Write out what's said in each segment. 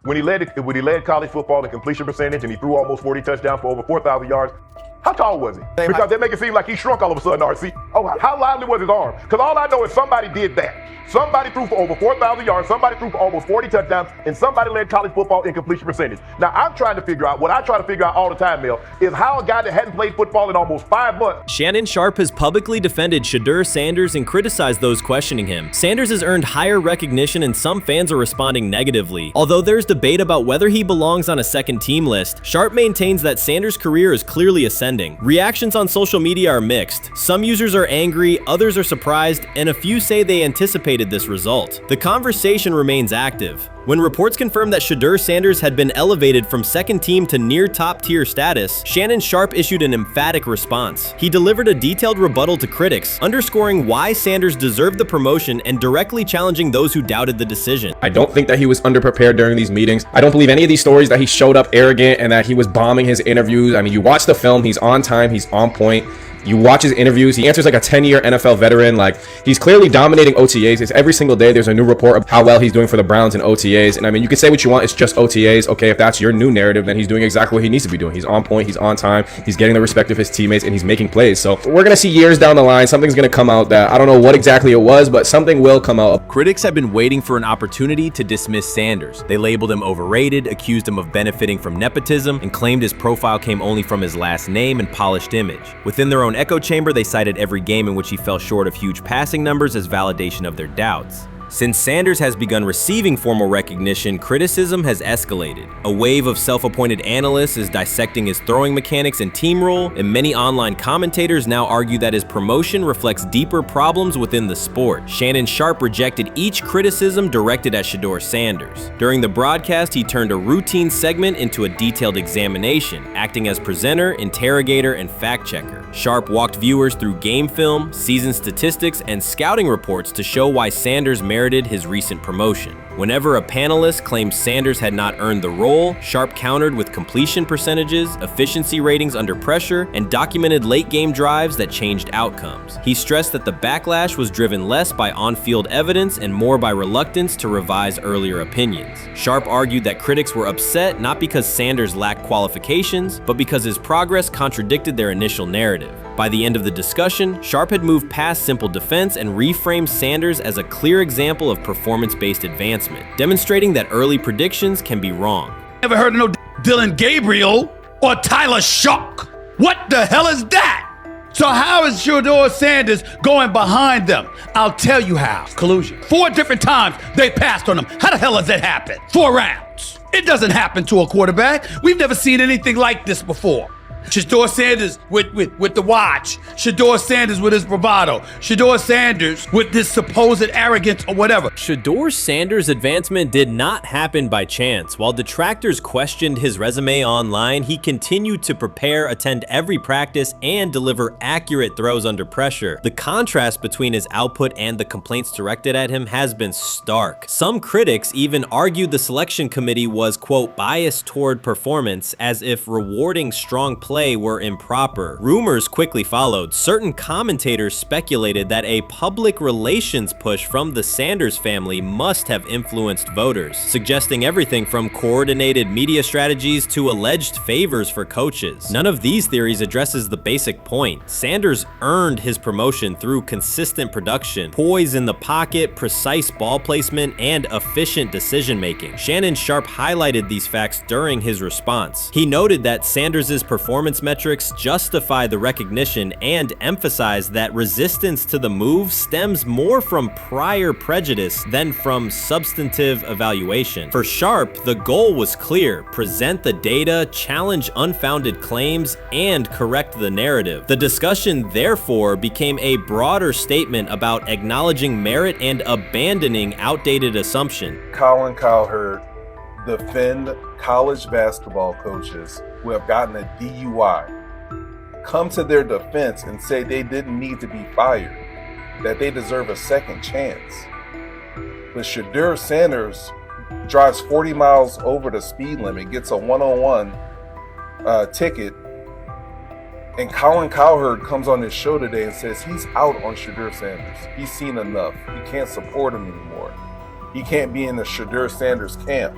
when he led college football in completion percentage and he threw almost 40 touchdowns for over 4,000 yards. How tall was he? Because they make it seem like he shrunk all of a sudden, RC. Oh, how lively was his arm? Because all I know is somebody did that. Somebody threw for over 4,000 yards, somebody threw for almost 40 touchdowns, and somebody led college football in completion percentage. Now, I'm trying to figure out, what I try to figure out all the time, Mel, is how a guy that hadn't played football in almost 5 months. Shannon Sharpe has publicly defended Shedeur Sanders and criticized those questioning him. Sanders has earned higher recognition and some fans are responding negatively. Although there's debate about whether he belongs on a second team list, Sharpe maintains that Sanders' career is clearly ascending. Reactions on social media are mixed. Some users are angry, others are surprised, and a few say they anticipated this result. The conversation remains active. When reports confirmed that Shedeur Sanders had been elevated from second team to near top tier status, Shannon Sharpe issued an emphatic response. He delivered a detailed rebuttal to critics, underscoring why Sanders deserved the promotion and directly challenging those who doubted the decision. I don't think that he was underprepared during these meetings. I don't believe any of these stories that he showed up arrogant and that he was bombing his interviews. I mean, you watch the film, he's on time, he's on point. You watch his interviews, he answers like a 10-year NFL veteran. Like, he's clearly dominating OTAs. It's every single day there's a new report of how well he's doing for the Browns in OTAs. And I mean, you can say what you want, it's just OTAs. Okay, if that's your new narrative, then he's doing exactly what he needs to be doing. He's on point, he's on time, he's getting the respect of his teammates, and he's making plays. So we're gonna see years down the line, something's gonna come out that I don't know what exactly it was, but something will come out. Critics have been waiting for an opportunity to dismiss Sanders. They labeled him overrated, accused him of benefiting from nepotism, and claimed his profile came only from his last name and polished image. Within their own echo chamber, they cited every game in which he fell short of huge passing numbers as validation of their doubts. Since Sanders has begun receiving formal recognition, criticism has escalated. A wave of self-appointed analysts is dissecting his throwing mechanics and team role, and many online commentators now argue that his promotion reflects deeper problems within the sport. Shannon Sharpe rejected each criticism directed at Shedeur Sanders. During the broadcast, he turned a routine segment into a detailed examination, acting as presenter, interrogator, and fact-checker. Sharpe walked viewers through game film, season statistics, and scouting reports to show why Sanders merited his recent promotion. Whenever a panelist claimed Sanders had not earned the role, Sharpe countered with completion percentages, efficiency ratings under pressure, and documented late-game drives that changed outcomes. He stressed that the backlash was driven less by on-field evidence and more by reluctance to revise earlier opinions. Sharpe argued that critics were upset not because Sanders lacked qualifications, but because his progress contradicted their initial narrative. By the end of the discussion, Sharpe had moved past simple defense and reframed Sanders as a clear example of performance-based advancement, demonstrating that early predictions can be wrong. Never heard of no Dylan Gabriel or Tyler Shock. What the hell is that? So how is Shedeur Sanders going behind them? I'll tell you how. Collusion. 4 different times they passed on him. How the hell does that happen? 4 rounds. It doesn't happen to a quarterback. We've never seen anything like this before. Shedeur Sanders with the watch. Shedeur Sanders with his bravado. Shedeur Sanders with this supposed arrogance or whatever. Shedeur Sanders' advancement did not happen by chance. While detractors questioned his resume online, he continued to prepare, attend every practice, and deliver accurate throws under pressure. The contrast between his output and the complaints directed at him has been stark. Some critics even argued the selection committee was, quote, biased toward performance, as if rewarding strong play were improper. Rumors quickly followed. Certain commentators speculated that a public relations push from the Sanders family must have influenced voters, suggesting everything from coordinated media strategies to alleged favors for coaches. None of these theories addresses the basic point. Sanders earned his promotion through consistent production, poise in the pocket, precise ball placement, and efficient decision-making. Shannon Sharpe highlighted these facts during his response. He noted that Sanders' performance metrics justify the recognition and emphasize that resistance to the move stems more from prior prejudice than from substantive evaluation. For Sharpe, the goal was clear: present the data, challenge unfounded claims, and correct the narrative. The discussion therefore became a broader statement about acknowledging merit and abandoning outdated assumption. Colin Cowherd defend college basketball coaches who have gotten a DUI, come to their defense and say they didn't need to be fired, that they deserve a second chance. But Shedeur Sanders drives 40 miles over the speed limit, gets a one-on-one ticket, and Colin Cowherd comes on his show today and says he's out on Shedeur Sanders. He's seen enough. He can't support him anymore. He can't be in the Shedeur Sanders camp.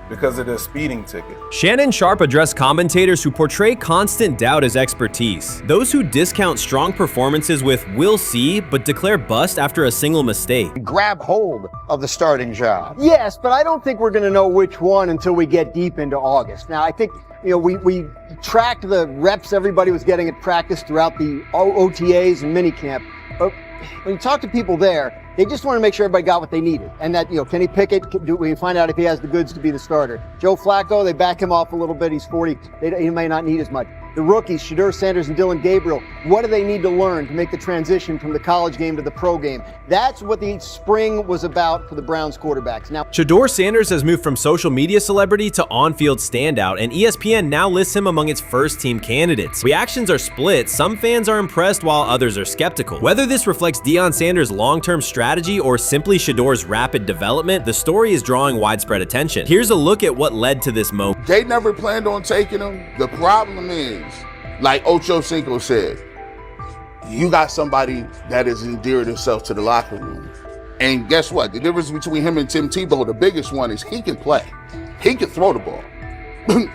because of the speeding ticket. Shannon Sharpe addressed commentators who portray constant doubt as expertise. Those who discount strong performances with "we'll see" but declare bust after a single mistake. Grab hold of the starting job. Yes, but I don't think we're going to know which one until we get deep into August. Now, I think, we tracked the reps everybody was getting at practice throughout the OTAs and minicamp. But when you talk to people there, they just want to make sure everybody got what they needed. And that, Kenny Pickett, we find out if he has the goods to be the starter. Joe Flacco, they back him off a little bit. He's 40. He may not need as much. The rookies, Shedeur Sanders and Dillon Gabriel, what do they need to learn to make the transition from the college game to the pro game? That's what the spring was about for the Browns quarterbacks. Now, Shedeur Sanders has moved from social media celebrity to on-field standout, and ESPN now lists him among its first-team candidates. Reactions are split. Some fans are impressed while others are skeptical. Whether this reflects Deion Sanders' long-term strategy or simply Shedeur's rapid development, the story is drawing widespread attention. Here's a look at what led to this moment. They never planned on taking him. The problem is, like Ocho Cinco said, you got somebody that has endeared himself to the locker room. And guess what? The difference between him and Tim Tebow, the biggest one, is he can play. He can throw the ball.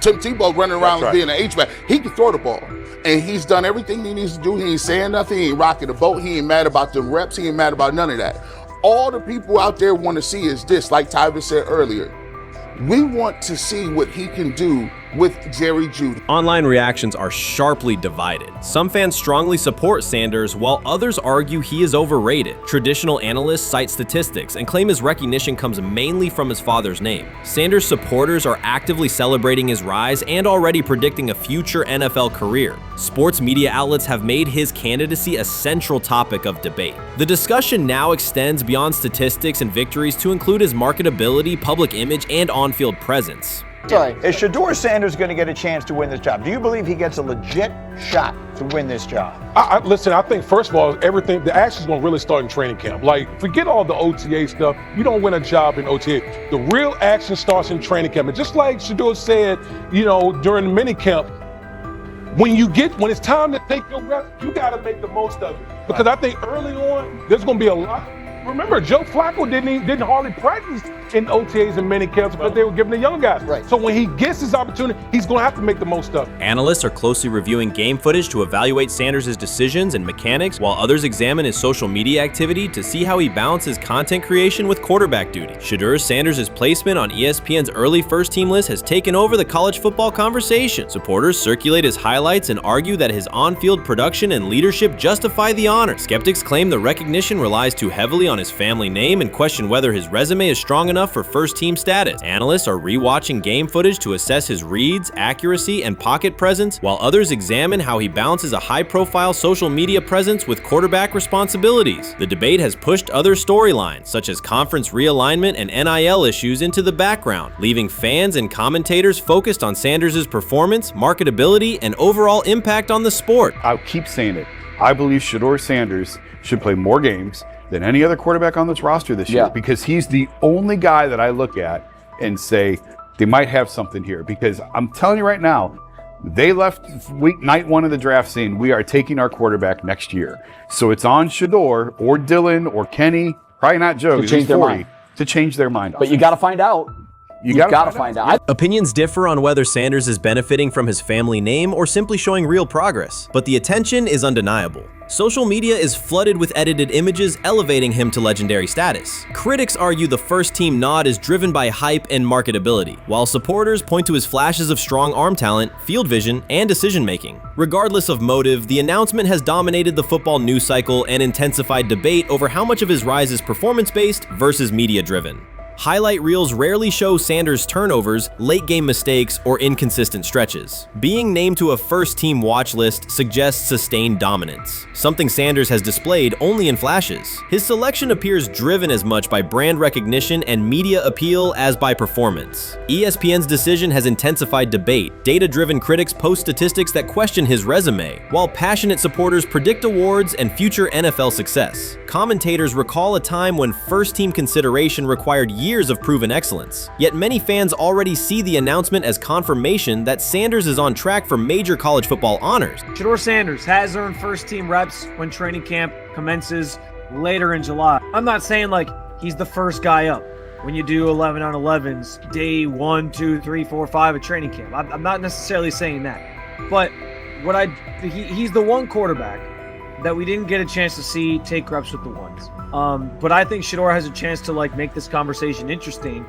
Tim Tebow running around being an H-back. He can throw the ball. And he's done everything he needs to do. He ain't saying nothing. He ain't rocking the boat. He ain't mad about the reps. He ain't mad about none of that. All the people out there want to see is this, like Tyvis said earlier. We want to see what he can do with Jerry Jeudy. Online reactions are sharply divided. Some fans strongly support Sanders, while others argue he is overrated. Traditional analysts cite statistics and claim his recognition comes mainly from his father's name. Sanders supporters are actively celebrating his rise and already predicting a future NFL career. Sports media outlets have made his candidacy a central topic of debate. The discussion now extends beyond statistics and victories to include his marketability, public image, and on-field presence. Sorry, is Shedeur Sanders going to get a chance to win this job? Do you believe he gets a legit shot to win this job? Listen, I think, first of all, the action's going to really start in training camp. Like, forget all the OTA stuff. You don't win a job in OTA. The real action starts in training camp. And just like Shedeur said, during the mini camp, when it's time to take your reps, you got to make the most of it. Because I think early on, there's going to be a lot. Remember, Joe Flacco didn't hardly practice in OTAs and mini camps because they were giving the young guys. Right. So when he gets his opportunity, he's going to have to make the most of it. Analysts are closely reviewing game footage to evaluate Sanders' decisions and mechanics, while others examine his social media activity to see how he balances content creation with quarterback duty. Shedeur Sanders' placement on ESPN's early first-team list has taken over the college football conversation. Supporters circulate his highlights and argue that his on-field production and leadership justify the honor. Skeptics claim the recognition relies too heavily on his family name and question whether his resume is strong enough for first-team status. Analysts are rewatching game footage to assess his reads, accuracy, and pocket presence, while others examine how he balances a high-profile social media presence with quarterback responsibilities. The debate has pushed other storylines, such as conference realignment and NIL issues, into the background, leaving fans and commentators focused on Sanders' performance, marketability, and overall impact on the sport. I'll keep saying it. I believe Shedeur Sanders should play more games than any other quarterback on this roster this year, because he's the only guy that I look at and say they might have something here. Because I'm telling you right now, they left night one of the draft saying we are taking our quarterback next year. So it's on Shedeur or Dillon or Kenny, probably not Joe, to change their mind. To change their mind. But you got to find out. You got to find out. Opinions differ on whether Sanders is benefiting from his family name or simply showing real progress, but the attention is undeniable. Social media is flooded with edited images elevating him to legendary status. Critics argue the first-team nod is driven by hype and marketability, while supporters point to his flashes of strong arm talent, field vision, and decision-making. Regardless of motive, the announcement has dominated the football news cycle and intensified debate over how much of his rise is performance-based versus media-driven. Highlight reels rarely show Sanders' turnovers, late-game mistakes, or inconsistent stretches. Being named to a first-team watch list suggests sustained dominance, something Sanders has displayed only in flashes. His selection appears driven as much by brand recognition and media appeal as by performance. ESPN's decision has intensified debate. Data-driven critics post statistics that question his resume, while passionate supporters predict awards and future NFL success. Commentators recall a time when first-team consideration required years of proven excellence. Yet many fans already see the announcement as confirmation that Sanders is on track for major college football honors. Shedeur Sanders has earned first-team reps when training camp commences later in July. I'm not saying like he's the first guy up. when you do 11 on 11s, day 1, 2, 3, 4, 5 at training camp. I'm not necessarily saying that. But he's the one quarterback that we didn't get a chance to see take reps with the ones. But I think Shedeur has a chance to make this conversation interesting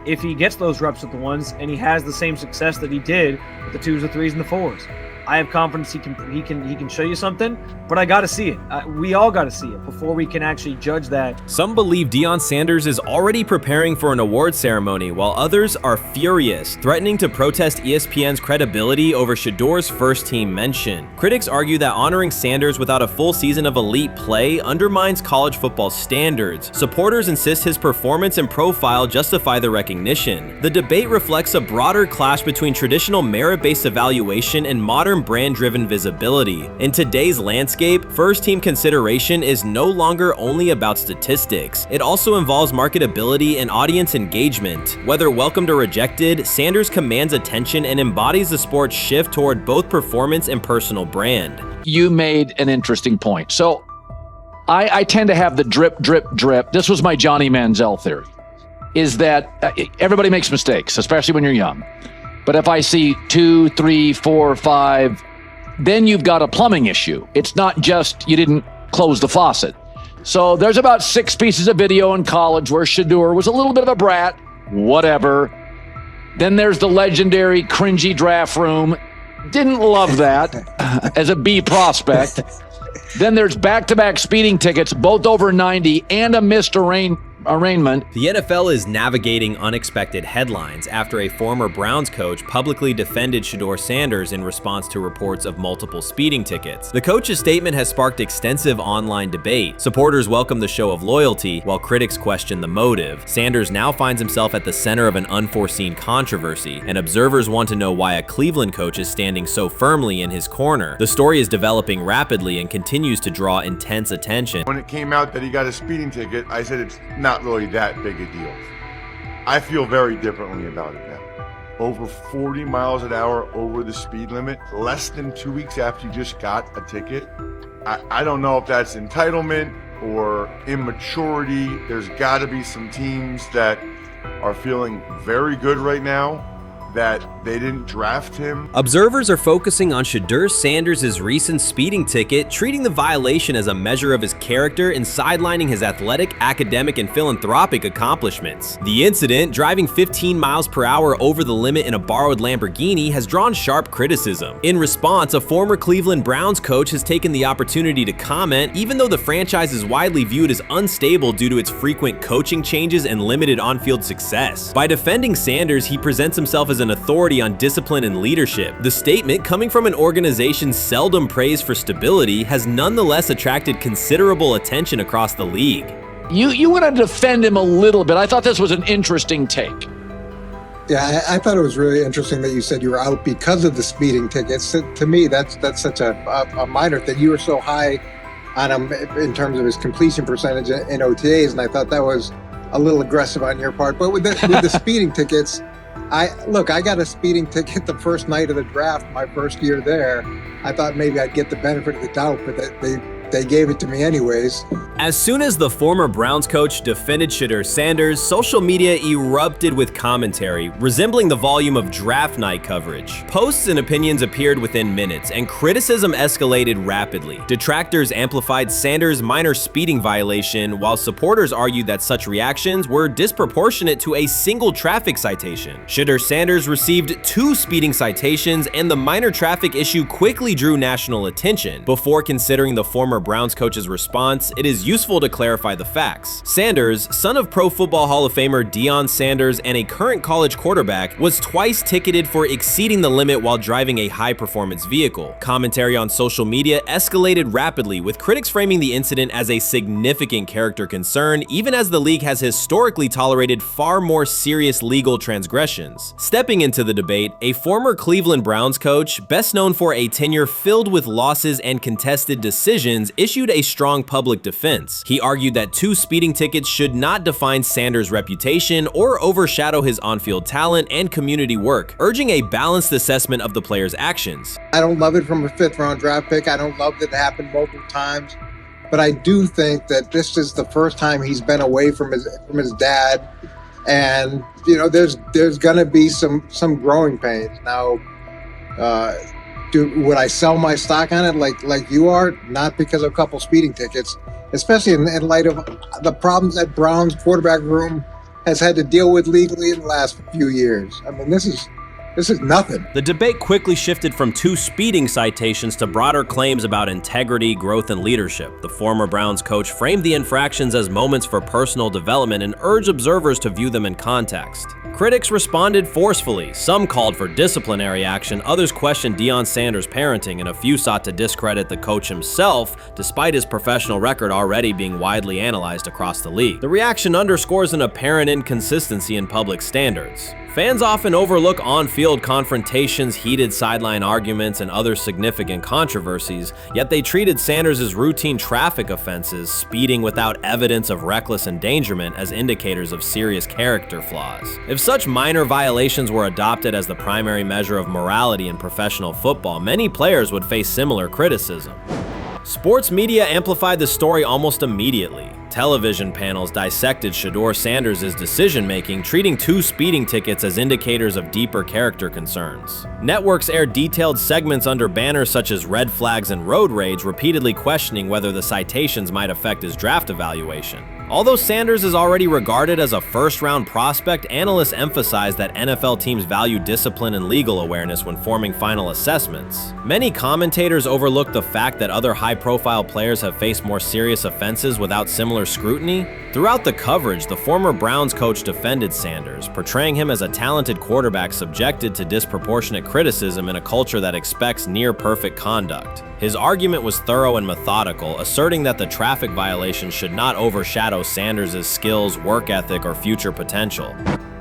if he gets those reps with the ones and he has the same success that he did with the 2s, the 3s, and the 4s. I have confidence he can show you something, but I got to see it. We all got to see it before we can actually judge that. Some believe Deion Sanders is already preparing for an award ceremony, while others are furious, threatening to protest ESPN's credibility over Shedeur's first-team mention. Critics argue that honoring Sanders without a full season of elite play undermines college football standards. Supporters insist his performance and profile justify the recognition. The debate reflects a broader clash between traditional merit-based evaluation and modern brand-driven visibility. In today's landscape, first-team consideration is no longer only about statistics. It also involves marketability and audience engagement. Whether welcomed or rejected, Sanders commands attention and embodies the sport's shift toward both performance and personal brand. You made an interesting point. So I tend to have the drip, drip, drip. This was my Johnny Manziel theory, is that everybody makes mistakes, especially when you're young. But if I see 2, 3, 4, 5, then you've got a plumbing issue. It's not just you didn't close the faucet. So there's about 6 pieces of video in college where Shedeur was a little bit of a brat, whatever. Then there's the legendary cringy draft room. Didn't love that as a B prospect. Then there's back-to-back speeding tickets, both over 90, and a missed arraignment. The NFL is navigating unexpected headlines after a former Browns coach publicly defended Shedeur Sanders in response to reports of multiple speeding tickets. The coach's statement has sparked extensive online debate. Supporters welcome the show of loyalty, while critics question the motive. Sanders now finds himself at the center of an unforeseen controversy, and observers want to know why a Cleveland coach is standing so firmly in his corner. The story is developing rapidly and continues to draw intense attention. When it came out that he got a speeding ticket, I said it's not really that big a deal. I feel very differently about it now. Over 40 miles an hour over the speed limit, less than 2 weeks after you just got a ticket. I don't know if that's entitlement or immaturity. There's got to be some teams that are feeling very good right now that they didn't draft him. Observers are focusing on Shedeur Sanders' recent speeding ticket, treating the violation as a measure of his character and sidelining his athletic, academic, and philanthropic accomplishments. The incident, driving 15 miles per hour over the limit in a borrowed Lamborghini, has drawn sharp criticism. In response, a former Cleveland Browns coach has taken the opportunity to comment, even though the franchise is widely viewed as unstable due to its frequent coaching changes and limited on-field success. By defending Sanders, he presents himself as an authority on discipline and leadership. The statement, coming from an organization seldom praised for stability, has nonetheless attracted considerable attention across the league. You want to defend him a little bit. I thought this was an interesting take. Yeah, I thought it was really interesting that you said you were out because of the speeding tickets. To me, that's such a minor thing. You were so high on him in terms of his completion percentage in OTAs, and I thought that was a little aggressive on your part. But with the speeding tickets, I got a speeding ticket the first night of the draft, my first year there. I thought maybe I'd get the benefit of the doubt, but they gave it to me anyways. As soon as the former Browns coach defended Shedeur Sanders, social media erupted with commentary, resembling the volume of draft night coverage. Posts and opinions appeared within minutes, and criticism escalated rapidly. Detractors amplified Sanders' minor speeding violation, while supporters argued that such reactions were disproportionate to a single traffic citation. Shedeur Sanders received 2 speeding citations, and the minor traffic issue quickly drew national attention. Before considering the former Browns coach's response, it is useful to clarify the facts. Sanders, son of Pro Football Hall of Famer Deion Sanders and a current college quarterback, was twice ticketed for exceeding the limit while driving a high-performance vehicle. Commentary on social media escalated rapidly, with critics framing the incident as a significant character concern, even as the league has historically tolerated far more serious legal transgressions. Stepping into the debate, a former Cleveland Browns coach, best known for a tenure filled with losses and contested decisions, issued a strong public defense. He argued that 2 speeding tickets should not define Sanders' reputation or overshadow his on-field talent and community work, urging a balanced assessment of the player's actions. I don't love it from a 5th-round draft pick. I don't love that it happened multiple times, but I do think that this is the first time he's been away from his dad And there's gonna be some growing pains. Now, would I sell my stock on it like you are? Not because of a couple speeding tickets, especially in light of the problems that Brown's quarterback room has had to deal with legally in the last few years. I mean, this is nothing. The debate quickly shifted from 2 speeding citations to broader claims about integrity, growth, and leadership. The former Browns coach framed the infractions as moments for personal development and urged observers to view them in context. Critics responded forcefully. Some called for disciplinary action, others questioned Deion Sanders' parenting, and a few sought to discredit the coach himself, despite his professional record already being widely analyzed across the league. The reaction underscores an apparent inconsistency in public standards. Fans often overlook on-field confrontations, heated sideline arguments, and other significant controversies, yet they treated Sanders' routine traffic offenses, speeding without evidence of reckless endangerment, as indicators of serious character flaws. If such minor violations were adopted as the primary measure of morality in professional football, many players would face similar criticism. Sports media amplified the story almost immediately. Television panels dissected Shedeur Sanders' decision-making, treating 2 speeding tickets as indicators of deeper character concerns. Networks aired detailed segments under banners such as red flags and road rage, repeatedly questioning whether the citations might affect his draft evaluation. Although Sanders is already regarded as a first-round prospect, analysts emphasize that NFL teams value discipline and legal awareness when forming final assessments. Many commentators overlook the fact that other high-profile players have faced more serious offenses without similar scrutiny. Throughout the coverage, the former Browns coach defended Sanders, portraying him as a talented quarterback subjected to disproportionate criticism in a culture that expects near-perfect conduct. His argument was thorough and methodical, asserting that the traffic violation should not overshadow Sanders' skills, work ethic, or future potential.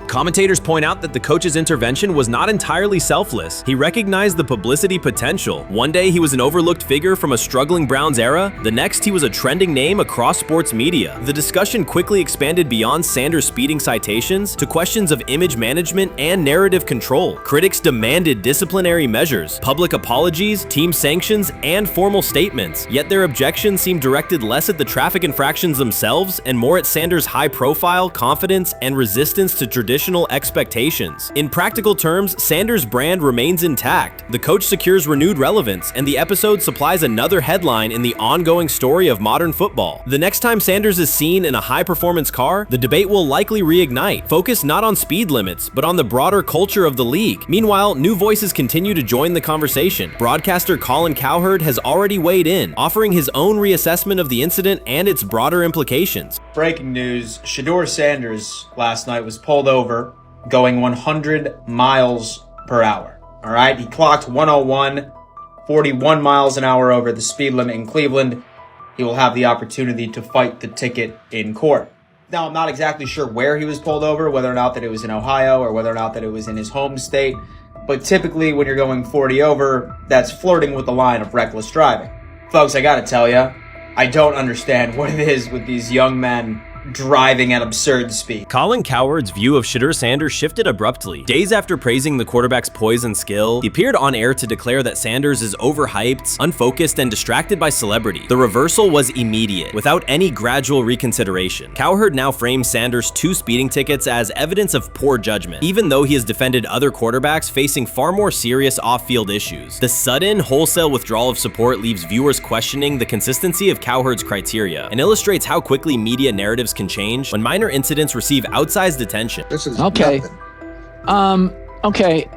Commentators point out that the coach's intervention was not entirely selfless. He recognized the publicity potential. One day he was an overlooked figure from a struggling Browns era, the next he was a trending name across sports media. The discussion quickly expanded beyond Sanders' speeding citations to questions of image management and narrative control. Critics demanded disciplinary measures, public apologies, team sanctions, and formal statements, yet their objections seemed directed less at the traffic infractions themselves and more at Sanders' high profile, confidence, and resistance to traditional expectations. In practical terms, Sanders' brand remains intact. The coach secures renewed relevance, and the episode supplies another headline in the ongoing story of modern football. The next time Sanders is seen in a high-performance car, the debate will likely reignite, focused not on speed limits, but on the broader culture of the league. Meanwhile, new voices continue to join the conversation. Broadcaster Colin Cowherd has already weighed in, offering his own reassessment of the incident and its broader implications. Breaking news, Shedeur Sanders last night was pulled over going 100 miles per hour. All right, he clocked 101, 41 miles an hour over the speed limit in Cleveland. He will have the opportunity to fight the ticket in court. Now, I'm not exactly sure where he was pulled over, whether or not that it was in Ohio or whether or not that it was in his home state. But typically when you're going 40 over, that's flirting with the line of reckless driving. Folks, I gotta tell you, I don't understand what it is with these young men driving at absurd speed. Colin Cowherd's view of Shedeur Sanders shifted abruptly. Days after praising the quarterback's poise and skill, he appeared on air to declare that Sanders is overhyped, unfocused, and distracted by celebrity. The reversal was immediate, without any gradual reconsideration. Cowherd now frames Sanders' 2 speeding tickets as evidence of poor judgment, even though he has defended other quarterbacks facing far more serious off-field issues. The sudden, wholesale withdrawal of support leaves viewers questioning the consistency of Cowherd's criteria and illustrates how quickly media narratives can change when minor incidents receive outsized attention. This is okay. nothing. Okay.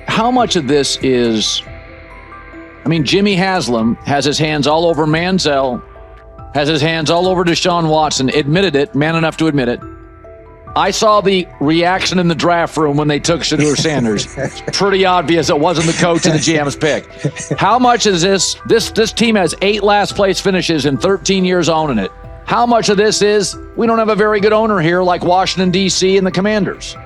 How much of this is? I mean, Jimmy Haslam has his hands all over Manziel, has his hands all over Deshaun Watson. Admitted it, man enough to admit it. I saw the reaction in the draft room when they took Shedeur Sanders. It's pretty obvious it wasn't the coach and the GM's pick. How much is this? This team has 8 last place finishes in 13 years owning it. How much of this is we don't have a very good owner here like Washington, D.C. and the Commanders?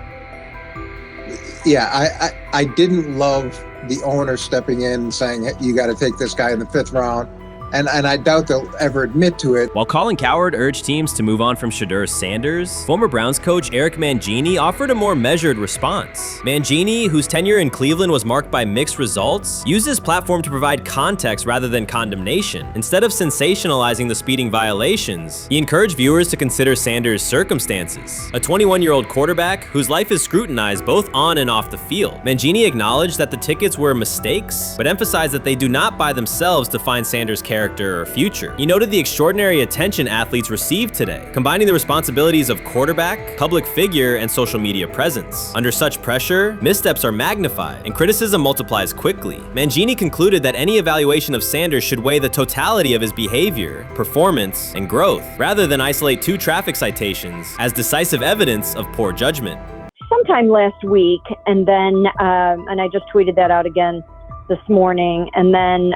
Yeah, I didn't love the owner stepping in and saying, hey, you got to take this guy in the 5th round. and I doubt they'll ever admit to it. While Colin Cowherd urged teams to move on from Shedeur Sanders, former Browns coach Eric Mangini offered a more measured response. Mangini, whose tenure in Cleveland was marked by mixed results, used his platform to provide context rather than condemnation. Instead of sensationalizing the speeding violations, he encouraged viewers to consider Sanders' circumstances. A 21-year-old quarterback whose life is scrutinized both on and off the field. Mangini acknowledged that the tickets were mistakes, but emphasized that they do not by themselves define Sanders' character or future. He noted the extraordinary attention athletes received today, combining the responsibilities of quarterback, public figure, and social media presence. Under such pressure, missteps are magnified, and criticism multiplies quickly. Mangini concluded that any evaluation of Sanders should weigh the totality of his behavior, performance, and growth, rather than isolate 2 traffic citations as decisive evidence of poor judgment. Sometime last week, and then, and I just tweeted that out again this morning, and then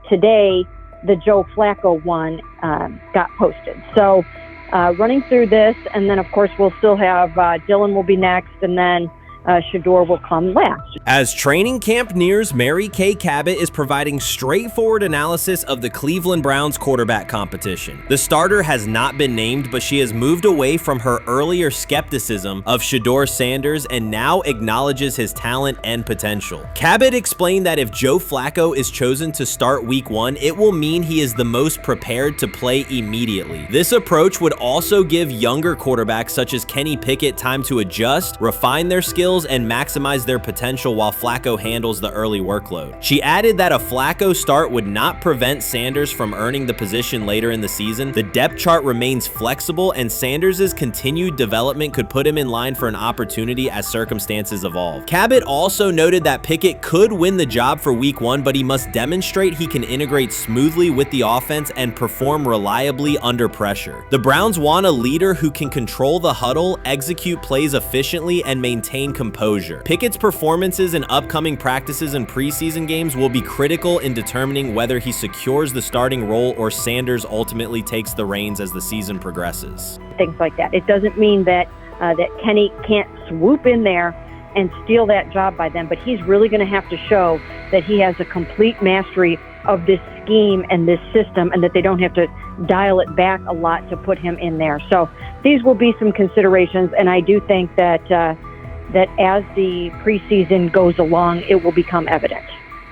today, the Joe Flacco one got posted. So running through this, and then of course we'll still have Dylan will be next, and then Shedeur will come last. As training camp nears, Mary Kay Cabot is providing straightforward analysis of the Cleveland Browns quarterback competition. The starter has not been named, but she has moved away from her earlier skepticism of Shedeur Sanders and now acknowledges his talent and potential. Cabot explained that if Joe Flacco is chosen to start week 1, it will mean he is the most prepared to play immediately. This approach would also give younger quarterbacks such as Kenny Pickett time to adjust, refine their skills, and maximize their potential while Flacco handles the early workload. She added that a Flacco start would not prevent Sanders from earning the position later in the season. The depth chart remains flexible, and Sanders' continued development could put him in line for an opportunity as circumstances evolve. Cabot also noted that Pickett could win the job for week 1, but he must demonstrate he can integrate smoothly with the offense and perform reliably under pressure. The Browns want a leader who can control the huddle, execute plays efficiently, and maintain composure. Pickett's performances in upcoming practices and preseason games will be critical in determining whether he secures the starting role or Sanders ultimately takes the reins as the season progresses. Things like that. It doesn't mean that that Kenny can't swoop in there and steal that job by them, but he's really going to have to show that he has a complete mastery of this scheme and this system, and that they don't have to dial it back a lot to put him in there. So these will be some considerations, and I do think that that as the preseason goes along, it will become evident.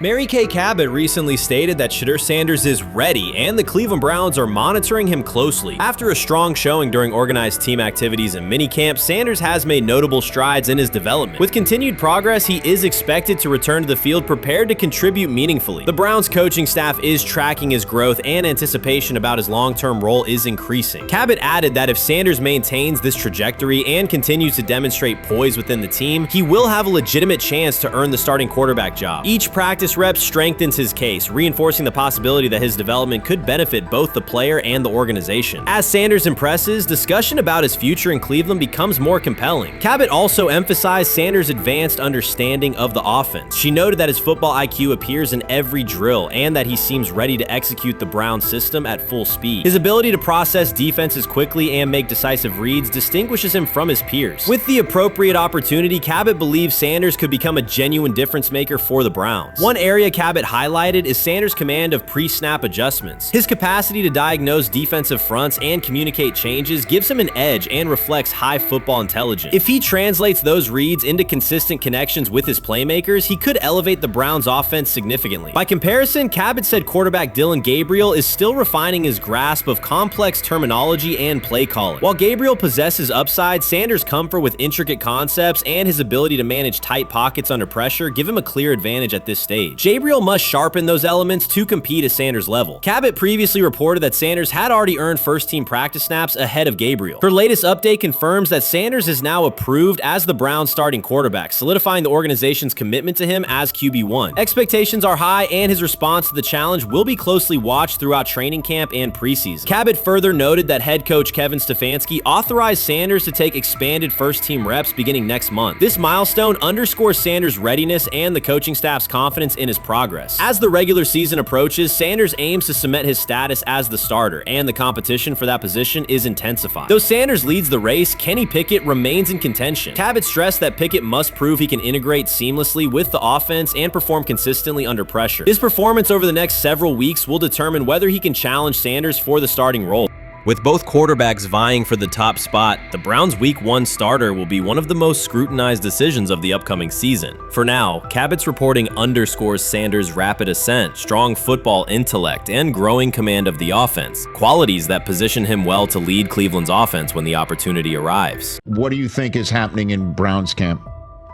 Mary Kay Cabot recently stated that Shedeur Sanders is ready, and the Cleveland Browns are monitoring him closely. After a strong showing during organized team activities and minicamp, Sanders has made notable strides in his development. With continued progress, he is expected to return to the field prepared to contribute meaningfully. The Browns coaching staff is tracking his growth, and anticipation about his long-term role is increasing. Cabot added that if Sanders maintains this trajectory and continues to demonstrate poise within the team, he will have a legitimate chance to earn the starting quarterback job. Each practice rep strengthens his case, reinforcing the possibility that his development could benefit both the player and the organization. As Sanders impresses, discussion about his future in Cleveland becomes more compelling. Cabot also emphasized Sanders' advanced understanding of the offense. She noted that his football IQ appears in every drill and that he seems ready to execute the Browns system at full speed. His ability to process defenses quickly and make decisive reads distinguishes him from his peers. With the appropriate opportunity, Cabot believes Sanders could become a genuine difference maker for the Browns. One area Cabot highlighted is Sanders' command of pre-snap adjustments. His capacity to diagnose defensive fronts and communicate changes gives him an edge and reflects high football intelligence. If he translates those reads into consistent connections with his playmakers, he could elevate the Browns' offense significantly. By comparison, Cabot said quarterback Dylan Gabriel is still refining his grasp of complex terminology and play calling. While Gabriel possesses upside, Sanders' comfort with intricate concepts and his ability to manage tight pockets under pressure give him a clear advantage at this stage. Gabriel must sharpen those elements to compete at Sanders' level. Cabot previously reported that Sanders had already earned first-team practice snaps ahead of Gabriel. Her latest update confirms that Sanders is now approved as the Browns' starting quarterback, solidifying the organization's commitment to him as QB1. Expectations are high, and his response to the challenge will be closely watched throughout training camp and preseason. Cabot further noted that head coach Kevin Stefanski authorized Sanders to take expanded first-team reps beginning next month. This milestone underscores Sanders' readiness and the coaching staff's confidence confidence in his progress. As the regular season approaches, Sanders aims to cement his status as the starter, and the competition for that position is intensified. Though Sanders leads the race, Kenny Pickett remains in contention. Cabot stressed that Pickett must prove he can integrate seamlessly with the offense and perform consistently under pressure. His performance over the next several weeks will determine whether he can challenge Sanders for the starting role. With both quarterbacks vying for the top spot, the Browns' Week 1 starter will be one of the most scrutinized decisions of the upcoming season. For now, Cabot's reporting underscores Sanders' rapid ascent, strong football intellect, and growing command of the offense, qualities that position him well to lead Cleveland's offense when the opportunity arrives. What do you think is happening in Browns camp?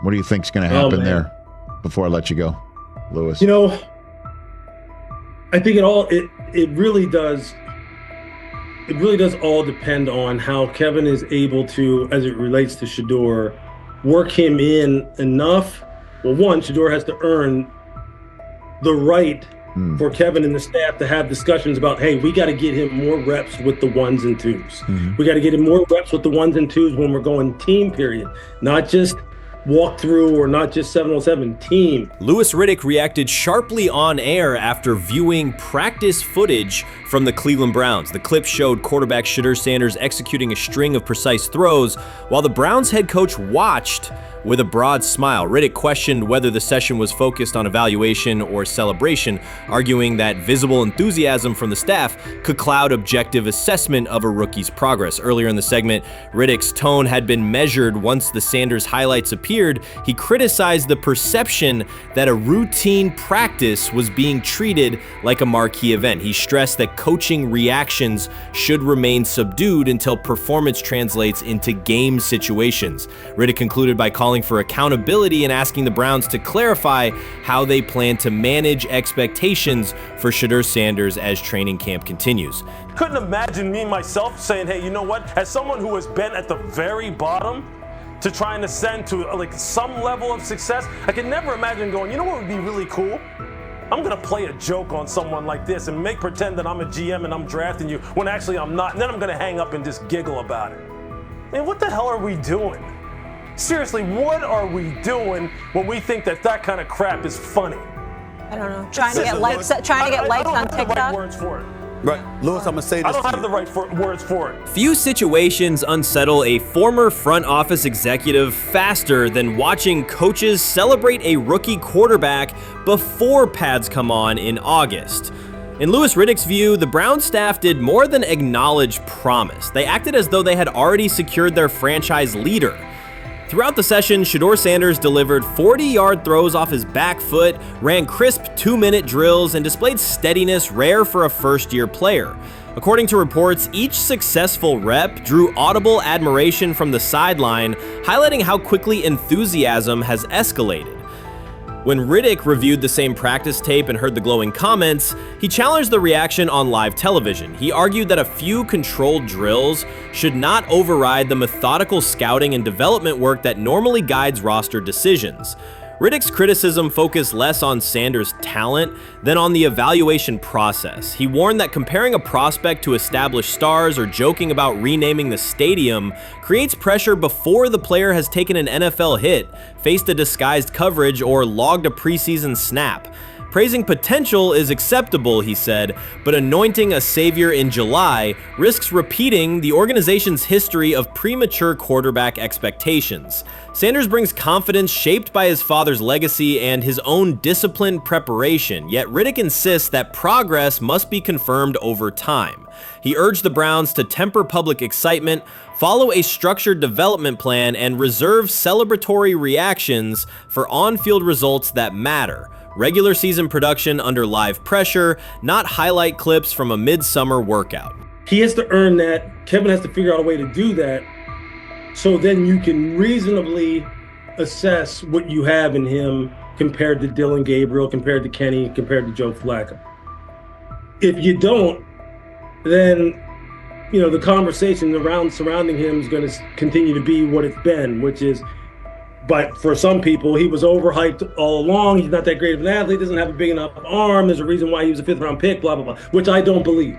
What do you think is going to happen there before I let you go, Lewis? You know, I think it really does all depend on how Kevin is able to, as it relates to Shedeur, work him in enough. Well, one, Shedeur has to earn the right for Kevin and the staff to have discussions about, hey, we got to get him more reps with the ones and twos. We got to get him more reps with the ones and twos when we're going team period, not just walk through or not just 7-on-7 team. Louis Riddick reacted sharply on air after viewing practice footage from the Cleveland Browns. The clip showed quarterback Shedeur Sanders executing a string of precise throws while the Browns head coach watched with a broad smile. Riddick questioned whether the session was focused on evaluation or celebration, arguing that visible enthusiasm from the staff could cloud objective assessment of a rookie's progress. Earlier in the segment, Riddick's tone had been measured once the Sanders highlights appeared. He criticized the perception that a routine practice was being treated like a marquee event. He stressed that coaching reactions should remain subdued until performance translates into game situations. Riddick concluded by calling for accountability and asking the Browns to clarify how they plan to manage expectations for Shedeur Sanders as training camp continues. Couldn't imagine me myself saying, hey, you know what, as someone who has been at the very bottom to try and ascend to like some level of success, I could never imagine going, you know what would be really cool? I'm gonna play a joke on someone like this and make pretend that I'm a GM and I'm drafting you when actually I'm not, and then I'm gonna hang up and just giggle about it. Man, what the hell are we doing? Seriously, what are we doing when we think that that kind of crap is funny? I don't know. Trying to get likes on TikTok. I don't have the right words for it. Right, Lewis, I'm gonna say this. I don't have the right words for it. Few situations unsettle a former front office executive faster than watching coaches celebrate a rookie quarterback before pads come on in August. In Louis Riddick's view, the Browns staff did more than acknowledge promise. They acted as though they had already secured their franchise leader. Throughout the session, Shedeur Sanders delivered 40-yard throws off his back foot, ran crisp 2-minute drills, and displayed steadiness rare for a first-year player. According to reports, each successful rep drew audible admiration from the sideline, highlighting how quickly enthusiasm has escalated. When Riddick reviewed the same practice tape and heard the glowing comments, he challenged the reaction on live television. He argued that a few controlled drills should not override the methodical scouting and development work that normally guides roster decisions. Riddick's criticism focused less on Sanders' talent than on the evaluation process. He warned that comparing a prospect to established stars or joking about renaming the stadium creates pressure before the player has taken an NFL hit, faced a disguised coverage, or logged a preseason snap. Praising potential is acceptable, he said, but anointing a savior in July risks repeating the organization's history of premature quarterback expectations. Sanders brings confidence shaped by his father's legacy and his own disciplined preparation, yet Riddick insists that progress must be confirmed over time. He urged the Browns to temper public excitement, follow a structured development plan, and reserve celebratory reactions for on-field results that matter. Regular season production under live pressure, not highlight clips from a midsummer workout. He has to earn that. Kevin has to figure out a way to do that. So then you can reasonably assess what you have in him compared to Dylan Gabriel, compared to Kenny, compared to Joe Flacco. If you don't, then the conversation surrounding him is going to continue to be what it's been, which is, but for some people, he was overhyped all along. He's not that great of an athlete, doesn't have a big enough arm. There's a reason why he was a 5th-round pick, blah, blah, blah, which I don't believe.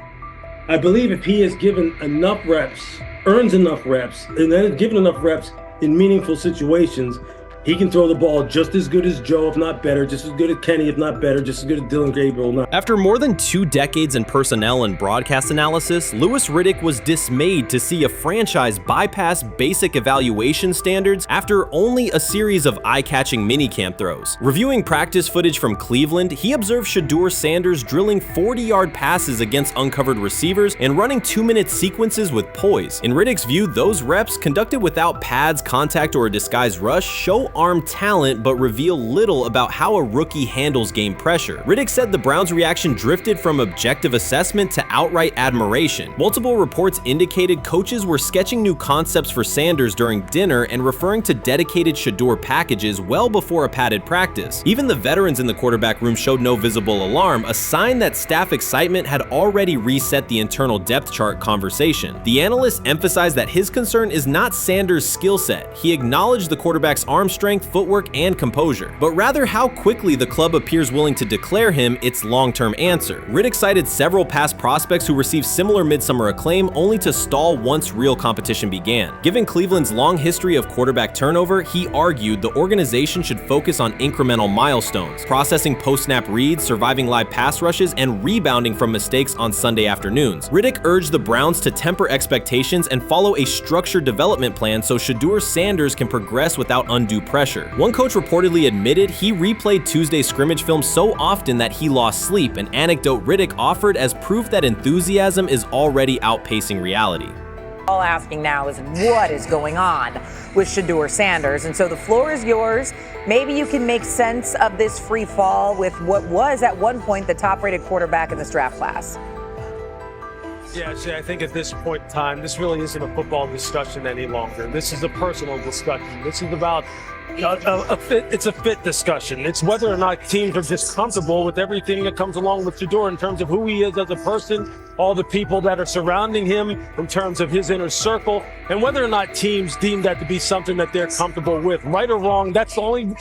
I believe if he is given enough reps, earns enough reps, and then is given enough reps in meaningful situations, He can throw the ball just as good as Joe, if not better, just as good as Kenny, if not better, just as good as Dillon Gabriel. After more than 2 decades in personnel and broadcast analysis, Louis Riddick was dismayed to see a franchise bypass basic evaluation standards after only a series of eye-catching minicamp throws. Reviewing practice footage from Cleveland, he observed Shedeur Sanders drilling 40-yard passes against uncovered receivers and running 2-minute sequences with poise. In Riddick's view, those reps, conducted without pads, contact, or a disguised rush, show arm talent but reveal little about how a rookie handles game pressure. Riddick said the Browns' reaction drifted from objective assessment to outright admiration. Multiple reports indicated coaches were sketching new concepts for Sanders during dinner and referring to dedicated Shedeur packages well before a padded practice. Even the veterans in the quarterback room showed no visible alarm, a sign that staff excitement had already reset the internal depth chart conversation. The analyst emphasized that his concern is not Sanders' skill set. He acknowledged the quarterback's arm strength, footwork, and composure, but rather how quickly the club appears willing to declare him its long-term answer. Riddick cited several past prospects who received similar midsummer acclaim only to stall once real competition began. Given Cleveland's long history of quarterback turnover, he argued the organization should focus on incremental milestones, processing post-snap reads, surviving live pass rushes, and rebounding from mistakes on Sunday afternoons. Riddick urged the Browns to temper expectations and follow a structured development plan so Shedeur Sanders can progress without undue pressure. One coach reportedly admitted he replayed Tuesday's scrimmage film so often that he lost sleep, an anecdote Riddick offered as proof that enthusiasm is already outpacing reality. All asking now is what is going on with Shedeur Sanders, and so the floor is yours. Maybe you can make sense of this free fall with what was at one point the top-rated quarterback in this draft class. Yeah, Shay, I think at this point in time, this really isn't a football discussion any longer. This is a personal discussion. This is about it's a fit discussion. It's whether or not teams are just comfortable with everything that comes along with Shedeur in terms of who he is as a person, all the people that are surrounding him in terms of his inner circle, and whether or not teams deem that to be something that they're comfortable with. Right or wrong, that's the only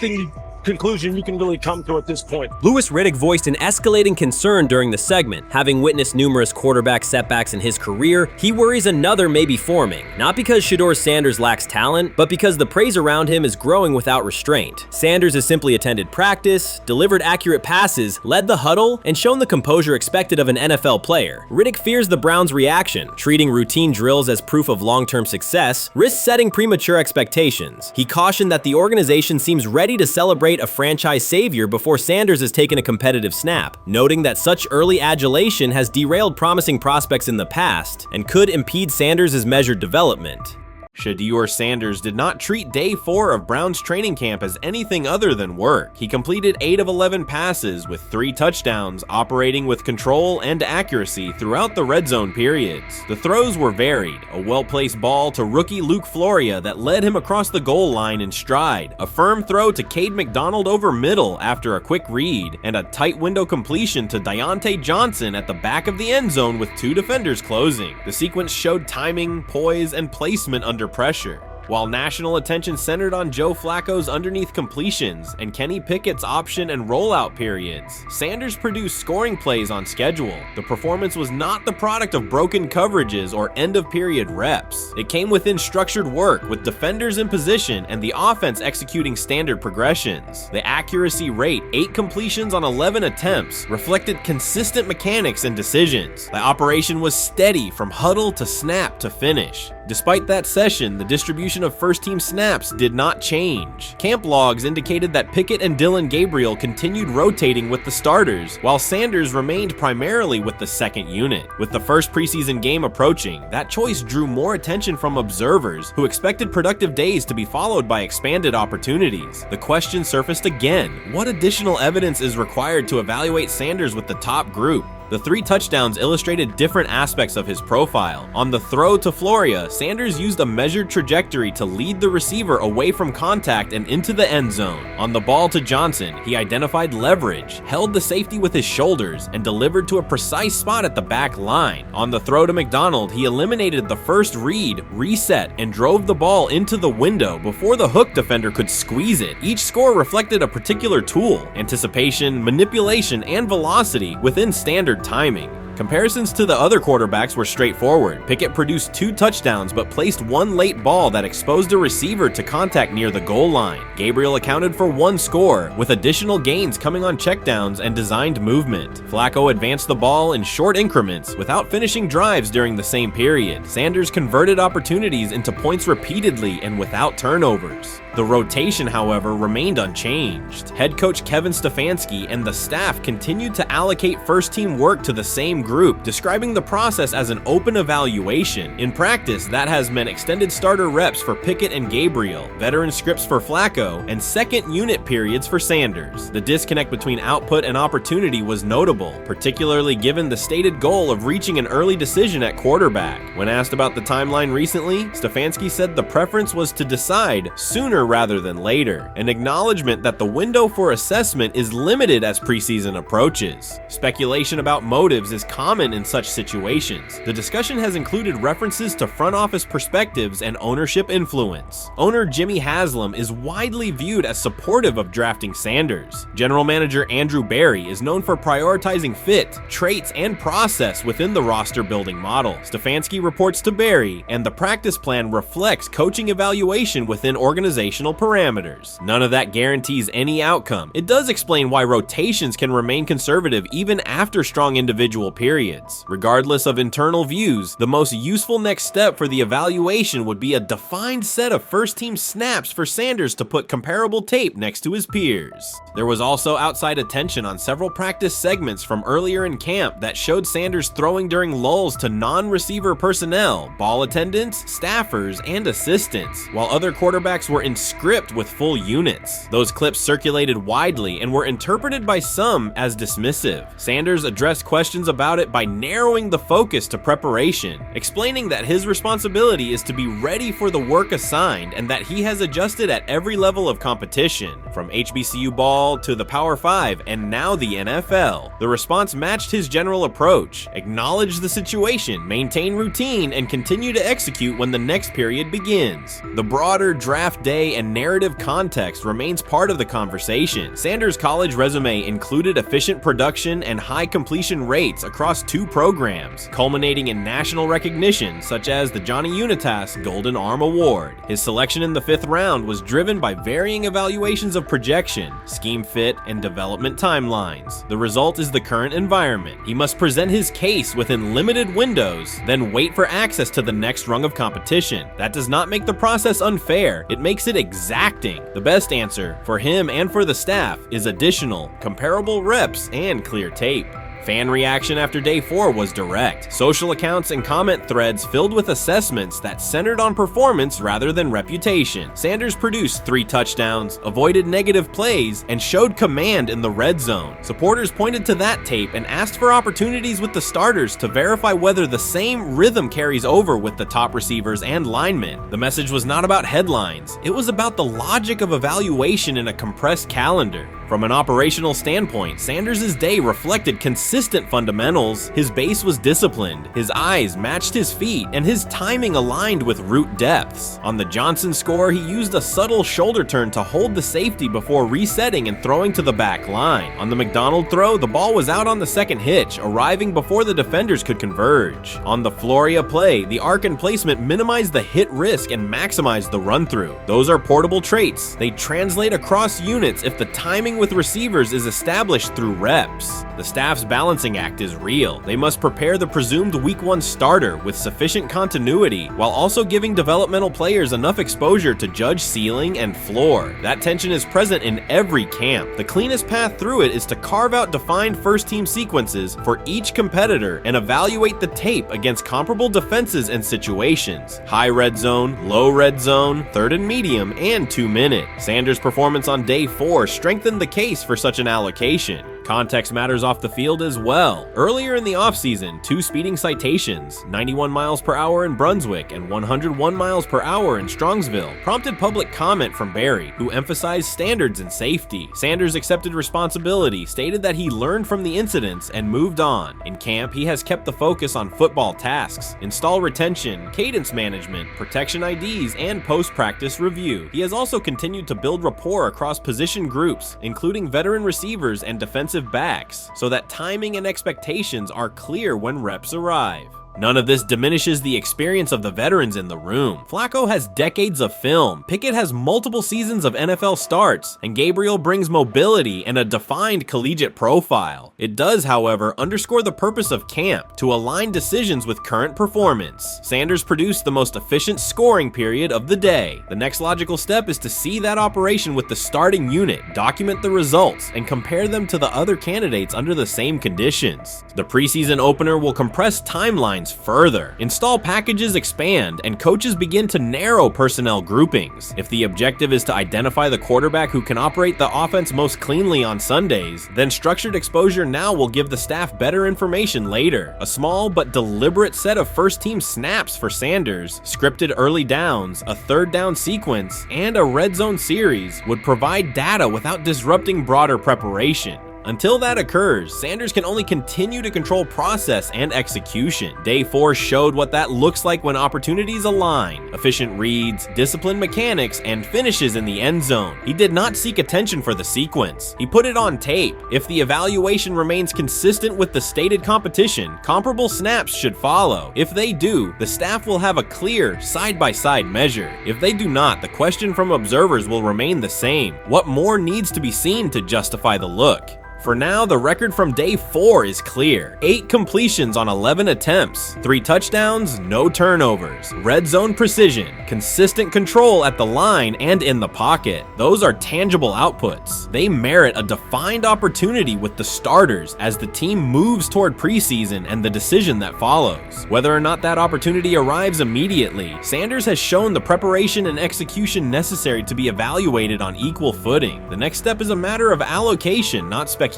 conclusion you can really come to at this point. Louis Riddick voiced an escalating concern during the segment. Having witnessed numerous quarterback setbacks in his career, he worries another may be forming. Not because Shedeur Sanders lacks talent, but because the praise around him is growing without restraint. Sanders has simply attended practice, delivered accurate passes, led the huddle, and shown the composure expected of an NFL player. Riddick fears the Browns' reaction, treating routine drills as proof of long-term success, risks setting premature expectations. He cautioned that the organization seems ready to celebrate a franchise savior before Sanders has taken a competitive snap, noting that such early adulation has derailed promising prospects in the past and could impede Sanders' measured development. Shedeur Sanders did not treat day 4 of Browns training camp as anything other than work. He completed 8 of 11 passes with 3 touchdowns, operating with control and accuracy throughout the red zone periods. The throws were varied, a well-placed ball to rookie Luke Floria that led him across the goal line in stride, a firm throw to Cade McDonald over middle after a quick read, and a tight window completion to Deontay Johnson at the back of the end zone with 2 defenders closing. The sequence showed timing, poise, and placement under pressure. While national attention centered on Joe Flacco's underneath completions and Kenny Pickett's option and rollout periods, Sanders produced scoring plays on schedule. The performance was not the product of broken coverages or end-of-period reps. It came within structured work with defenders in position and the offense executing standard progressions. The accuracy rate, 8 completions on 11 attempts, reflected consistent mechanics and decisions. The operation was steady from huddle to snap to finish. Despite that session, the distribution of first-team snaps did not change. Camp logs indicated that Pickett and Dillon Gabriel continued rotating with the starters, while Sanders remained primarily with the second unit. With the first preseason game approaching, that choice drew more attention from observers who expected productive days to be followed by expanded opportunities. The question surfaced again: what additional evidence is required to evaluate Sanders with the top group? The 3 touchdowns illustrated different aspects of his profile. On the throw to Floria, Sanders used a measured trajectory to lead the receiver away from contact and into the end zone. On the ball to Johnson, he identified leverage, held the safety with his shoulders, and delivered to a precise spot at the back line. On the throw to McDonald, he eliminated the first read, reset, and drove the ball into the window before the hook defender could squeeze it. Each score reflected a particular tool: anticipation, manipulation, and velocity within standard timing. Comparisons to the other quarterbacks were straightforward. Pickett produced 2 touchdowns but placed 1 late ball that exposed a receiver to contact near the goal line. Gabriel accounted for 1 score, with additional gains coming on checkdowns and designed movement. Flacco advanced the ball in short increments without finishing drives during the same period. Sanders converted opportunities into points repeatedly and without turnovers. The rotation, however, remained unchanged. Head coach Kevin Stefanski and the staff continued to allocate first-team work to the same group, describing the process as an open evaluation. In practice, that has meant extended starter reps for Pickett and Gabriel, veteran scripts for Flacco, and second unit periods for Sanders. The disconnect between output and opportunity was notable, particularly given the stated goal of reaching an early decision at quarterback. When asked about the timeline recently, Stefanski said the preference was to decide sooner rather than later, an acknowledgement that the window for assessment is limited as preseason approaches. Speculation about motives is common in such situations. The discussion has included references to front office perspectives and ownership influence. Owner Jimmy Haslam is widely viewed as supportive of drafting Sanders. General manager Andrew Berry is known for prioritizing fit, traits, and process within the roster building model. Stefanski reports to Berry, and the practice plan reflects coaching evaluation within organizational parameters. None of that guarantees any outcome. It does explain why rotations can remain conservative even after strong individual periods. Regardless of internal views, the most useful next step for the evaluation would be a defined set of first-team snaps for Sanders to put comparable tape next to his peers. There was also outside attention on several practice segments from earlier in camp that showed Sanders throwing during lulls to non-receiver personnel, ball attendants, staffers, and assistants, while other quarterbacks were in script with full units. Those clips circulated widely and were interpreted by some as dismissive. Sanders addressed questions about it by narrowing the focus to preparation, explaining that his responsibility is to be ready for the work assigned and that he has adjusted at every level of competition, from HBCU ball to the Power 5 and now the NFL. The response matched his general approach: acknowledge the situation, maintain routine, and continue to execute when the next period begins. The broader draft day and narrative context remains part of the conversation. Sanders' college resume included efficient production and high completion rates across 2 programs, culminating in national recognition such as the Johnny Unitas Golden Arm Award. His selection in the 5th round was driven by varying evaluations of projection, scheme fit, and development timelines. The result is the current environment. He must present his case within limited windows, then wait for access to the next rung of competition. That does not make the process unfair, it makes it exacting. The best answer for him and for the staff is additional, comparable reps and clear tape. Fan reaction after day 4 was direct. Social accounts and comment threads filled with assessments that centered on performance rather than reputation. Sanders produced 3 touchdowns, avoided negative plays, and showed command in the red zone. Supporters pointed to that tape and asked for opportunities with the starters to verify whether the same rhythm carries over with the top receivers and linemen. The message was not about headlines. It was about the logic of evaluation in a compressed calendar. From an operational standpoint, Sanders' day reflected consistent fundamentals. His base was disciplined, his eyes matched his feet, and his timing aligned with route depths. On the Johnson score, he used a subtle shoulder turn to hold the safety before resetting and throwing to the back line. On the McDonald throw, the ball was out on the second hitch, arriving before the defenders could converge. On the Floria play, the arc and placement minimized the hit risk and maximized the run-through. Those are portable traits. They translate across units if the timing with receivers is established through reps. The staff's balancing act is real. They must prepare the presumed week 1 starter with sufficient continuity while also giving developmental players enough exposure to judge ceiling and floor. That tension is present in every camp. The cleanest path through it is to carve out defined first-team sequences for each competitor and evaluate the tape against comparable defenses and situations: high red zone, low red zone, 3rd and medium, and 2-minute. Sanders' performance on day 4 strengthened the case for such an allocation. Context matters off the field as well. Earlier in the offseason, 2 speeding citations, 91 miles per hour in Brunswick and 101 miles per hour in Strongsville, prompted public comment from Berry, who emphasized standards and safety. Sanders accepted responsibility, stated that he learned from the incidents and moved on. In camp, he has kept the focus on football tasks, install retention, cadence management, protection IDs, and post-practice review. He has also continued to build rapport across position groups, including veteran receivers and defensive defensive backs so that timing and expectations are clear when reps arrive. None of this diminishes the experience of the veterans in the room. Flacco has decades of film, Pickett has multiple seasons of NFL starts, and Gabriel brings mobility and a defined collegiate profile. It does, however, underscore the purpose of camp, to align decisions with current performance. Sanders produced the most efficient scoring period of the day. The next logical step is to see that operation with the starting unit, document the results, and compare them to the other candidates under the same conditions. The preseason opener will compress timelines further. Install packages expand, and coaches begin to narrow personnel groupings. If the objective is to identify the quarterback who can operate the offense most cleanly on Sundays, then structured exposure now will give the staff better information later. A small but deliberate set of first-team snaps for Sanders, scripted early downs, a third down sequence, and a red zone series would provide data without disrupting broader preparation. Until that occurs, Sanders can only continue to control process and execution. Day 4 showed what that looks like when opportunities align. Efficient reads, disciplined mechanics, and finishes in the end zone. He did not seek attention for the sequence. He put it on tape. If the evaluation remains consistent with the stated competition, comparable snaps should follow. If they do, the staff will have a clear, side-by-side measure. If they do not, the question from observers will remain the same. What more needs to be seen to justify the look? For now, the record from day 4 is clear. 8 completions on 11 attempts, 3 touchdowns, no turnovers, red zone precision, consistent control at the line and in the pocket. Those are tangible outputs. They merit a defined opportunity with the starters as the team moves toward preseason and the decision that follows. Whether or not that opportunity arrives immediately, Sanders has shown the preparation and execution necessary to be evaluated on equal footing. The next step is a matter of allocation, not speculation.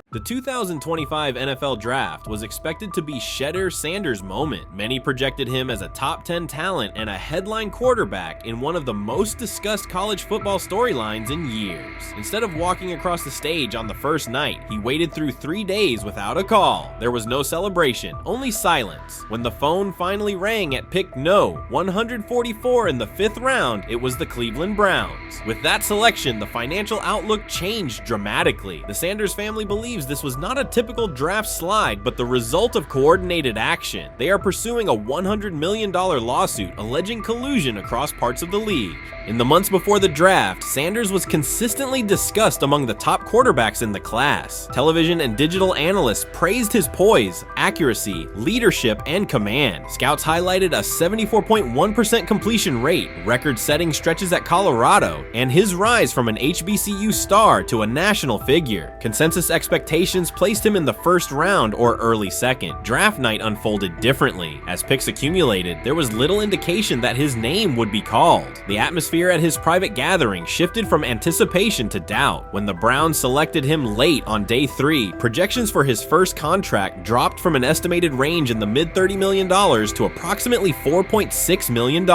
The 2025 NFL Draft was expected to be Shedeur Sanders' moment. Many projected him as a top 10 talent and a headline quarterback in one of the most discussed college football storylines in years. Instead of walking across the stage on the first night, he waited through 3 days without a call. There was no celebration, only silence. When the phone finally rang at pick no. 144 in the 5th round, it was the Cleveland Browns. With that selection, the financial outlook changed dramatically. The Sanders family believes this was not a typical draft slide, but the result of coordinated action. They are pursuing a $100 million lawsuit alleging collusion across parts of the league. In the months before the draft, Sanders was consistently discussed among the top quarterbacks in the class. Television and digital analysts praised his poise, accuracy, leadership, and command. Scouts highlighted a 74.1% completion rate, record-setting stretches at Colorado, and his rise from an HBCU star to a national figure. Consensus expectations placed him in the first round or early second. Draft night unfolded differently. As picks accumulated, there was little indication that his name would be called. The atmosphere at his private gathering shifted from anticipation to doubt. When the Browns selected him late on day 3, projections for his first contract dropped from an estimated range in the mid-$30 million to approximately $4.6 million,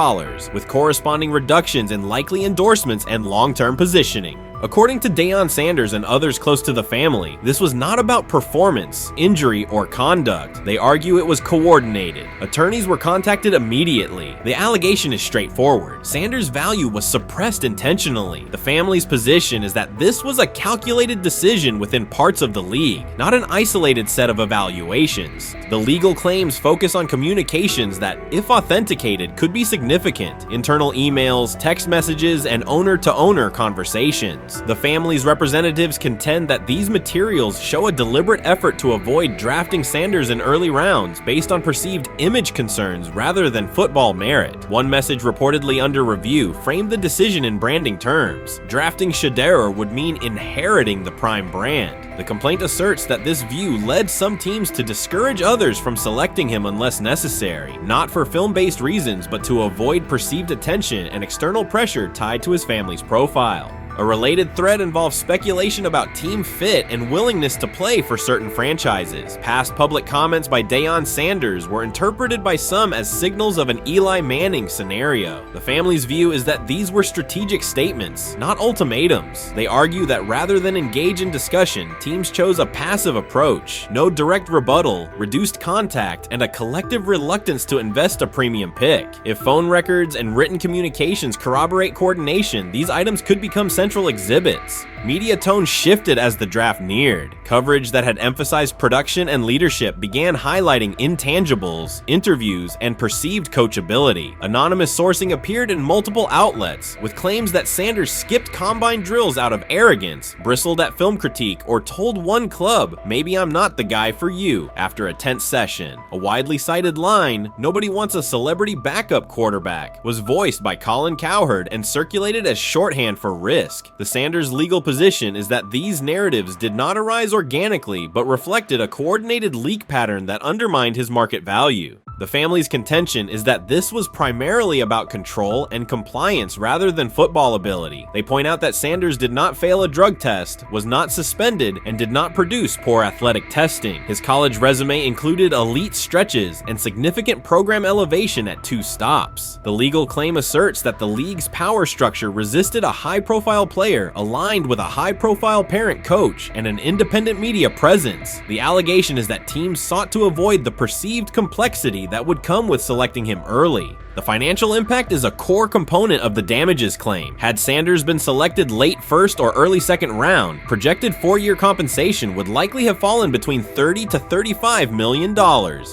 with corresponding reductions in likely endorsements and long-term positioning. According to Deion Sanders and others close to the family, this was not about performance, injury, or conduct. They argue it was coordinated. Attorneys were contacted immediately. The allegation is straightforward. Sanders' value was suppressed intentionally. The family's position is that this was a calculated decision within parts of the league, not an isolated set of evaluations. The legal claims focus on communications that, if authenticated, could be significant. Internal emails, text messages, and owner-to-owner conversations. The family's representatives contend that these materials show a deliberate effort to avoid drafting Sanders in early rounds based on perceived image concerns rather than football merit. One message reportedly under review framed the decision in branding terms. Drafting Shedeur would mean inheriting the Prime brand. The complaint asserts that this view led some teams to discourage others from selecting him unless necessary, not for film-based reasons, but to avoid perceived attention and external pressure tied to his family's profile. A related thread involves speculation about team fit and willingness to play for certain franchises. Past public comments by Deion Sanders were interpreted by some as signals of an Eli Manning scenario. The family's view is that these were strategic statements, not ultimatums. They argue that rather than engage in discussion, teams chose a passive approach, no direct rebuttal, reduced contact, and a collective reluctance to invest a premium pick. If phone records and written communications corroborate coordination, these items could become central exhibits. Media tone shifted as the draft neared. Coverage that had emphasized production and leadership began highlighting intangibles, interviews, and perceived coachability. Anonymous sourcing appeared in multiple outlets, with claims that Sanders skipped combine drills out of arrogance, bristled at film critique, or told one club, "Maybe I'm not the guy for you," after a tense session. A widely cited line, "Nobody wants a celebrity backup quarterback," was voiced by Colin Cowherd and circulated as shorthand for risk. The Sanders legal position is that these narratives did not arise organically, but reflected a coordinated leak pattern that undermined his market value. The family's contention is that this was primarily about control and compliance rather than football ability. They point out that Sanders did not fail a drug test, was not suspended, and did not produce poor athletic testing. His college resume included elite stretches and significant program elevation at 2 stops. The legal claim asserts that the league's power structure resisted a high-profile player aligned with a high-profile parent coach and an independent media presence. The allegation is that teams sought to avoid the perceived complexity that would come with selecting him early. The financial impact is a core component of the damages claim. Had Sanders been selected late first or early second round, projected 4-year compensation would likely have fallen between $30 to $35 million,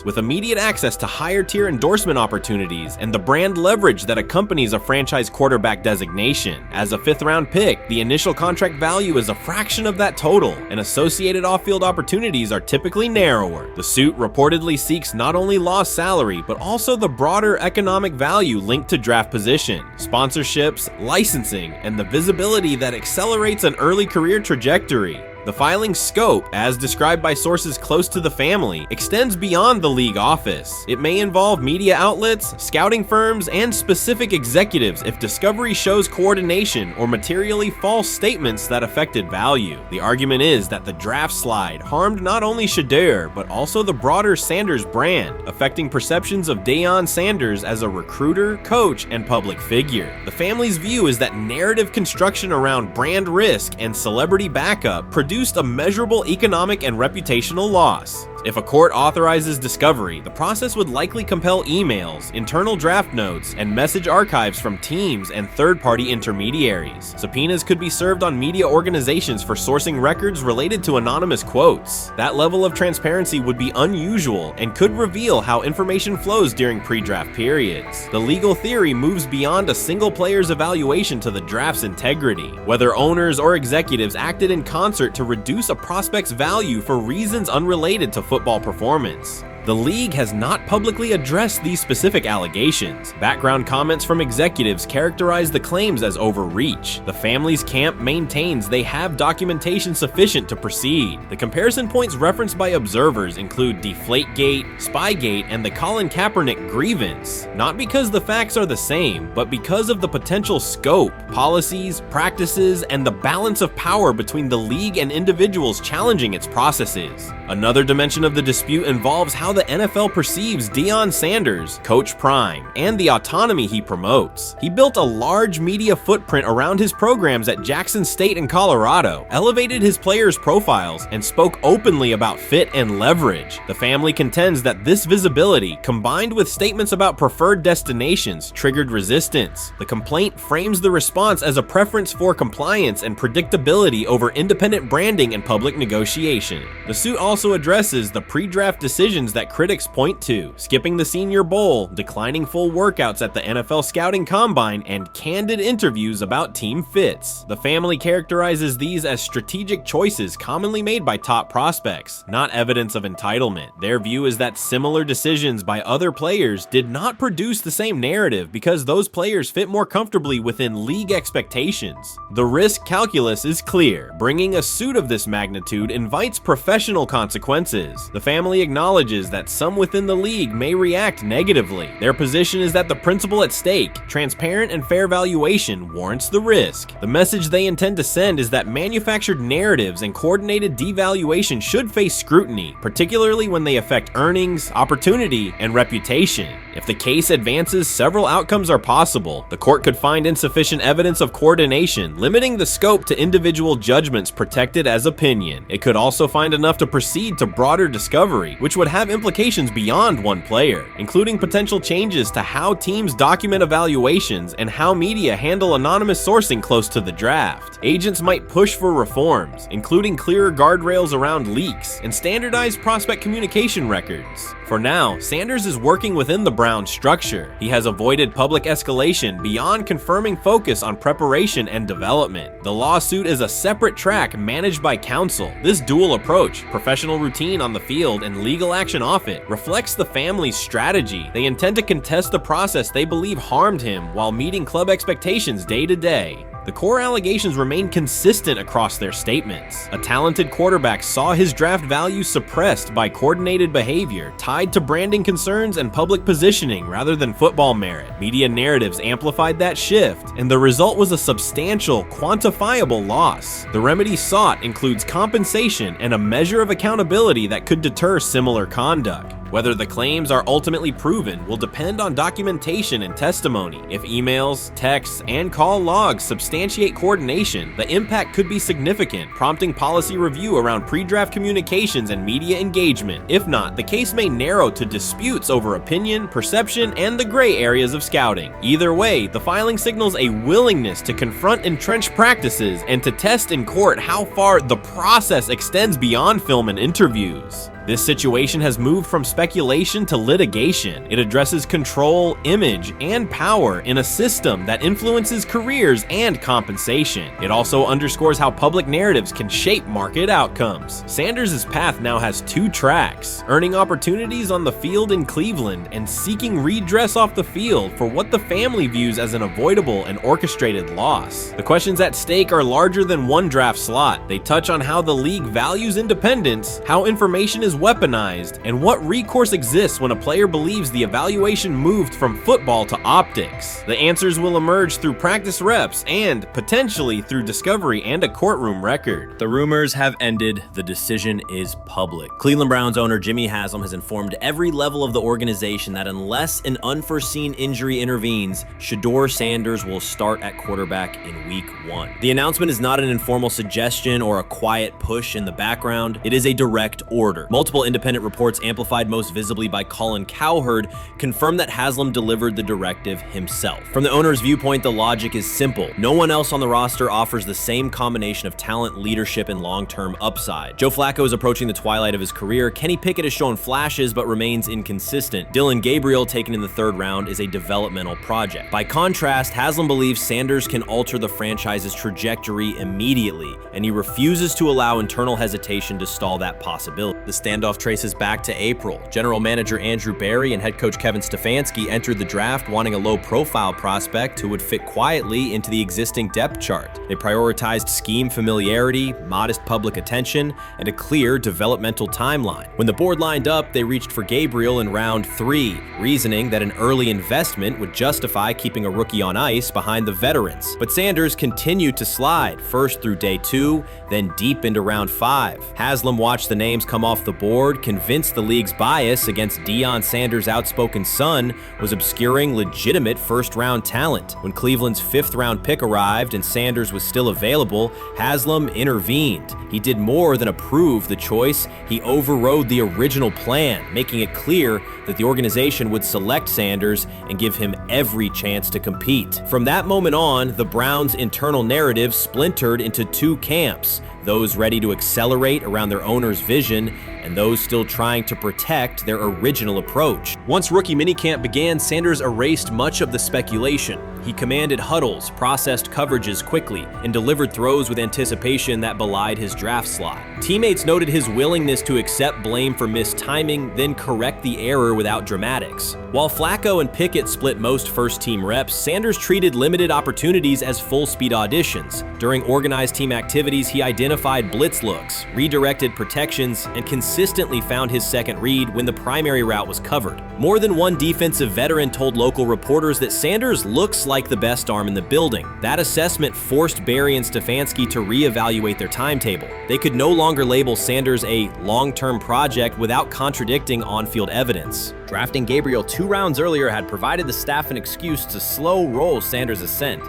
with immediate access to higher tier endorsement opportunities and the brand leverage that accompanies a franchise quarterback designation. As a 5th round pick, the initial contract value is a fraction of that total, and associated off-field opportunities are typically narrower. The suit reportedly seeks not only lost salary, but also the broader economic value linked to draft position, sponsorships, licensing, and the visibility that accelerates an early career trajectory. The filing's scope, as described by sources close to the family, extends beyond the league office. It may involve media outlets, scouting firms, and specific executives if discovery shows coordination or materially false statements that affected value. The argument is that the draft slide harmed not only Shedeur, but also the broader Sanders brand, affecting perceptions of Deion Sanders as a recruiter, coach, and public figure. The family's view is that narrative construction around brand risk and celebrity backup produced a measurable economic and reputational loss. If a court authorizes discovery, the process would likely compel emails, internal draft notes, and message archives from teams and third-party intermediaries. Subpoenas could be served on media organizations for sourcing records related to anonymous quotes. That level of transparency would be unusual and could reveal how information flows during pre-draft periods. The legal theory moves beyond a single player's evaluation to the draft's integrity, whether owners or executives acted in concert to reduce a prospect's value for reasons unrelated to football performance. The league has not publicly addressed these specific allegations. Background comments from executives characterize the claims as overreach. The family's camp maintains they have documentation sufficient to proceed. The comparison points referenced by observers include Deflategate, Spygate, and the Colin Kaepernick grievance, not because the facts are the same, but because of the potential scope, policies, practices, and the balance of power between the league and individuals challenging its processes. Another dimension of the dispute involves how the NFL perceives Deion Sanders, Coach Prime, and the autonomy he promotes. He built a large media footprint around his programs at Jackson State and Colorado, elevated his players' profiles, and spoke openly about fit and leverage. The family contends that this visibility, combined with statements about preferred destinations, triggered resistance. The complaint frames the response as a preference for compliance and predictability over independent branding and public negotiation. The suit also addresses the pre-draft decisions that critics point to, skipping the Senior Bowl, declining full workouts at the NFL Scouting Combine, and candid interviews about team fits. The family characterizes these as strategic choices commonly made by top prospects, not evidence of entitlement. Their view is that similar decisions by other players did not produce the same narrative because those players fit more comfortably within league expectations. The risk calculus is clear. Bringing a suit of this magnitude invites professional consequences. The family acknowledges that some within the league may react negatively. Their position is that the principle at stake, transparent and fair valuation, warrants the risk. The message they intend to send is that manufactured narratives and coordinated devaluation should face scrutiny, particularly when they affect earnings, opportunity, and reputation. If the case advances, several outcomes are possible. The court could find insufficient evidence of coordination, limiting the scope to individual judgments protected as opinion. It could also find enough to proceed to broader discovery, which would have implications beyond one player, including potential changes to how teams document evaluations and how media handle anonymous sourcing close to the draft. Agents might push for reforms, including clearer guardrails around leaks and standardized prospect communication records. For now, Sanders is working within the Browns structure. He has avoided public escalation beyond confirming focus on preparation and development. The lawsuit is a separate track managed by counsel. This dual approach, professional routine on the field and legal action off it, reflects the family's strategy. They intend to contest the process they believe harmed him while meeting club expectations day to day. The core allegations remain consistent across their statements. A talented quarterback saw his draft value suppressed by coordinated behavior tied to branding concerns and public positioning rather than football merit. Media narratives amplified that shift, and the result was a substantial, quantifiable loss. The remedy sought includes compensation and a measure of accountability that could deter similar conduct. Whether the claims are ultimately proven will depend on documentation and testimony. If emails, texts, and call logs substantiate coordination, the impact could be significant, prompting policy review around pre-draft communications and media engagement. If not, the case may narrow to disputes over opinion, perception, and the gray areas of scouting. Either way, the filing signals a willingness to confront entrenched practices and to test in court how far the process extends beyond film and interviews. This situation has moved from speculation to litigation. It addresses control, image, and power in a system that influences careers and compensation. It also underscores how public narratives can shape market outcomes. Sanders' path now has two tracks: earning opportunities on the field in Cleveland and seeking redress off the field for what the family views as an avoidable and orchestrated loss. The questions at stake are larger than one draft slot. They touch on how the league values independence, how information is weaponized, and what recourse exists when a player believes the evaluation moved from football to optics. The answers will emerge through practice reps and, potentially, through discovery and a courtroom record. The rumors have ended. The decision is public. Cleveland Browns owner Jimmy Haslam has informed every level of the organization that unless an unforeseen injury intervenes, Shedeur Sanders will start at quarterback in Week 1. The announcement is not an informal suggestion or a quiet push in the background. It is a direct order. Multiple independent reports, amplified most visibly by Colin Cowherd, confirm that Haslam delivered the directive himself. From the owner's viewpoint, the logic is simple. No one else on the roster offers the same combination of talent, leadership, and long-term upside. Joe Flacco is approaching the twilight of his career. Kenny Pickett has shown flashes but remains inconsistent. Dylan Gabriel, taken in the 3rd round, is a developmental project. By contrast, Haslam believes Sanders can alter the franchise's trajectory immediately, and he refuses to allow internal hesitation to stall that possibility. The standoff traces back to April. General manager Andrew Berry and head coach Kevin Stefanski entered the draft wanting a low-profile prospect who would fit quietly into the existing depth chart. They prioritized scheme familiarity, modest public attention, and a clear developmental timeline. When the board lined up, they reached for Gabriel in round 3, reasoning that an early investment would justify keeping a rookie on ice behind the veterans. But Sanders continued to slide, first through day 2, then deep into round 5. Haslam watched the names come off the board, convinced the league's bias against Deion Sanders' outspoken son was obscuring legitimate first-round talent. When Cleveland's 5th-round pick arrived and Sanders was still available, Haslam intervened. He did more than approve the choice. He overrode the original plan, making it clear that the organization would select Sanders and give him every chance to compete. From that moment on, the Browns' internal narrative splintered into 2 camps: those ready to accelerate around their owner's vision, and those still trying to protect their original approach. Once rookie minicamp began, Sanders erased much of the speculation. He commanded huddles, processed coverages quickly, and delivered throws with anticipation that belied his draft slot. Teammates noted his willingness to accept blame for missed timing, then correct the error without dramatics. While Flacco and Pickett split most first-team reps, Sanders treated limited opportunities as full-speed auditions. During organized team activities, he identified blitz looks, redirected protections, and consistently found his second read when the primary route was covered. More than one defensive veteran told local reporters that Sanders looks like the best arm in the building. That assessment forced Berry and Stefanski to reevaluate their timetable. They could no longer label Sanders a long-term project without contradicting on-field evidence. Drafting Gabriel 2 rounds earlier had provided the staff an excuse to slow roll Sanders' ascent.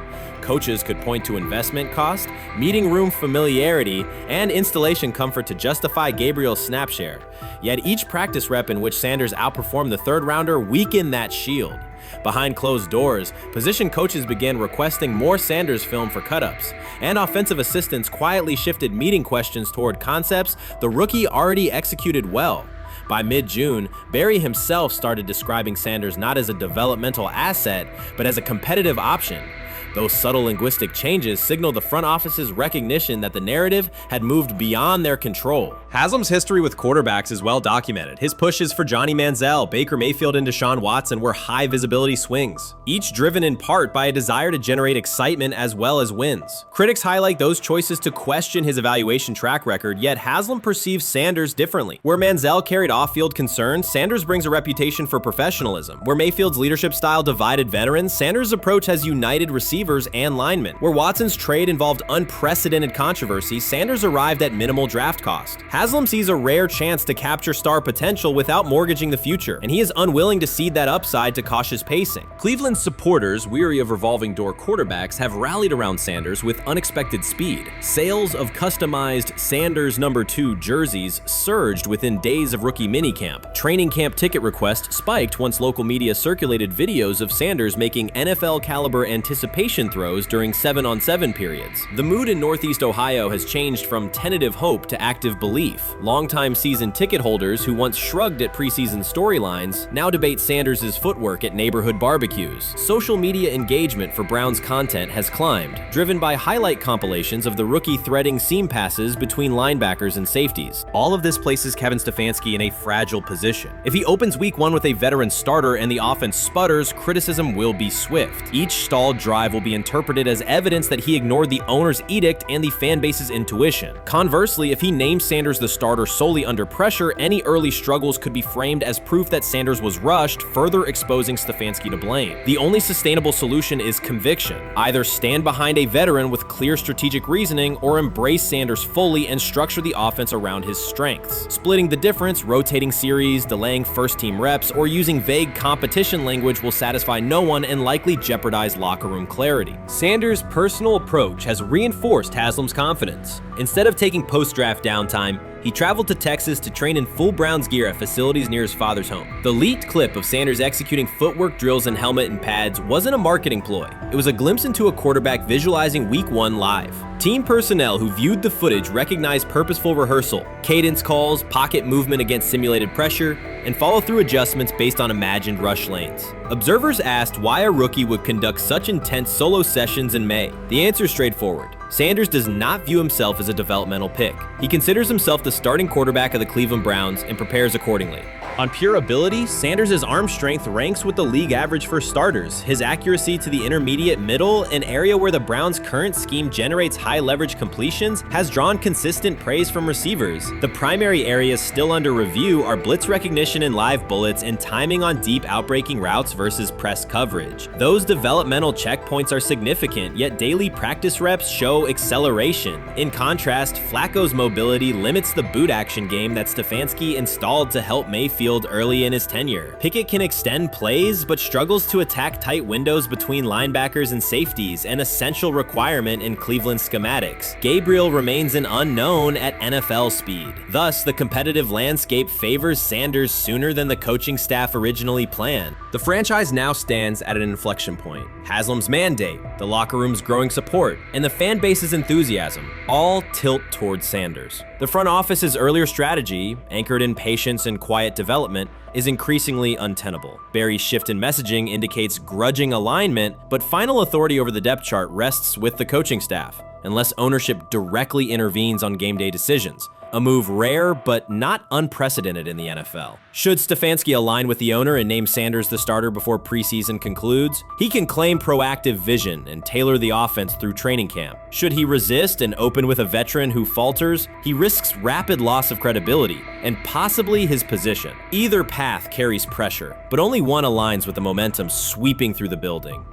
coaches could point to investment cost, meeting room familiarity, and installation comfort to justify Gabriel's snap share. Yet each practice rep in which Sanders outperformed the third rounder weakened that shield. Behind closed doors, position coaches began requesting more Sanders film for cut-ups, and offensive assistants quietly shifted meeting questions toward concepts the rookie already executed well. By mid-June, Barry himself started describing Sanders not as a developmental asset, but as a competitive option. Those subtle linguistic changes signal the front office's recognition that the narrative had moved beyond their control. Haslam's history with quarterbacks is well documented. His pushes for Johnny Manziel, Baker Mayfield, and Deshaun Watson were high-visibility swings, each driven in part by a desire to generate excitement as well as wins. Critics highlight those choices to question his evaluation track record, yet Haslam perceives Sanders differently. Where Manziel carried off-field concerns, Sanders brings a reputation for professionalism. Where Mayfield's leadership style divided veterans, Sanders' approach has united receivers and linemen. Where Watson's trade involved unprecedented controversy, Sanders arrived at minimal draft cost. Haslam sees a rare chance to capture star potential without mortgaging the future, and he is unwilling to cede that upside to cautious pacing. Cleveland supporters, weary of revolving door quarterbacks, have rallied around Sanders with unexpected speed. Sales of customized Sanders number 2 jerseys surged within days of rookie minicamp. Training camp ticket requests spiked once local media circulated videos of Sanders making NFL-caliber anticipation throws during 7-on-7 periods. The mood in Northeast Ohio has changed from tentative hope to active belief. Longtime season ticket holders who once shrugged at preseason storylines now debate Sanders' footwork at neighborhood barbecues. Social media engagement for Brown's content has climbed, driven by highlight compilations of the rookie threading seam passes between linebackers and safeties. All of this places Kevin Stefanski in a fragile position. If he opens week 1 with a veteran starter and the offense sputters, criticism will be swift. Each stalled drive will be interpreted as evidence that he ignored the owner's edict and the fan base's intuition. Conversely, if he names Sanders the starter solely under pressure, any early struggles could be framed as proof that Sanders was rushed, further exposing Stefanski to blame. The only sustainable solution is conviction. Either stand behind a veteran with clear strategic reasoning or embrace Sanders fully and structure the offense around his strengths. Splitting the difference, rotating series, delaying first-team reps, or using vague competition language will satisfy no one and likely jeopardize locker room clarity. Sanders' personal approach has reinforced Haslam's confidence. Instead of taking post-draft downtime, he traveled to Texas to train in full Browns gear at facilities near his father's home. The leaked clip of Sanders executing footwork drills in helmet and pads wasn't a marketing ploy. It was a glimpse into a quarterback visualizing Week 1 live. Team personnel who viewed the footage recognized purposeful rehearsal, cadence calls, pocket movement against simulated pressure, and follow-through adjustments based on imagined rush lanes. Observers asked why a rookie would conduct such intense solo sessions in May. The answer is straightforward. Sanders does not view himself as a developmental pick. He considers himself the starting quarterback of the Cleveland Browns and prepares accordingly. On pure ability, Sanders' arm strength ranks with the league average for starters. His accuracy to the intermediate middle, an area where the Browns' current scheme generates high-leverage completions, has drawn consistent praise from receivers. The primary areas still under review are blitz recognition and live bullets and timing on deep outbreaking routes versus press coverage. Those developmental checkpoints are significant, yet daily practice reps show acceleration. In contrast, Flacco's mobility limits the boot action game that Stefanski installed to help Mayfield early in his tenure. Pickett can extend plays, but struggles to attack tight windows between linebackers and safeties, an essential requirement in Cleveland schematics. Gabriel remains an unknown at NFL speed. Thus, the competitive landscape favors Sanders sooner than the coaching staff originally planned. The franchise now stands at an inflection point. Haslam's mandate, the locker room's growing support, and the fan base's enthusiasm all tilt towards Sanders. The front office's earlier strategy, anchored in patience and quiet development, is increasingly untenable. Barry's shift in messaging indicates grudging alignment, but final authority over the depth chart rests with the coaching staff, unless ownership directly intervenes on game day decisions. A move rare, but not unprecedented in the NFL. Should Stefanski align with the owner and name Sanders the starter before preseason concludes, he can claim proactive vision and tailor the offense through training camp. Should he resist and open with a veteran who falters, he risks rapid loss of credibility and possibly his position. Either path carries pressure, but only one aligns with the momentum sweeping through the building.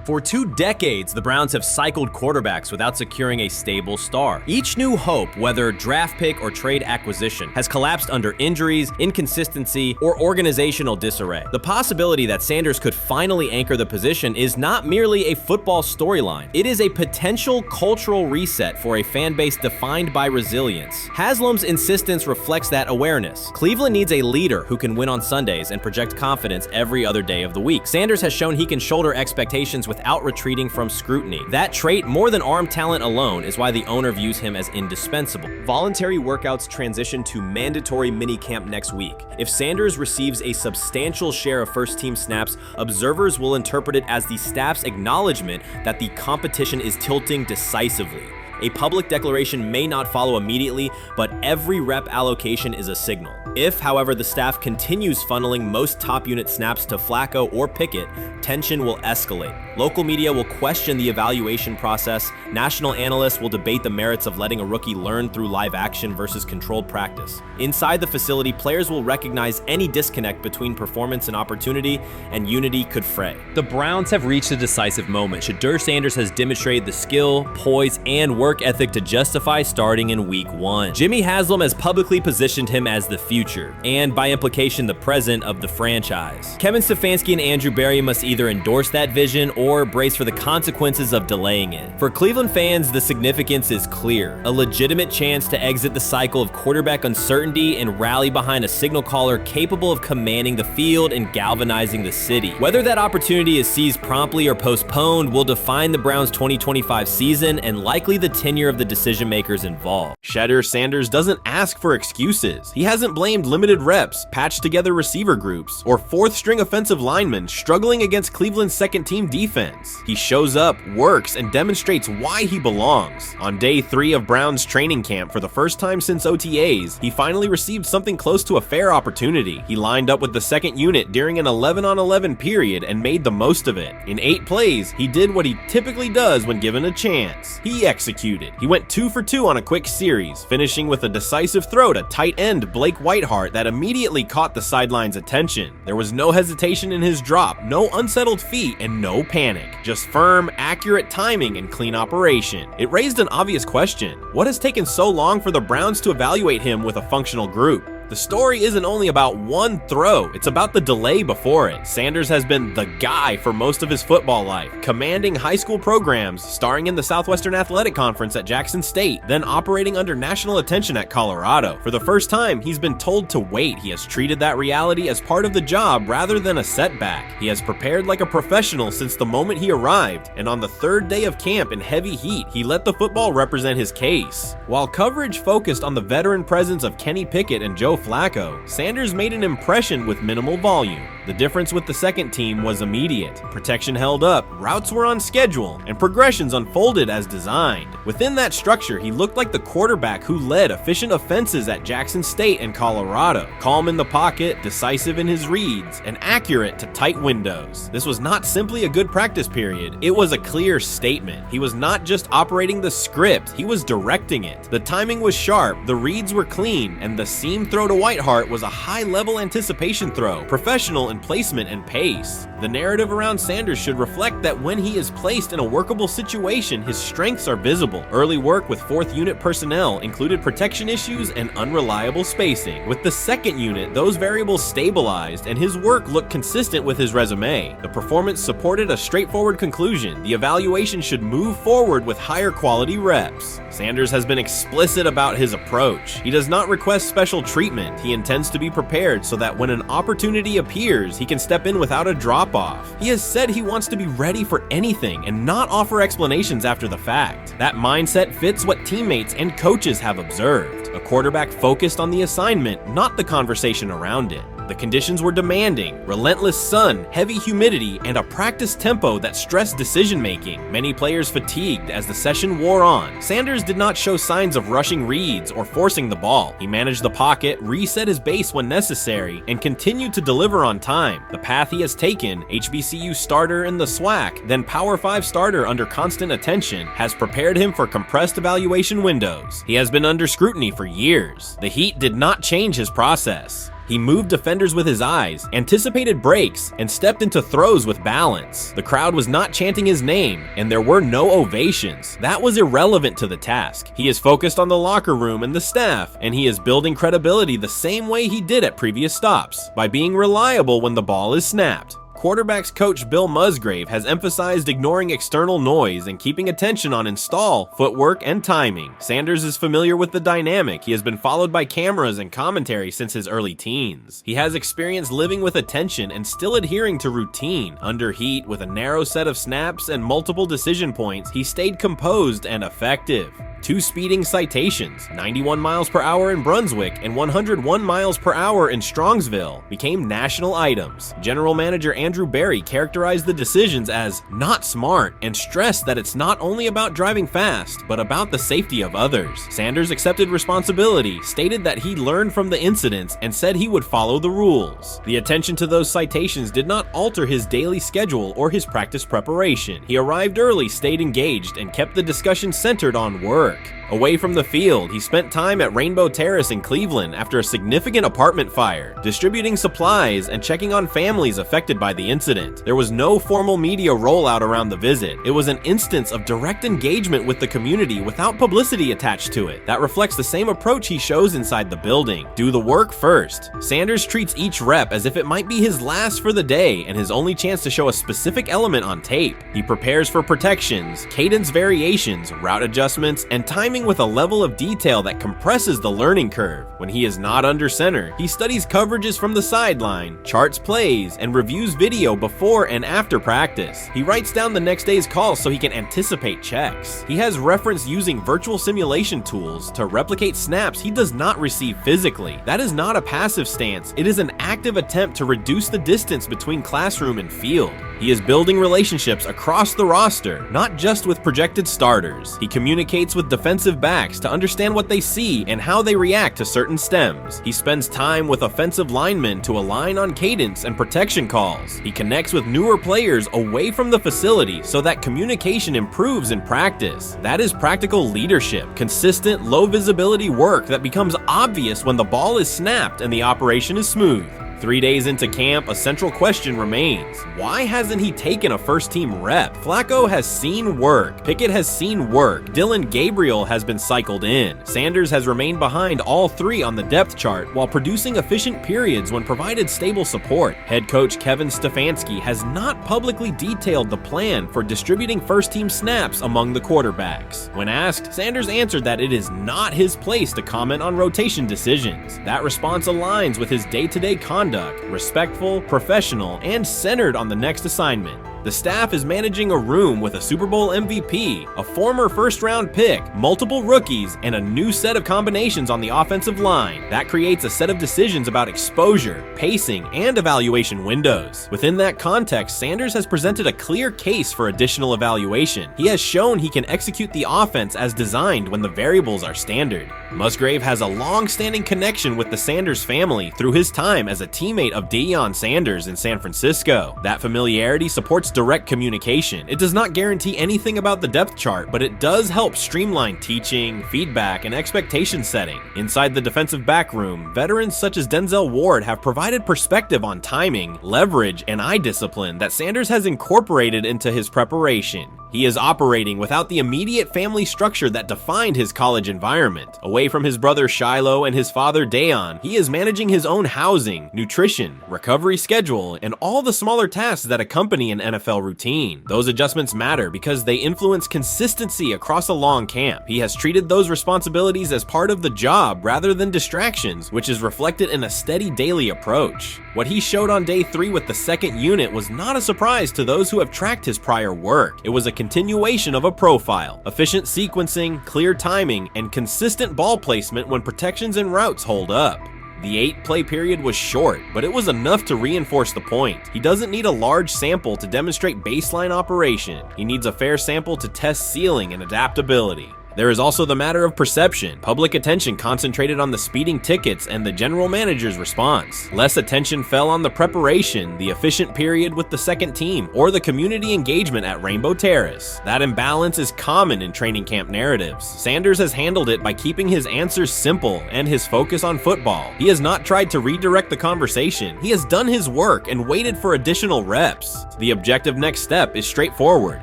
For 2 decades, the Browns have cycled quarterbacks without securing a stable star. Each new hope, whether draft pick or trade acquisition, has collapsed under injuries, inconsistency, or organizational disarray. The possibility that Sanders could finally anchor the position is not merely a football storyline. It is a potential cultural reset for a fan base defined by resilience. Haslam's insistence reflects that awareness. Cleveland needs a leader who can win on Sundays and project confidence every other day of the week. Sanders has shown he can shoulder expectations without retreating from scrutiny. That trait, more than arm talent alone, is why the owner views him as indispensable. Voluntary workouts transition to mandatory minicamp next week. If Sanders receives a substantial share of first-team snaps, observers will interpret it as the staff's acknowledgement that the competition is tilting decisively. A public declaration may not follow immediately, but every rep allocation is a signal. If, however, the staff continues funneling most top unit snaps to Flacco or Pickett, tension will escalate. Local media will question the evaluation process. National analysts will debate the merits of letting a rookie learn through live action versus controlled practice. Inside the facility, players will recognize any disconnect between performance and opportunity, and unity could fray. The Browns have reached a decisive moment. Shedeur Sanders has demonstrated the skill, poise, and work ethic to justify starting in week 1. Jimmy Haslam has publicly positioned him as the future, and by implication the present of the franchise. Kevin Stefanski and Andrew Berry must either endorse that vision or brace for the consequences of delaying it. For Cleveland fans, the significance is clear. A legitimate chance to exit the cycle of quarterback uncertainty and rally behind a signal caller capable of commanding the field and galvanizing the city. Whether that opportunity is seized promptly or postponed will define the Browns' 2025 season and likely the tenure of the decision makers involved. Shedeur Sanders doesn't ask for excuses. He hasn't blamed limited reps, patched together receiver groups, or fourth-string offensive linemen struggling against Cleveland's second-team defense. He shows up, works, and demonstrates why he belongs. On day 3 of Browns training camp, for the first time since OTAs, he finally received something close to a fair opportunity. He lined up with the second unit during an 11-on-11 period and made the most of it. In 8 plays, he did what he typically does when given a chance. He executed. He went 2 for 2 on a quick series, finishing with a decisive throw to tight end Blake Whiteheart that immediately caught the sideline's attention. There was no hesitation in his drop, no unsettled feet, and no panic. Just firm, accurate timing and clean operation. It raised an obvious question. What has taken so long for the Browns to evaluate him with a functional group? The story isn't only about one throw, it's about the delay before it. Sanders has been the guy for most of his football life, commanding high school programs, starring in the Southwestern Athletic Conference at Jackson State, then operating under national attention at Colorado. For the first time, he's been told to wait. He has treated that reality as part of the job rather than a setback. He has prepared like a professional since the moment he arrived, and on the 3rd day of camp in heavy heat, he let the football represent his case. While coverage focused on the veteran presence of Kenny Pickett and Joe Flacco, Sanders made an impression with minimal volume. The difference with the second team was immediate. Protection held up, routes were on schedule, and progressions unfolded as designed. Within that structure, he looked like the quarterback who led efficient offenses at Jackson State and Colorado. Calm in the pocket, decisive in his reads, and accurate to tight windows. This was not simply a good practice period, it was a clear statement. He was not just operating the script, he was directing it. The timing was sharp, the reads were clean, and the seam throw to Whiteheart was a high-level anticipation throw, professional in placement and pace. The narrative around Sanders should reflect that when he is placed in a workable situation, his strengths are visible. Early work with 4th unit personnel included protection issues and unreliable spacing. With the 2nd unit, those variables stabilized and his work looked consistent with his resume. The performance supported a straightforward conclusion. The evaluation should move forward with higher quality reps. Sanders has been explicit about his approach. He does not request special treatment. He intends to be prepared so that when an opportunity appears, he can step in without a drop-off. He has said he wants to be ready for anything and not offer explanations after the fact. That mindset fits what teammates and coaches have observed. A quarterback focused on the assignment, not the conversation around it. The conditions were demanding: relentless sun, heavy humidity, and a practice tempo that stressed decision-making. Many players fatigued as the session wore on. Sanders did not show signs of rushing reads or forcing the ball. He managed the pocket, reset his base when necessary, and continued to deliver on time. The path he has taken, HBCU starter in the SWAC, then Power 5 starter under constant attention, has prepared him for compressed evaluation windows. He has been under scrutiny for years. The heat did not change his process. He moved defenders with his eyes, anticipated breaks, and stepped into throws with balance. The crowd was not chanting his name, and there were no ovations. That was irrelevant to the task. He is focused on the locker room and the staff, and he is building credibility the same way he did at previous stops, by being reliable when the ball is snapped. Quarterbacks coach Bill Musgrave has emphasized ignoring external noise and keeping attention on install, footwork, and timing. Sanders is familiar with the dynamic. He has been followed by cameras and commentary since his early teens. He has experience living with attention and still adhering to routine. Under heat, with a narrow set of snaps and multiple decision points, he stayed composed and effective. 2 speeding citations, 91 miles per hour in Brunswick and 101 miles per hour in Strongsville, became national items. General Manager Andrew Berry characterized the decisions as not smart and stressed that it's not only about driving fast, but about the safety of others. Sanders accepted responsibility, stated that he learned from the incidents, and said he would follow the rules. The attention to those citations did not alter his daily schedule or his practice preparation. He arrived early, stayed engaged, and kept the discussion centered on work. Away from the field, he spent time at Rainbow Terrace in Cleveland after a significant apartment fire, distributing supplies and checking on families affected by the incident. There was no formal media rollout around the visit. It was an instance of direct engagement with the community without publicity attached to it. That reflects the same approach he shows inside the building. Do the work first. Sanders treats each rep as if it might be his last for the day and his only chance to show a specific element on tape. He prepares for protections, cadence variations, route adjustments, and timing with a level of detail that compresses the learning curve. When he is not under center, he studies coverages from the sideline, charts plays, and reviews video before and after practice. He writes down the next day's calls so he can anticipate checks. He has referenced using virtual simulation tools to replicate snaps he does not receive physically. That is not a passive stance. It is an active attempt to reduce the distance between classroom and field. He is building relationships across the roster, not just with projected starters. He communicates with defensive backs to understand what they see and how they react to certain stems. He spends time with offensive linemen to align on cadence and protection calls. He connects with newer players away from the facility so that communication improves in practice. That is practical leadership, consistent, low visibility work that becomes obvious when the ball is snapped and the operation is smooth. 3 days into camp, a central question remains. Why hasn't he taken a first-team rep? Flacco has seen work. Pickett has seen work. Dillon Gabriel has been cycled in. Sanders has remained behind all 3 on the depth chart while producing efficient periods when provided stable support. Head coach Kevin Stefanski has not publicly detailed the plan for distributing first-team snaps among the quarterbacks. When asked, Sanders answered that it is not his place to comment on rotation decisions. That response aligns with his day-to-day conduct, respectful, professional, and centered on the next assignment. The staff is managing a room with a Super Bowl MVP, a former first-round pick, multiple rookies, and a new set of combinations on the offensive line. That creates a set of decisions about exposure, pacing, and evaluation windows. Within that context, Sanders has presented a clear case for additional evaluation. He has shown he can execute the offense as designed when the variables are standard. Musgrave has a long-standing connection with the Sanders family through his time as a teammate of Deion Sanders in San Francisco. That familiarity supports direct communication. It does not guarantee anything about the depth chart, but it does help streamline teaching, feedback, and expectation setting. Inside the defensive back room, veterans such as Denzel Ward have provided perspective on timing, leverage, and eye discipline that Sanders has incorporated into his preparation. He is operating without the immediate family structure that defined his college environment. Away from his brother Shiloh and his father Dayon, he is managing his own housing, nutrition, recovery schedule, and all the smaller tasks that accompany an NFL routine. Those adjustments matter because they influence consistency across a long camp. He has treated those responsibilities as part of the job rather than distractions, which is reflected in a steady daily approach. What he showed on day 3 with the second unit was not a surprise to those who have tracked his prior work. It was a continuation of a profile: efficient sequencing, clear timing, and consistent ball placement when protections and routes hold up. The 8-play period was short, but it was enough to reinforce the point. He doesn't need a large sample to demonstrate baseline operation. He needs a fair sample to test ceiling and adaptability. There is also the matter of perception. Public attention concentrated on the speeding tickets and the general manager's response. Less attention fell on the preparation, the efficient period with the second team, or the community engagement at Rainbow Terrace. That imbalance is common in training camp narratives. Sanders has handled it by keeping his answers simple and his focus on football. He has not tried to redirect the conversation. He has done his work and waited for additional reps. The objective next step is straightforward.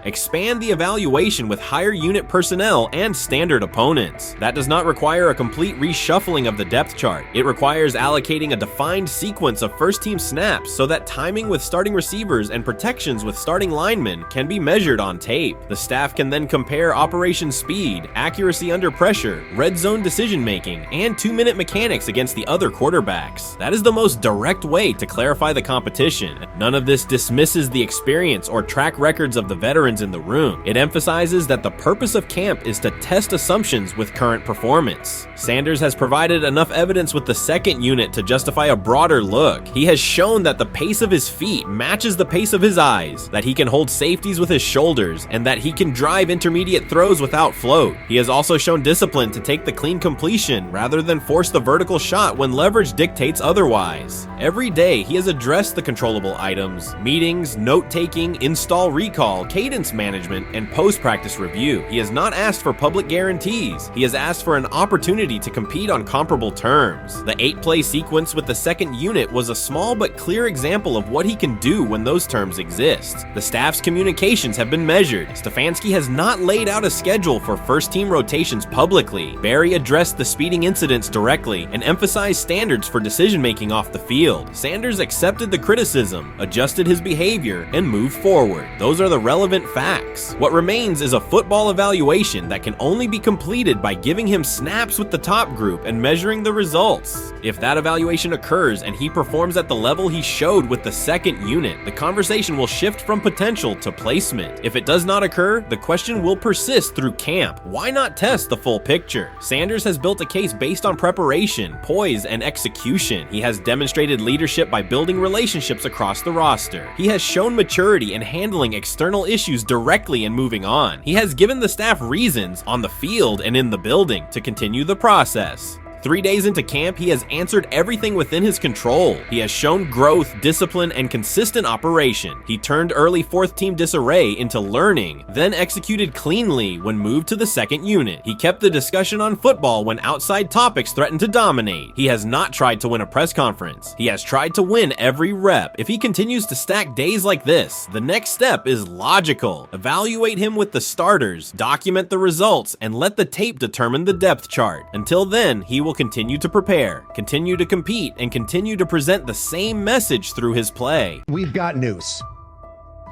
Expand the evaluation with higher unit personnel and standard opponents. That does not require a complete reshuffling of the depth chart. It requires allocating a defined sequence of first-team snaps so that timing with starting receivers and protections with starting linemen can be measured on tape. The staff can then compare operation speed, accuracy under pressure, red zone decision-making, and 2-minute mechanics against the other quarterbacks. That is the most direct way to clarify the competition. None of this dismisses the experience or track records of the veterans in the room. It emphasizes that the purpose of camp is to test assumptions with current performance. Sanders has provided enough evidence with the second unit to justify a broader look. He has shown that the pace of his feet matches the pace of his eyes, that he can hold safeties with his shoulders, and that he can drive intermediate throws without float. He has also shown discipline to take the clean completion rather than force the vertical shot when leverage dictates otherwise. Every day, he has addressed the controllable items, meetings, note-taking, install recall, cadence management, and post-practice review. He has not asked for public guarantees. He has asked for an opportunity to compete on comparable terms. The 8-play sequence with the second unit was a small but clear example of what he can do when those terms exist. The staff's communications have been measured. Stefanski has not laid out a schedule for first-team rotations publicly. Barry addressed the speeding incidents directly and emphasized standards for decision-making off the field. Sanders accepted the criticism, adjusted his behavior, and moved forward. Those are the relevant facts. What remains is a football evaluation that can only be completed by giving him snaps with the top group and measuring the results. If that evaluation occurs and he performs at the level he showed with the second unit, the conversation will shift from potential to placement. If it does not occur, the question will persist through camp. Why not test the full picture? Sanders has built a case based on preparation, poise, and execution. He has demonstrated leadership by building relationships across the roster. He has shown maturity in handling external issues directly and moving on. He has given the staff reasons, on the field and in the building, to continue the process. 3 days into camp, he has answered everything within his control. He has shown growth, discipline, and consistent operation. He turned early fourth-team disarray into learning, then executed cleanly when moved to the second unit. He kept the discussion on football when outside topics threatened to dominate. He has not tried to win a press conference. He has tried to win every rep. If he continues to stack days like this, the next step is logical. Evaluate him with the starters, document the results, and let the tape determine the depth chart. Until then, he will continue to prepare, continue to compete, and continue to present the same message through his play. We've got news.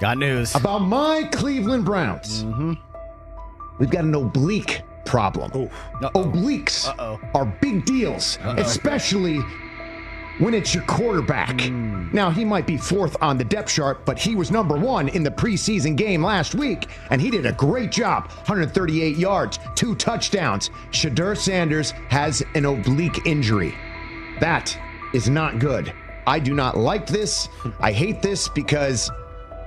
Got news about my Cleveland Browns. We've got an oblique problem. Obliques are big deals, especially when it's your quarterback. Now, he might be fourth on the depth chart, but he was number one in the preseason game last week, and he did a great job. 138 yards, 2 touchdowns. Shedeur Sanders has an oblique injury. That is not good. I do not like this. I hate this because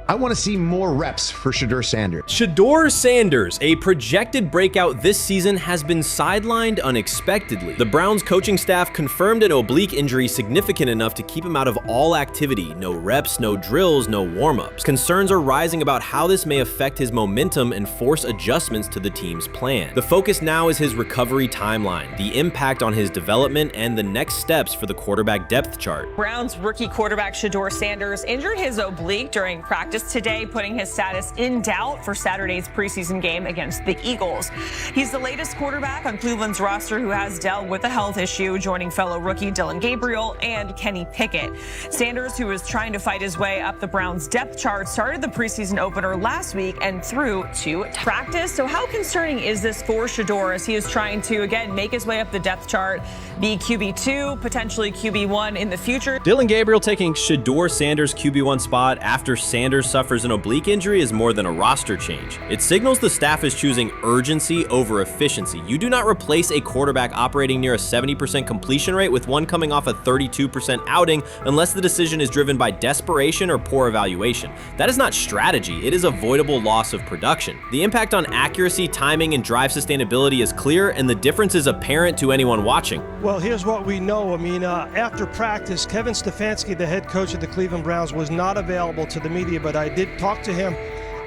I want to see more reps for Shedeur Sanders. Shedeur Sanders, a projected breakout this season, has been sidelined unexpectedly. The Browns coaching staff confirmed an oblique injury significant enough to keep him out of all activity. No reps, no drills, no warm-ups. Concerns are rising about how this may affect his momentum and force adjustments to the team's plan. The focus now is his recovery timeline, the impact on his development, and the next steps for the quarterback depth chart. Browns rookie quarterback Shedeur Sanders injured his oblique during practice today, putting his status in doubt for Saturday's preseason game against the Eagles. He's the latest quarterback on Cleveland's roster who has dealt with a health issue, joining fellow rookie Dillon Gabriel and Kenny Pickett. Sanders, who is trying to fight his way up the Browns' depth chart, started the preseason opener last week and threw 2 practice. So how concerning is this for Shedeur as he is trying to, again, make his way up the depth chart, be QB2, potentially QB1 in the future? Dillon Gabriel taking Shedeur Sanders' QB1 spot after Sanders suffers an oblique injury is more than a roster change. It signals the staff is choosing urgency over efficiency. You do not replace a quarterback operating near a 70% completion rate with one coming off a 32% outing unless the decision is driven by desperation or poor evaluation. That is not strategy, it is avoidable loss of production. The impact on accuracy, timing, and drive sustainability is clear, and the difference is apparent to anyone watching. Well, here's what we know. I mean, after practice, Kevin Stefanski, the head coach of the Cleveland Browns, was not available to the media, but I did talk to him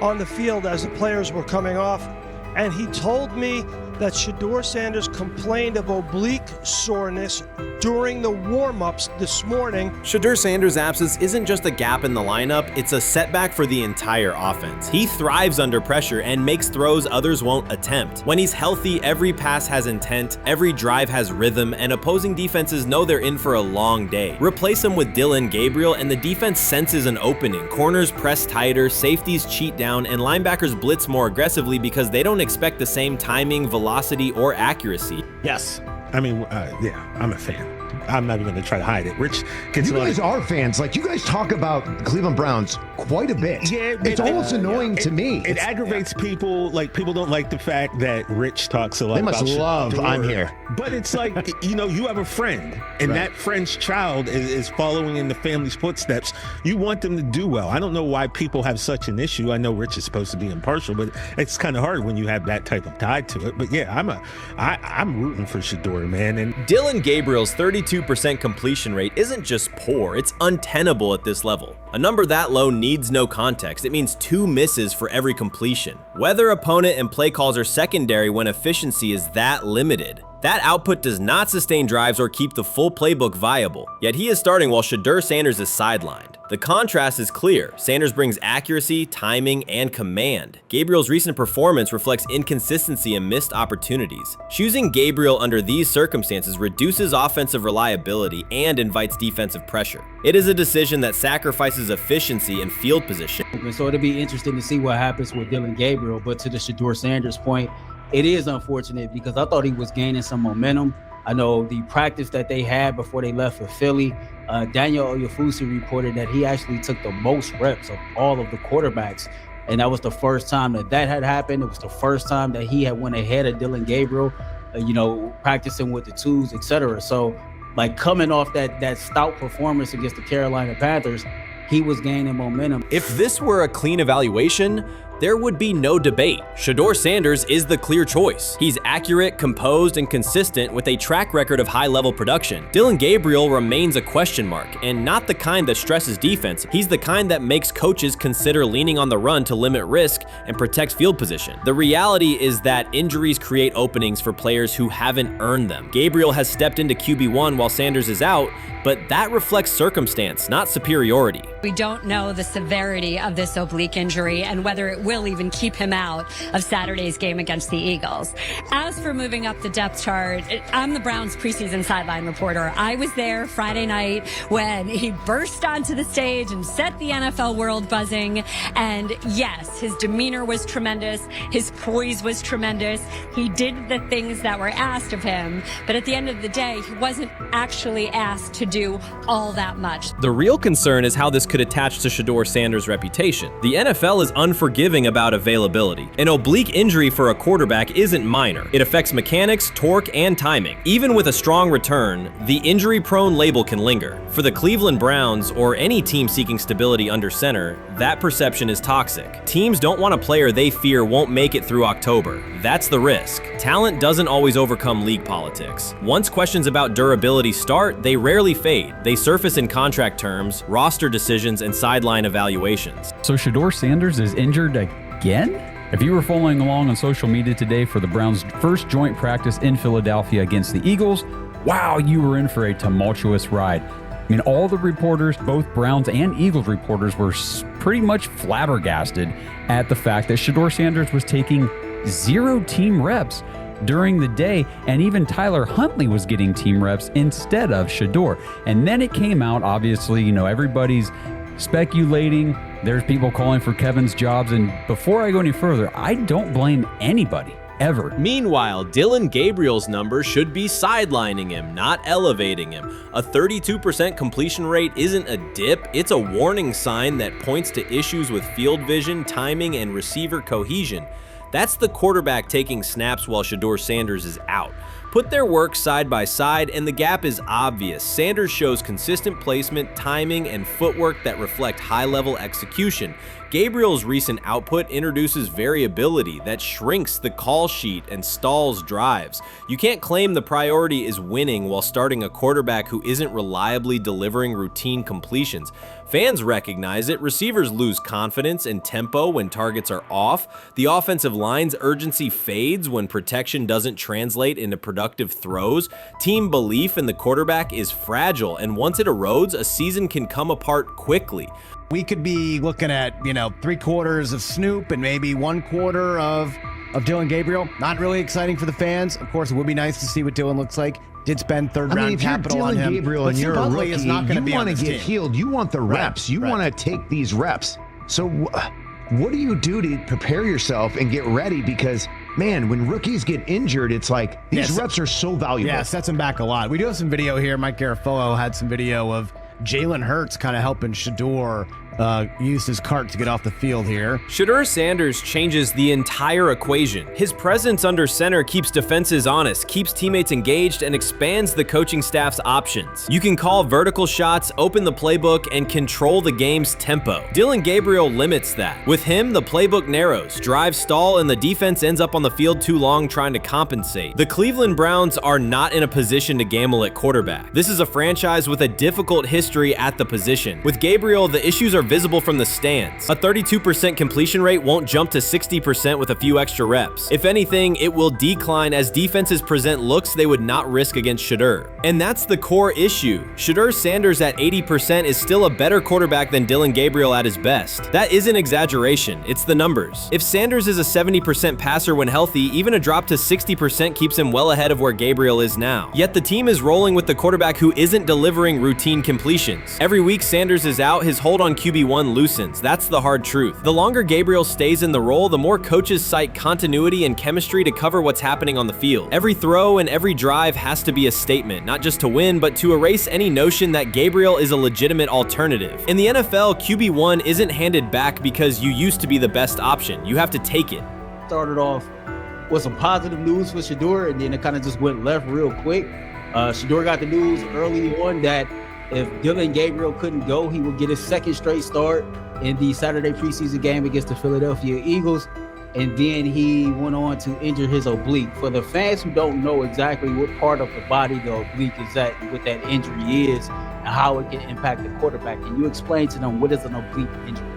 on the field as the players were coming off, and he told me that Shedeur Sanders complained of oblique soreness during the warm-ups this morning. Shedeur Sanders' absence isn't just a gap in the lineup, it's a setback for the entire offense. He thrives under pressure and makes throws others won't attempt. When he's healthy, every pass has intent, every drive has rhythm, and opposing defenses know they're in for a long day. Replace him with Dillon Gabriel and the defense senses an opening. Corners press tighter, safeties cheat down, and linebackers blitz more aggressively because they don't expect the same timing, velocity, or accuracy. Yes. I mean, yeah, I'm a fan. I'm not even going to try to hide it. Rich gets you guys are fans. Like, you guys talk about Cleveland Browns quite a bit. Yeah, it's almost annoying to me. It aggravates people. Like, people don't like the fact that Rich talks a lot about They must love Shedeur. I'm here. But it's like, you know, you have a friend, and that friend's child is following in the family's footsteps. You want them to do well. I don't know why people have such an issue. I know Rich is supposed to be impartial, but it's kind of hard when you have that type of tie to it. But yeah, I'm rooting for Shedeur, man. And Dillon Gabriel's 32% completion rate isn't just poor, it's untenable at this level. A number that low needs no context. It means 2 misses for every completion. Weather, opponent, and play calls are secondary when efficiency is that limited. That output does not sustain drives or keep the full playbook viable, yet he is starting while Shedeur Sanders is sidelined. The contrast is clear. Sanders brings accuracy, timing, and command. Gabriel's recent performance reflects inconsistency and missed opportunities. Choosing Gabriel under these circumstances reduces offensive reliability and invites defensive pressure. It is a decision that sacrifices efficiency and field position. So it'll be interesting to see what happens with Dillon Gabriel, but to the Shedeur Sanders point, it is unfortunate because I thought he was gaining some momentum. I know the practice that they had before they left for Philly, Daniel Oyefusi reported that he actually took the most reps of all of the quarterbacks. And that was the first time that had happened. It was the first time that he had went ahead of Dillon Gabriel, practicing with the twos, etc. So, like, coming off that stout performance against the Carolina Panthers, he was gaining momentum. If this were a clean evaluation, there would be no debate. Shedeur Sanders is the clear choice. He's accurate, composed, and consistent with a track record of high-level production. Dillon Gabriel remains a question mark, and not the kind that stresses defense. He's the kind that makes coaches consider leaning on the run to limit risk and protect field position. The reality is that injuries create openings for players who haven't earned them. Gabriel has stepped into QB1 while Sanders is out, but that reflects circumstance, not superiority. We don't know the severity of this oblique injury and whether it will even keep him out of Saturday's game against the Eagles. As for moving up the depth chart, I'm the Browns preseason sideline reporter. I was there Friday night when he burst onto the stage and set the NFL world buzzing. And yes, his demeanor was tremendous. His poise was tremendous. He did the things that were asked of him. But at the end of the day, he wasn't actually asked to do all that much. The real concern is how this could attach to Shedeur Sanders' reputation. The NFL is unforgiving about availability. An oblique injury for a quarterback isn't minor. It affects mechanics, torque, and timing. Even with a strong return, the injury-prone label can linger. For the Cleveland Browns, or any team seeking stability under center, that perception is toxic. Teams don't want a player they fear won't make it through October. That's the risk. Talent doesn't always overcome league politics. Once questions about durability start, they rarely fade. They surface in contract terms, roster decisions, and sideline evaluations. So Shedeur Sanders is injured again? If you were following along on social media today for the Browns' first joint practice in Philadelphia against the Eagles, wow, you were in for a tumultuous ride. I mean, all the reporters, both Browns and Eagles reporters, were pretty much flabbergasted at the fact that Shedeur Sanders was taking 0 team reps during the day, and even Tyler Huntley was getting team reps instead of Shedeur. And then it came out, obviously, everybody's speculating. There's people calling for Kevin's jobs. And before I go any further, I don't blame anybody. ever. Meanwhile, Dillon Gabriel's number should be sidelining him, not elevating him. A 32% completion rate isn't a dip, it's a warning sign that points to issues with field vision, timing, and receiver cohesion. That's the quarterback taking snaps while Shedeur Sanders is out. Put their work side by side and the gap is obvious. Sanders shows consistent placement, timing, and footwork that reflect high-level execution. Gabriel's recent output introduces variability that shrinks the call sheet and stalls drives. You can't claim the priority is winning while starting a quarterback who isn't reliably delivering routine completions. Fans recognize it, receivers lose confidence and tempo when targets are off, the offensive line's urgency fades when protection doesn't translate into productive throws, team belief in the quarterback is fragile, and once it erodes, a season can come apart quickly. We could be looking at, 3/4 of Snoop and maybe 1/4 of Dillon Gabriel. Not really exciting for the fans. Of course, it would be nice to see what Dillon looks like. Did spend third-round capital on him. If you're Dillon Gabriel and you're a rookie, is not you be want to get healed. You want the reps. You want to take these reps. So what do you do to prepare yourself and get ready? Because, man, when rookies get injured, it's like these reps are so valuable. Yeah, sets them back a lot. We do have some video here. Mike Garafolo had some video of Jalen Hurts kind of helping Shedeur use his cart to get off the field here. Shedeur Sanders changes the entire equation. His presence under center keeps defenses honest, keeps teammates engaged, and expands the coaching staff's options. You can call vertical shots, open the playbook, and control the game's tempo. Dillon Gabriel limits that. With him, the playbook narrows, drives stall, and the defense ends up on the field too long trying to compensate. The Cleveland Browns are not in a position to gamble at quarterback. This is a franchise with a difficult history at the position. With Gabriel, the issues are visible from the stands. A 32% completion rate won't jump to 60% with a few extra reps. If anything, it will decline as defenses present looks they would not risk against Shedeur. And that's the core issue. Shedeur Sanders at 80% is still a better quarterback than Dillon Gabriel at his best. That isn't exaggeration, it's the numbers. If Sanders is a 70% passer when healthy, even a drop to 60% keeps him well ahead of where Gabriel is now. Yet the team is rolling with the quarterback who isn't delivering routine completions. Every week Sanders is out, his hold on QB1 loosens. That's the hard truth. The longer Gabriel stays in the role, the more coaches cite continuity and chemistry to cover what's happening on the field. Every throw and every drive has to be a statement, not just to win, but to erase any notion that Gabriel is a legitimate alternative. In the NFL, QB1 isn't handed back because you used to be the best option. You have to take it. Started off with some positive news for Shedeur, and then it kind of just went left real quick. Shedeur got the news early on that if Dillon Gabriel couldn't go, he would get his second straight start in the Saturday preseason game against the Philadelphia Eagles. And then he went on to injure his oblique. For the fans who don't know exactly what part of the body the oblique is at and what that injury is and how it can impact the quarterback, can you explain to them what is an oblique injury?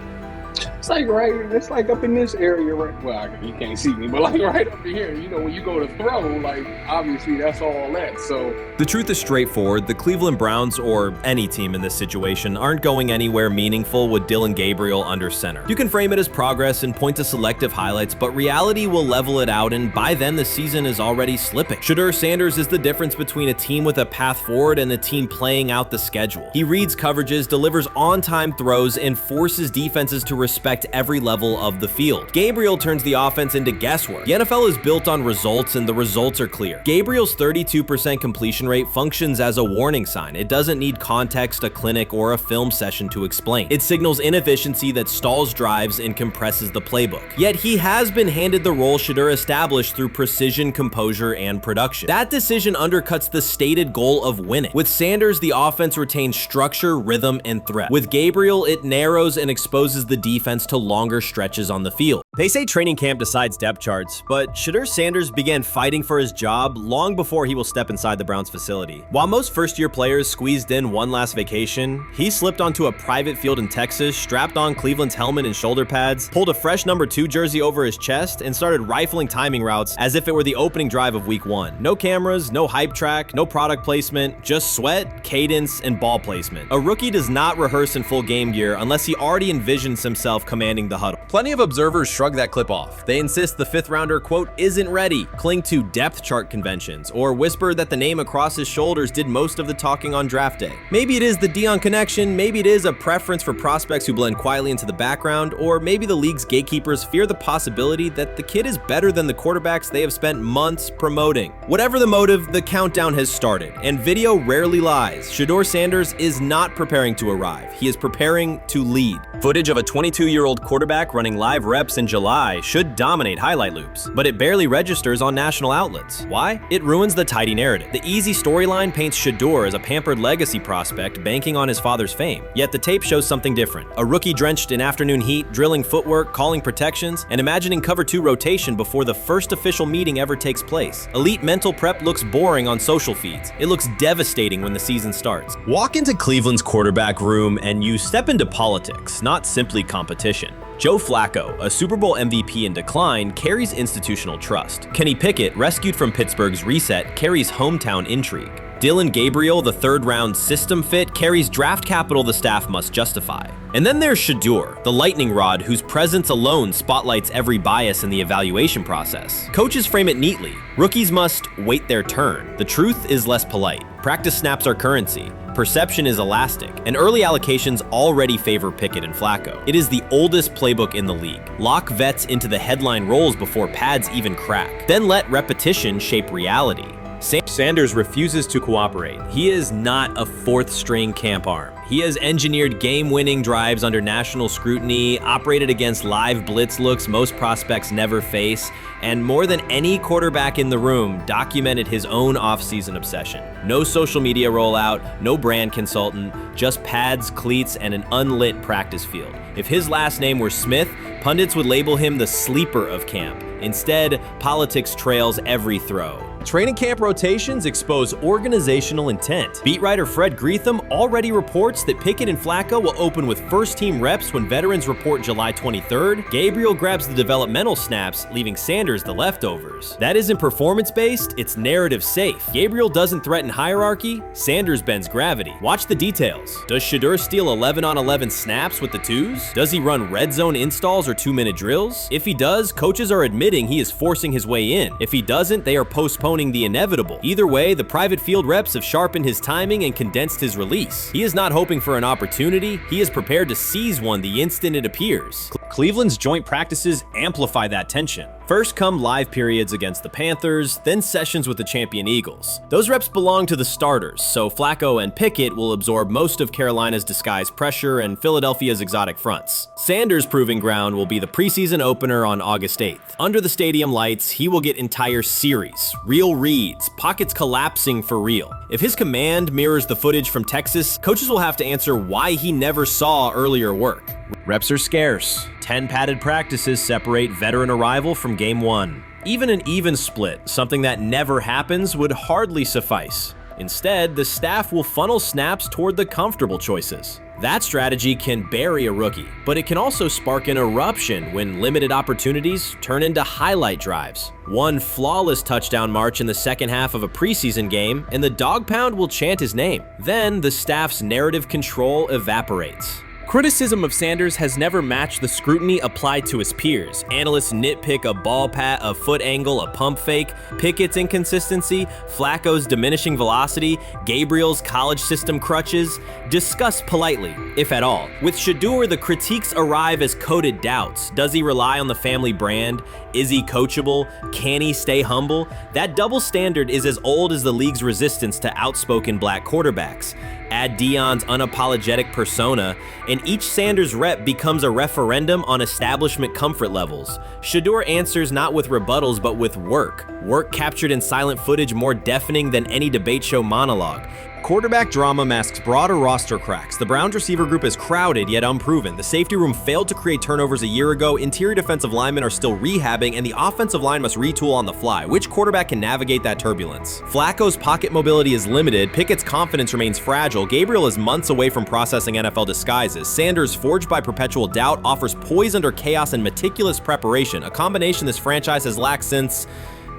It's like up in this area, right? Well, you can't see me, but like right up in here, when you go to throw, like obviously that's all that. So the truth is straightforward. The Cleveland Browns, or any team in this situation, aren't going anywhere meaningful with Dillon Gabriel under center. You can frame it as progress and point to selective highlights, but reality will level it out, and by then the season is already slipping. Shedeur Sanders is the difference between a team with a path forward and a team playing out the schedule. He reads coverages, delivers on-time throws, and forces defenses to respect every level of the field. Gabriel turns the offense into guesswork. The NFL is built on results, and the results are clear. Gabriel's 32% completion rate functions as a warning sign. It doesn't need context, a clinic, or a film session to explain. It signals inefficiency that stalls drives and compresses the playbook. Yet he has been handed the role Shedeur established through precision, composure, and production. That decision undercuts the stated goal of winning. With Sanders, the offense retains structure, rhythm, and threat. With Gabriel, it narrows and exposes the defense to longer stretches on the field. They say training camp decides depth charts, but Shedeur Sanders began fighting for his job long before he will step inside the Browns facility. While most first-year players squeezed in one last vacation, he slipped onto a private field in Texas, strapped on Cleveland's helmet and shoulder pads, pulled a fresh number 2 jersey over his chest, and started rifling timing routes as if it were the opening drive of week 1. No cameras, no hype track, no product placement, just sweat, cadence, and ball placement. A rookie does not rehearse in full game gear unless he already envisions himself commanding the huddle. Plenty of observers shrug shrug that clip off. They insist the fifth rounder, quote, isn't ready, cling to depth chart conventions, or whisper that the name across his shoulders did most of the talking on draft day. Maybe it is the Deion connection, maybe it is a preference for prospects who blend quietly into the background, or maybe the league's gatekeepers fear the possibility that the kid is better than the quarterbacks they have spent months promoting. Whatever the motive, the countdown has started, and video rarely lies. Shedeur Sanders is not preparing to arrive. He is preparing to lead. Footage of a 22-year-old quarterback running live reps in July should dominate highlight loops, but it barely registers on national outlets. Why? It ruins the tidy narrative. The easy storyline paints Shedeur as a pampered legacy prospect banking on his father's fame. Yet the tape shows something different. A rookie drenched in afternoon heat, drilling footwork, calling protections, and imagining cover 2 rotation before the first official meeting ever takes place. Elite mental prep looks boring on social feeds. It looks devastating when the season starts. Walk into Cleveland's quarterback room and you step into politics, not simply competition. Joe Flacco, a Super Bowl MVP in decline, carries institutional trust. Kenny Pickett, rescued from Pittsburgh's reset, carries hometown intrigue. Dillon Gabriel, the third-round system fit, carries draft capital the staff must justify. And then there's Shedeur, the lightning rod whose presence alone spotlights every bias in the evaluation process. Coaches frame it neatly. Rookies must wait their turn. The truth is less polite. Practice snaps are currency. Perception is elastic, and early allocations already favor Pickett and Flacco. It is the oldest playbook in the league. Lock vets into the headline roles before pads even crack. Then let repetition shape reality. Sanders refuses to cooperate. He is not a fourth-string camp arm. He has engineered game-winning drives under national scrutiny, operated against live blitz looks most prospects never face, and more than any quarterback in the room, documented his own off-season obsession. No social media rollout, no brand consultant, just pads, cleats, and an unlit practice field. If his last name were Smith, pundits would label him the sleeper of camp. Instead, politics trails every throw. Training camp rotations expose organizational intent. Beat writer Fred Greetham already reports that Pickett and Flacco will open with first-team reps when veterans report July 23rd. Gabriel grabs the developmental snaps, leaving Sanders the leftovers. That isn't performance-based, it's narrative-safe. Gabriel doesn't threaten hierarchy, Sanders bends gravity. Watch the details. Does Shedeur steal 11-on-11 snaps with the twos? Does he run red zone installs or 2-minute drills? If he does, coaches are admitting he is forcing his way in. If he doesn't, they are postponing the inevitable. Either way, the private field reps have sharpened his timing and condensed his release. He is not hoping for an opportunity, he is prepared to seize one the instant it appears. Cleveland's joint practices amplify that tension. First come live periods against the Panthers, then sessions with the champion Eagles. Those reps belong to the starters, so Flacco and Pickett will absorb most of Carolina's disguised pressure and Philadelphia's exotic fronts. Sanders' proving ground will be the preseason opener on August 8th. Under the stadium lights, he will get entire series, real reads, pockets collapsing for real. If his command mirrors the footage from Texas, coaches will have to answer why he never saw earlier work. Reps are scarce. 10 padded practices separate veteran arrival from game 1. Even an even split, something that never happens, would hardly suffice. Instead, the staff will funnel snaps toward the comfortable choices. That strategy can bury a rookie, but it can also spark an eruption when limited opportunities turn into highlight drives. One flawless touchdown march in the second half of a preseason game, and the dog pound will chant his name. Then the staff's narrative control evaporates. Criticism of Sanders has never matched the scrutiny applied to his peers. Analysts nitpick a ball pat, a foot angle, a pump fake, Pickett's inconsistency, Flacco's diminishing velocity, Gabriel's college system crutches. Discuss politely, if at all. With Shedeur, the critiques arrive as coded doubts. Does he rely on the family brand? Is he coachable? Can he stay humble? That double standard is as old as the league's resistance to outspoken black quarterbacks. Add Deion's unapologetic persona, and each Sanders rep becomes a referendum on establishment comfort levels. Shedeur answers not with rebuttals, but with work. Work captured in silent footage more deafening than any debate show monologue. Quarterback drama masks broader roster cracks. The Browns receiver group is crowded yet unproven. The safety room failed to create turnovers a year ago. Interior defensive linemen are still rehabbing, and the offensive line must retool on the fly. Which quarterback can navigate that turbulence? Flacco's pocket mobility is limited. Pickett's confidence remains fragile. Gabriel is months away from processing NFL disguises. Sanders, forged by perpetual doubt, offers poise under chaos and meticulous preparation, a combination this franchise has lacked since,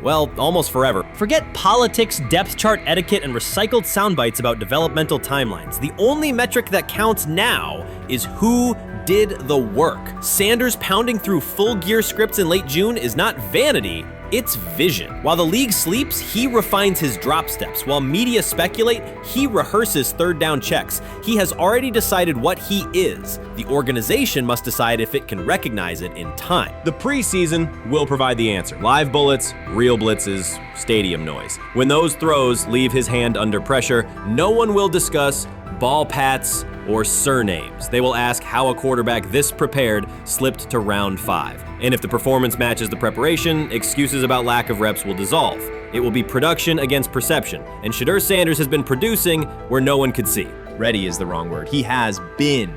well, almost forever. Forget politics, depth chart etiquette, and recycled sound bites about developmental timelines. The only metric that counts now is who did the work. Sanders pounding through full gear scripts in late June is not vanity, it's vision. While the league sleeps, he refines his drop steps. While media speculate, he rehearses third down checks. He has already decided what he is. The organization must decide if it can recognize it in time. The preseason will provide the answer. Live bullets, real blitzes, stadium noise. When those throws leave his hand under pressure, no one will discuss ball pats or surnames. They will ask how a quarterback this prepared slipped to round 5. And if the performance matches the preparation, excuses about lack of reps will dissolve. It will be production against perception, and Shedeur Sanders has been producing where no one could see. Ready is the wrong word. He has been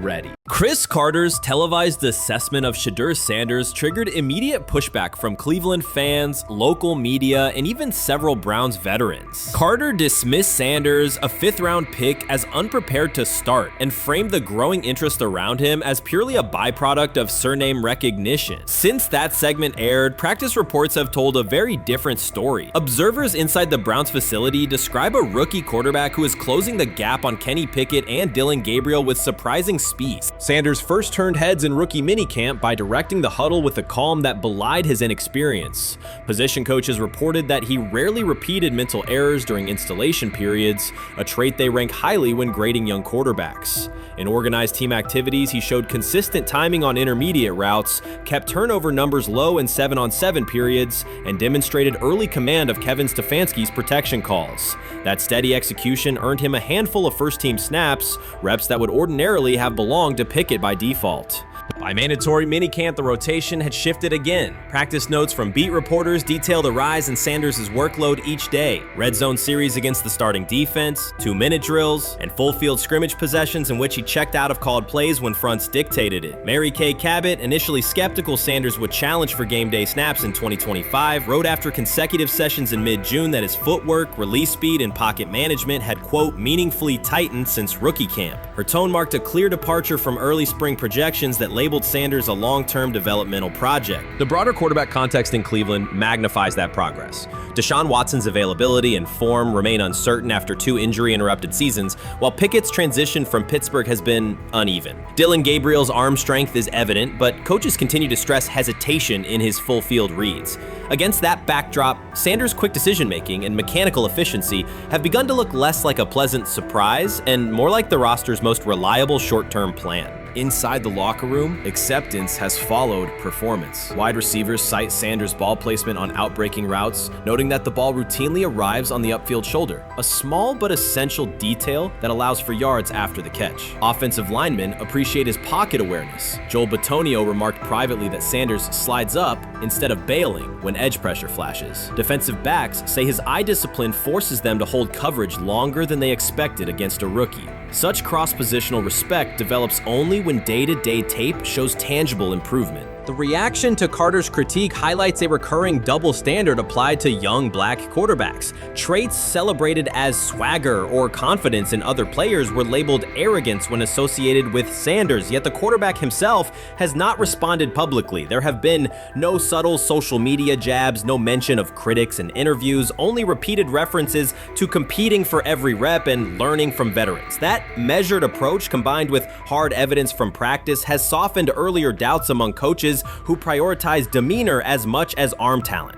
ready. Chris Carter's televised assessment of Shedeur Sanders triggered immediate pushback from Cleveland fans, local media, and even several Browns veterans. Carter dismissed Sanders, a 5th-round pick, as unprepared to start and framed the growing interest around him as purely a byproduct of surname recognition. Since that segment aired, practice reports have told a very different story. Observers inside the Browns facility describe a rookie quarterback who is closing the gap on Kenny Pickett and Dillon Gabriel with surprising speed. Sanders first turned heads in rookie minicamp by directing the huddle with a calm that belied his inexperience. Position coaches reported that he rarely repeated mental errors during installation periods, a trait they rank highly when grading young quarterbacks. In organized team activities, he showed consistent timing on intermediate routes, kept turnover numbers low in 7-on-7 periods, and demonstrated early command of Kevin Stefanski's protection calls. That steady execution earned him a handful of first-team snaps, reps that would ordinarily have belonged to Pickett by default. By mandatory minicamp, the rotation had shifted again. Practice notes from beat reporters detail the rise in Sanders' workload each day. Red zone series against the starting defense, 2-minute drills, and full field scrimmage possessions in which he checked out of called plays when fronts dictated it. Mary Kay Cabot, initially skeptical Sanders would challenge for game day snaps in 2025, wrote after consecutive sessions in mid-June that his footwork, release speed, and pocket management had, quote, meaningfully tightened since rookie camp. Her tone marked a clear departure from early spring projections that labeled Sanders a long-term developmental project. The broader quarterback context in Cleveland magnifies that progress. Deshaun Watson's availability and form remain uncertain after 2 injury-interrupted seasons, while Pickett's transition from Pittsburgh has been uneven. Dillon Gabriel's arm strength is evident, but coaches continue to stress hesitation in his full-field reads. Against that backdrop, Sanders' quick decision-making and mechanical efficiency have begun to look less like a pleasant surprise and more like the roster's most reliable short-term plan. Inside the locker room, acceptance has followed performance. Wide receivers cite Sanders' ball placement on outbreaking routes, noting that the ball routinely arrives on the upfield shoulder, a small but essential detail that allows for yards after the catch. Offensive linemen appreciate his pocket awareness. Joel Bitonio remarked privately that Sanders slides up instead of bailing when edge pressure flashes. Defensive backs say his eye discipline forces them to hold coverage longer than they expected against a rookie. Such cross-positional respect develops only when day-to-day tape shows tangible improvement. The reaction to Carter's critique highlights a recurring double standard applied to young black quarterbacks. Traits celebrated as swagger or confidence in other players were labeled arrogance when associated with Sanders, yet the quarterback himself has not responded publicly. There have been no subtle social media jabs, no mention of critics and interviews, only repeated references to competing for every rep and learning from veterans. That measured approach, combined with hard evidence from practice, has softened earlier doubts among coaches who prioritize demeanor as much as arm talent.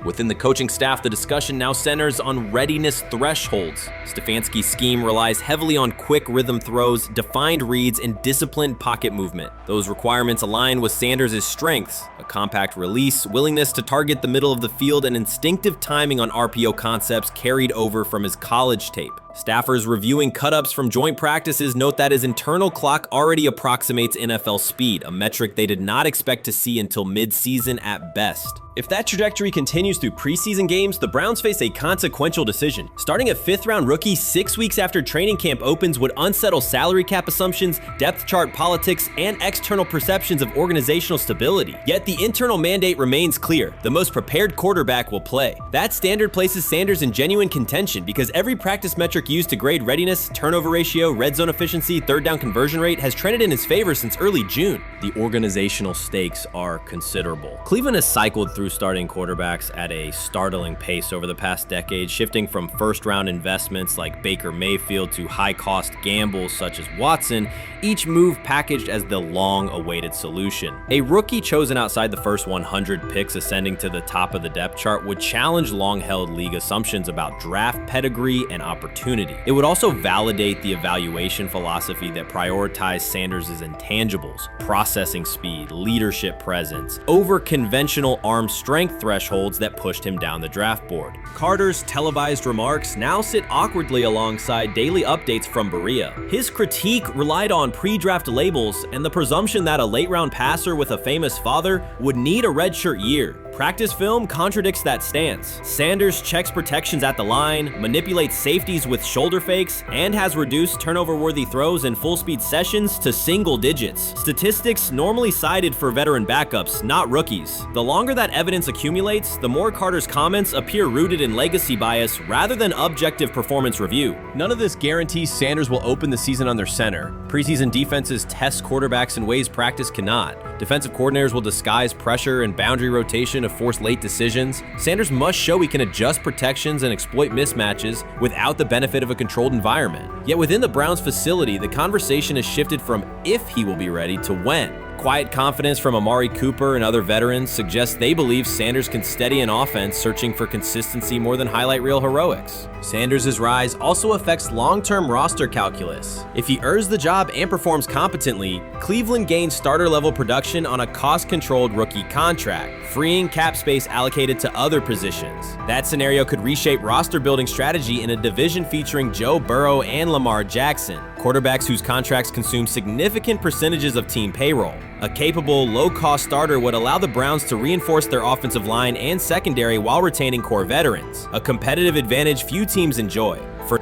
Within the coaching staff, the discussion now centers on readiness thresholds. Stefanski's scheme relies heavily on quick rhythm throws, defined reads, and disciplined pocket movement. Those requirements align with Sanders' strengths: a compact release, willingness to target the middle of the field, and instinctive timing on RPO concepts carried over from his college tape. Staffers reviewing cut-ups from joint practices note that his internal clock already approximates NFL speed, a metric they did not expect to see until mid-season at best. If that trajectory continues through preseason games, the Browns face a consequential decision. Starting a 5th-round rookie 6 weeks after training camp opens would unsettle salary cap assumptions, depth chart politics, and external perceptions of organizational stability. Yet the internal mandate remains clear: the most prepared quarterback will play. That standard places Sanders in genuine contention because every practice metric used to grade readiness, turnover ratio, red zone efficiency, third down conversion rate has trended in his favor since early June. The organizational stakes are considerable. Cleveland has cycled through grew starting quarterbacks at a startling pace over the past decade, shifting from first-round investments like Baker Mayfield to high-cost gambles such as Watson, each move packaged as the long-awaited solution. A rookie chosen outside the first 100 picks ascending to the top of the depth chart would challenge long-held league assumptions about draft pedigree and opportunity. It would also validate the evaluation philosophy that prioritized Sanders' intangibles, processing speed, leadership presence, over conventional arm strength thresholds that pushed him down the draft board. Carter's televised remarks now sit awkwardly alongside daily updates from Berea. His critique relied on pre-draft labels and the presumption that a late-round passer with a famous father would need a redshirt year. Practice film contradicts that stance. Sanders checks protections at the line, manipulates safeties with shoulder fakes, and has reduced turnover-worthy throws and full-speed sessions to single digits. Statistics normally cited for veteran backups, not rookies. The longer that evidence accumulates, the more Carter's comments appear rooted in legacy bias rather than objective performance review. None of this guarantees Sanders will open the season under center. Preseason defenses test quarterbacks in ways practice cannot. Defensive coordinators will disguise pressure and boundary rotation to force late decisions. Sanders must show he can adjust protections and exploit mismatches without the benefit of a controlled environment. Yet within the Browns facility, the conversation has shifted from if he will be ready to when. Quiet confidence from Amari Cooper and other veterans suggests they believe Sanders can steady an offense searching for consistency more than highlight reel heroics. Sanders' rise also affects long-term roster calculus. If he earns the job and performs competently, Cleveland gains starter-level production on a cost-controlled rookie contract, freeing cap space allocated to other positions. That scenario could reshape roster-building strategy in a division featuring Joe Burrow and Lamar Jackson, quarterbacks whose contracts consume significant percentages of team payroll. A capable, low-cost starter would allow the Browns to reinforce their offensive line and secondary while retaining core veterans, a competitive advantage few teams enjoy.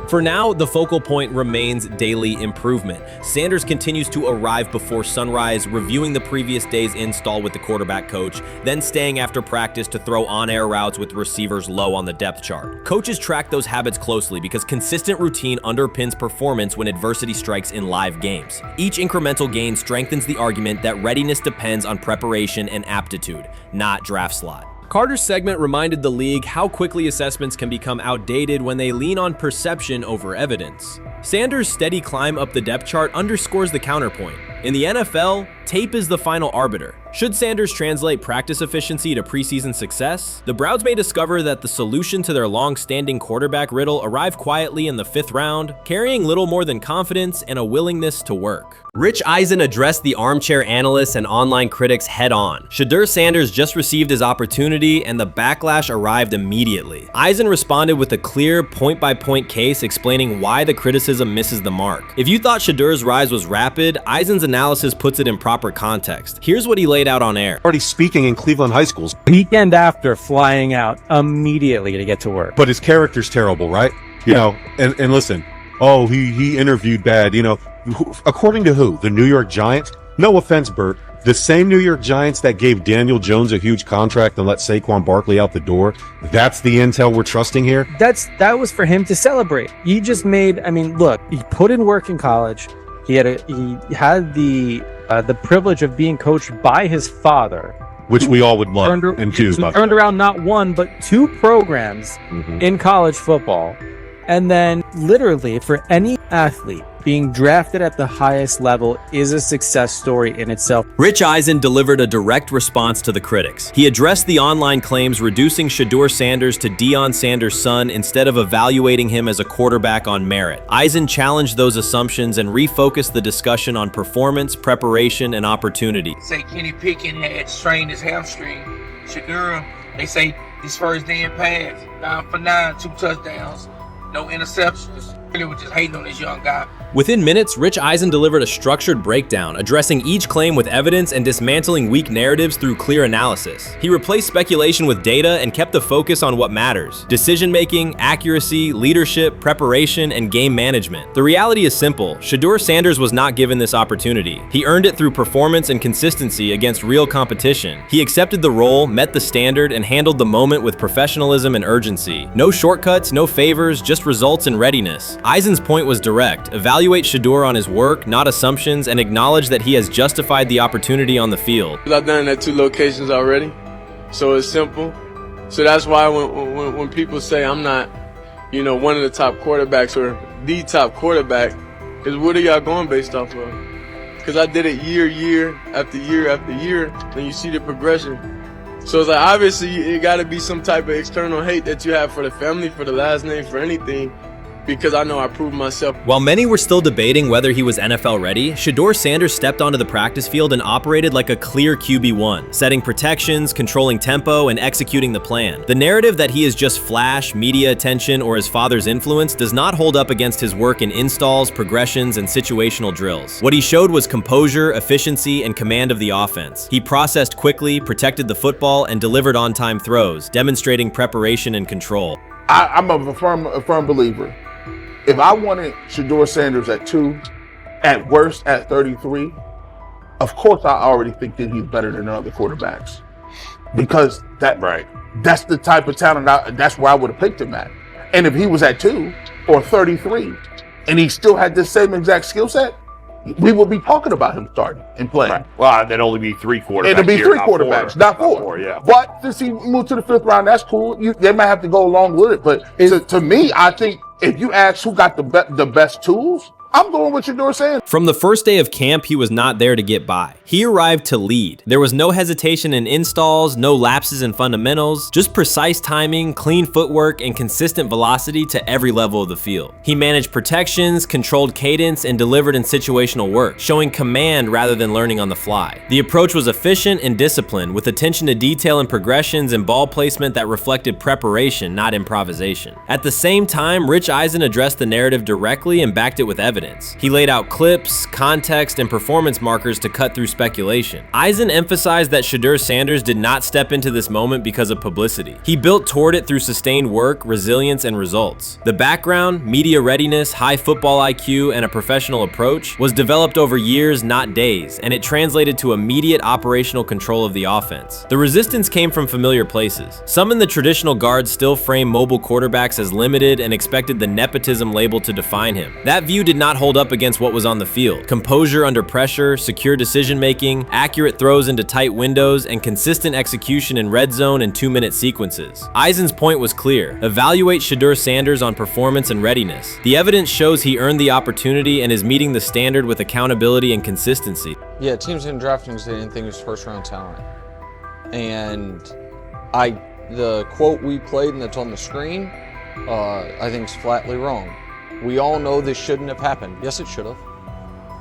For now, the focal point remains daily improvement. Sanders continues to arrive before sunrise, reviewing the previous day's install with the quarterback coach, then staying after practice to throw on-air routes with receivers low on the depth chart. Coaches track those habits closely because consistent routine underpins performance when adversity strikes in live games. Each incremental gain strengthens the argument that readiness depends on preparation and aptitude, not draft slot. Carter's segment reminded the league how quickly assessments can become outdated when they lean on perception over evidence. Sanders' steady climb up the depth chart underscores the counterpoint. In the NFL, tape is the final arbiter. Should Sanders translate practice efficiency to preseason success, the Browns may discover that the solution to their long-standing quarterback riddle arrived quietly in the 5th round, carrying little more than confidence and a willingness to work. Rich Eisen addressed the armchair analysts and online critics head-on. Shedeur Sanders just received his opportunity, and the backlash arrived immediately. Eisen responded with a clear, point-by-point case explaining why the criticism misses the mark. If you thought Shedeur's rise was rapid, Eisen's analysis puts it in proper context. Here's what he laid out on air. Already speaking in Cleveland high schools. Weekend after, flying out immediately to get to work. But his character's terrible, right? You know, and listen, oh, he interviewed bad, you know. According to who? The New York Giants? No offense, Bert. The same New York Giants that gave Daniel Jones a huge contract and let Saquon Barkley out the door, that's the intel we're trusting here? That was for him to celebrate. He just made, I mean, look, he put in work in college. He had the privilege of being coached by his father, which we all would love and choose. Turned around not one but 2 programs in college football, and then literally for any athlete, being drafted at the highest level is a success story in itself. Rich Eisen delivered a direct response to the critics. He addressed the online claims reducing Shedeur Sanders to Deion Sanders' son instead of evaluating him as a quarterback on merit. Eisen challenged those assumptions and refocused the discussion on performance, preparation, and opportunity. Say Kenny Pickett had strained his hamstring. Shedeur, they say his first day in pads, 9 for 9, 2 touchdowns, no interceptions. Really was just hating on this young guy. Within minutes, Rich Eisen delivered a structured breakdown, addressing each claim with evidence and dismantling weak narratives through clear analysis. He replaced speculation with data and kept the focus on what matters: decision-making, accuracy, leadership, preparation, and game management. The reality is simple. Shedeur Sanders was not given this opportunity. He earned it through performance and consistency against real competition. He accepted the role, met the standard, and handled the moment with professionalism and urgency. No shortcuts, no favors, just results and readiness. Eisen's point was direct. Evaluate Shedeur on his work, not assumptions, and acknowledge that he has justified the opportunity on the field. I've done it at 2 locations already. So it's simple. So that's why when people say I'm not, one of the top quarterbacks or the top quarterback, is what are y'all going based off of? Because I did it year after year after year, and you see the progression. So it's like, obviously, it got to be some type of external hate that you have for the family, for the last name, for anything, because I know I proved myself. While many were still debating whether he was NFL ready, Shedeur Sanders stepped onto the practice field and operated like a clear QB1, setting protections, controlling tempo, and executing the plan. The narrative that he is just flash, media attention, or his father's influence does not hold up against his work in installs, progressions, and situational drills. What he showed was composure, efficiency, and command of the offense. He processed quickly, protected the football, and delivered on-time throws, demonstrating preparation and control. I'm a firm believer. If I wanted Shedeur Sanders at 2, at worst at 33, of course I already think that he's better than the other quarterbacks. Because that's the type of talent, that's where I would have picked him at. And if he was at 2 or 33, and he still had this same exact skill set, we would be talking about him starting and playing. Right. Well, there'd only be 3 quarterbacks. It'd be 3 quarterbacks, not 4. 4, yeah. But since he moved to the 5th round, that's cool. They might have to go along with it. But to me, I think if you ask who got the best tools, I'm going with Shedeur Sanders. From the first day of camp, he was not there to get by. He arrived to lead. There was no hesitation in installs, no lapses in fundamentals, just precise timing, clean footwork, and consistent velocity to every level of the field. He managed protections, controlled cadence, and delivered in situational work, showing command rather than learning on the fly. The approach was efficient and disciplined, with attention to detail and progressions and ball placement that reflected preparation, not improvisation. At the same time, Rich Eisen addressed the narrative directly and backed it with evidence. He laid out clips, context, and performance markers to cut through speculation. Eisen emphasized that Shedeur Sanders did not step into this moment because of publicity. He built toward it through sustained work, resilience, and results. The background, media readiness, high football IQ, and a professional approach was developed over years, not days, and it translated to immediate operational control of the offense. The resistance came from familiar places. Some in the traditional guard still framed mobile quarterbacks as limited and expected the nepotism label to define him. That view did not hold up against what was on the field. Composure under pressure, secure decision-making, accurate throws into tight windows, and consistent execution in red zone and 2-minute sequences. Eisen's point was clear. Evaluate Shedeur Sanders on performance and readiness. The evidence shows he earned the opportunity and is meeting the standard with accountability and consistency. Yeah, teams didn't draft him because they didn't think he was first-round talent. And the quote we played and that's on the screen, I think is flatly wrong. We all know this shouldn't have happened. Yes, it should have.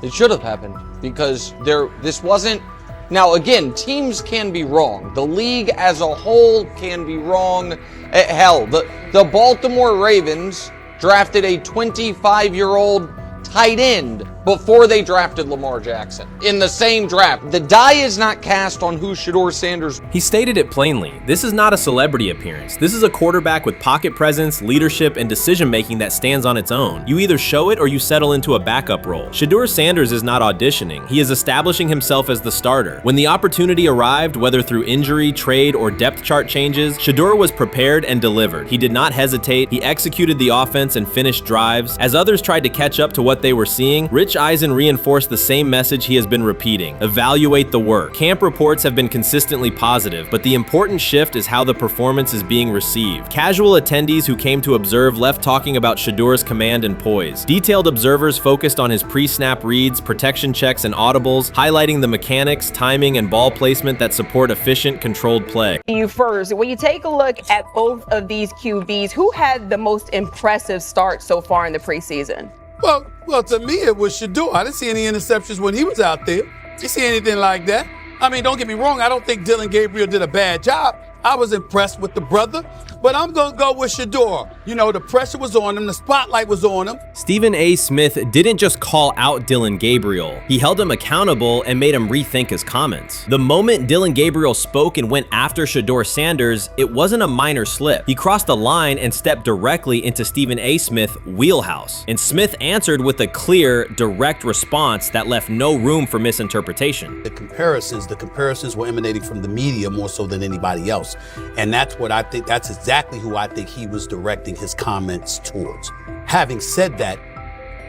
It should have happened because this wasn't. Now, again, teams can be wrong. The league as a whole can be wrong. Hell, the Baltimore Ravens drafted a 25-year-old tight end before they drafted Lamar Jackson in the same draft. The die is not cast on who Shedeur Sanders. He stated it plainly. This is not a celebrity appearance. This is a quarterback with pocket presence, leadership, and decision-making that stands on its own. You either show it or you settle into a backup role. Shedeur Sanders is not auditioning. He is establishing himself as the starter. When the opportunity arrived, whether through injury, trade, or depth chart changes, Shedeur was prepared and delivered. He did not hesitate. He executed the offense and finished drives. As others tried to catch up to what they were seeing, Rich Eisen reinforced the same message he has been repeating. Evaluate the work. Camp reports have been consistently positive, but the important shift is how the performance is being received. Casual attendees who came to observe left talking about Shedeur's command and poise. Detailed observers focused on his pre-snap reads, protection checks, and audibles, highlighting the mechanics, timing, and ball placement that support efficient, controlled play. You first, when you take a look at both of these QBs, who had the most impressive start so far in the preseason? Well, to me, it was Shedeur. I didn't see any interceptions when he was out there. Didn't see anything like that. I mean, don't get me wrong. I don't think Dillon Gabriel did a bad job. I was impressed with the brother, but I'm going to go with Shedeur. You know, the pressure was on him. The spotlight was on him. Stephen A. Smith didn't just call out Dillon Gabriel. He held him accountable and made him rethink his comments. The moment Dillon Gabriel spoke and went after Shedeur Sanders, it wasn't a minor slip. He crossed the line and stepped directly into Stephen A. Smith's wheelhouse. And Smith answered with a clear, direct response that left no room for misinterpretation. The comparisons were emanating from the media more so than anybody else. And that's what I think, that's exactly who I think he was directing his comments towards. Having said that,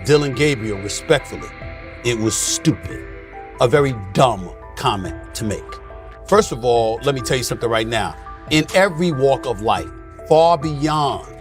Dillon Gabriel, respectfully, it was stupid. A very dumb comment to make. First of all, let me tell you something right now. In every walk of life, far beyond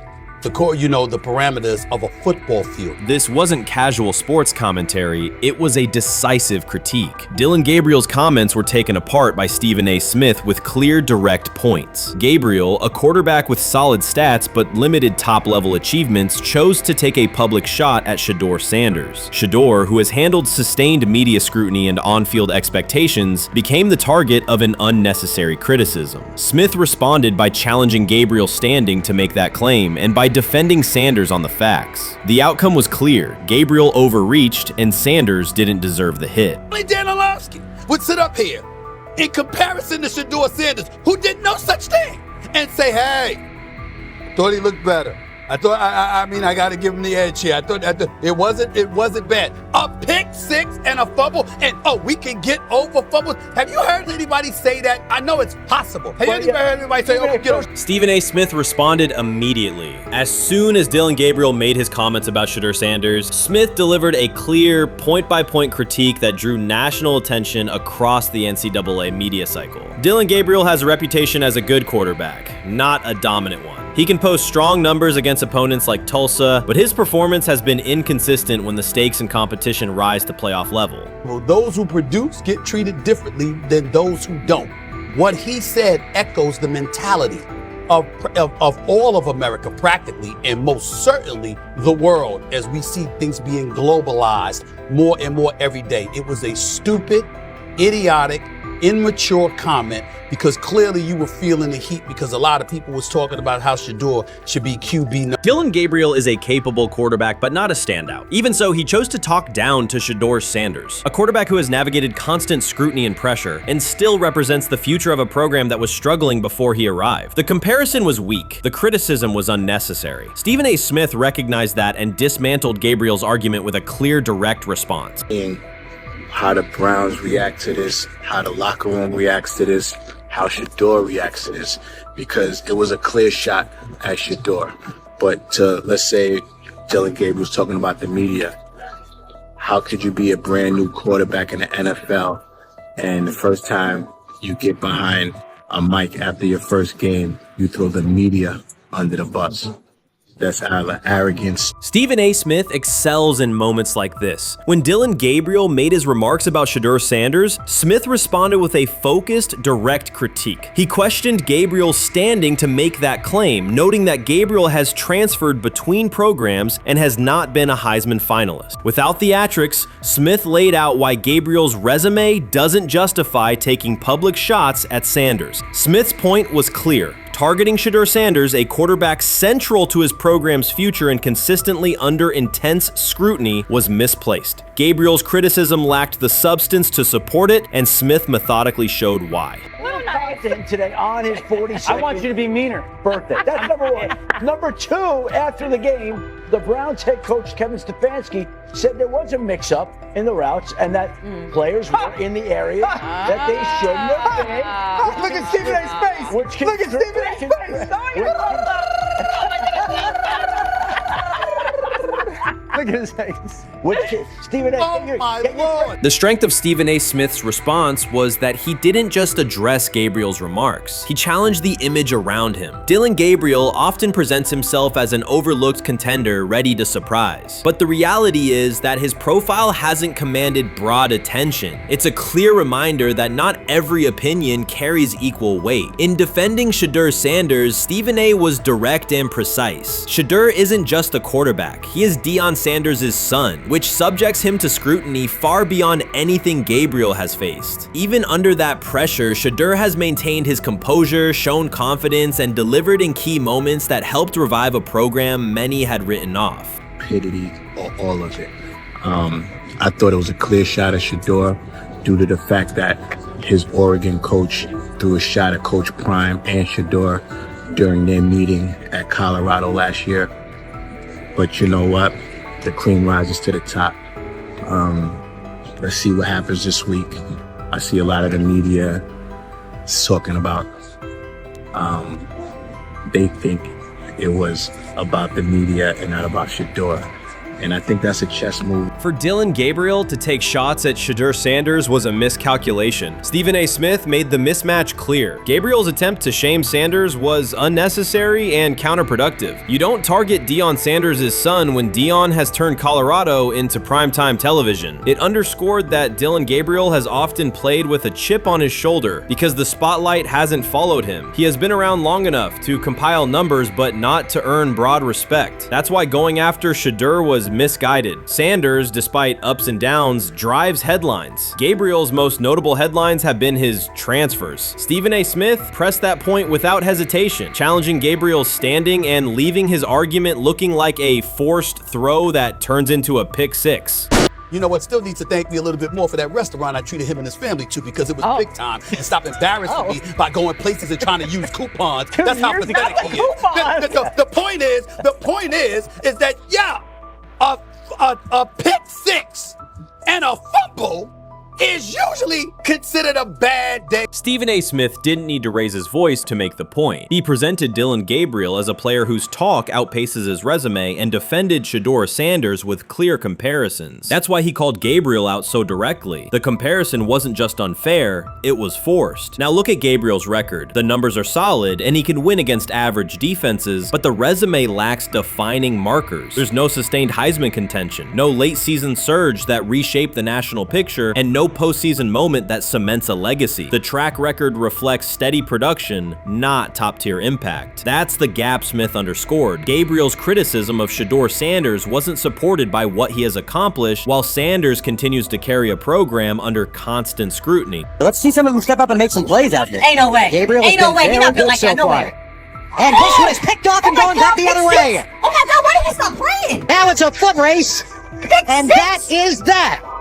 the parameters of a football field. This wasn't casual sports commentary, it was a decisive critique. Dillon Gabriel's comments were taken apart by Stephen A. Smith with clear, direct points. Gabriel, a quarterback with solid stats but limited top-level achievements, chose to take a public shot at Shedeur Sanders. Shedeur, who has handled sustained media scrutiny and on-field expectations, became the target of an unnecessary criticism. Smith responded by challenging Gabriel's standing to make that claim, and by defending Sanders on the facts. The outcome was clear. Gabriel overreached, and Sanders didn't deserve the hit. Only Dan Orlovsky would sit up here in comparison to Shedeur Sanders, who did no such thing, and say, hey, thought he looked better. I thought, I got to give him the edge here. I thought it wasn't bad. A pick six and a fumble, and we can get over fumbles. Have you heard anybody say that? I know it's possible. Have you heard anybody say, get over? Stephen A. Smith responded immediately. As soon as Dillon Gabriel made his comments about Shedeur Sanders, Smith delivered a clear, point-by-point critique that drew national attention across the NCAA media cycle. Dillon Gabriel has a reputation as a good quarterback, not a dominant one. He can post strong numbers against opponents like Tulsa, but his performance has been inconsistent when the stakes and competition rise to playoff level. Well, those who produce get treated differently than those who don't. What he said echoes the mentality of all of America practically, and most certainly the world, as we see things being globalized more and more every day. It was a stupid, idiotic, immature comment, because clearly you were feeling the heat because a lot of people was talking about how Shedeur should be QB. Dillon Gabriel is a capable quarterback, but not a standout. Even so, he chose to talk down to Shedeur Sanders, a quarterback who has navigated constant scrutiny and pressure and still represents the future of a program that was struggling before he arrived. The comparison was weak. The criticism was unnecessary. Stephen A. Smith recognized that and dismantled Gabriel's argument with a clear, direct response. How the Browns react to this, how the locker room reacts to this, how Shedeur reacts to this, because it was a clear shot at Shedeur. But let's say Dillon Gabriel's talking about the media. How could you be a brand new quarterback in the NFL and the first time you get behind a mic after your first game, you throw the media under the bus? That's arrogance. Stephen A. Smith excels in moments like this. When Dillon Gabriel made his remarks about Shedeur Sanders, Smith responded with a focused, direct critique. He questioned Gabriel's standing to make that claim, noting that Gabriel has transferred between programs and has not been a Heisman finalist. Without theatrics, Smith laid out why Gabriel's resume doesn't justify taking public shots at Sanders. Smith's point was clear. Targeting Shedeur Sanders, a quarterback central to his program's future and consistently under intense scrutiny, was misplaced. Gabriel's criticism lacked the substance to support it, and Smith methodically showed why. Today on his 42nd I want you to be meaner birthday. That's number one. Number two, after the game, the Browns head coach Kevin Stefanski said there was a mix-up in the routes and that players were in the area that they shouldn't have been. Look at Stephen A's face. Look at Stephen A's face. Look at his face. Stephen A. Oh my Lord. The strength of Stephen A. Smith's response was that he didn't just address Gabriel's remarks. He challenged the image around him. Dillon Gabriel often presents himself as an overlooked contender ready to surprise. But the reality is that his profile hasn't commanded broad attention. It's a clear reminder that not every opinion carries equal weight. In defending Shedeur Sanders, Stephen A. was direct and precise. Shedeur isn't just a quarterback. He is Deion Sanders' son, which subjects him to scrutiny far beyond anything Gabriel has faced. Even under that pressure, Shedeur has maintained his composure, shown confidence, and delivered in key moments that helped revive a program many had written off. Stupidity or all of it. I thought it was a clear shot at Shedeur due to the fact that his Oregon coach threw a shot at Coach Prime and Shedeur during their meeting at Colorado last year. But you know what? The cream rises to the top. Let's see what happens this week. I see a lot of the media talking about they think it was about the media and not about Shedeur. And I think that's a chess move. For Dillon Gabriel to take shots at Shedeur Sanders was a miscalculation. Stephen A. Smith made the mismatch clear. Gabriel's attempt to shame Sanders was unnecessary and counterproductive. You don't target Deion Sanders' son when Deion has turned Colorado into primetime television. It underscored that Dillon Gabriel has often played with a chip on his shoulder because the spotlight hasn't followed him. He has been around long enough to compile numbers but not to earn broad respect. That's why going after Shedeur was misguided. Sanders, despite ups and downs, drives headlines. Gabriel's most notable headlines have been his transfers. Stephen A. Smith pressed that point without hesitation, challenging Gabriel's standing and leaving his argument looking like a forced throw that turns into a pick six. You know what? Still needs to thank me a little bit more for that restaurant I treated him and his family to, because it was big time, and stop embarrassing me by going places and trying to use coupons. That's how pathetic he is. The point is that a pick six and a fumble is usually considered a bad day. Stephen A. Smith didn't need to raise his voice to make the point. He presented Dillon Gabriel as a player whose talk outpaces his resume and defended Shedeur Sanders with clear comparisons. That's why he called Gabriel out so directly. The comparison wasn't just unfair, it was forced. Now look at Gabriel's record. The numbers are solid and he can win against average defenses, but the resume lacks defining markers. There's no sustained Heisman contention, no late season surge that reshaped the national picture, and no postseason moment that cements a legacy. The track record reflects steady production, not top-tier impact. That's the gap Smith underscored. Gabriel's criticism of Shedeur Sanders wasn't supported by what he has accomplished, while Sanders continues to carry a program under constant scrutiny. Let's see some of them step up and make some plays out there. Ain't no way. Gabriel Ain't no way. He's not built like that. No way. And this one is picked off and going back the other way. Oh my God, why did he stop playing? Now it's a foot race. And that is that.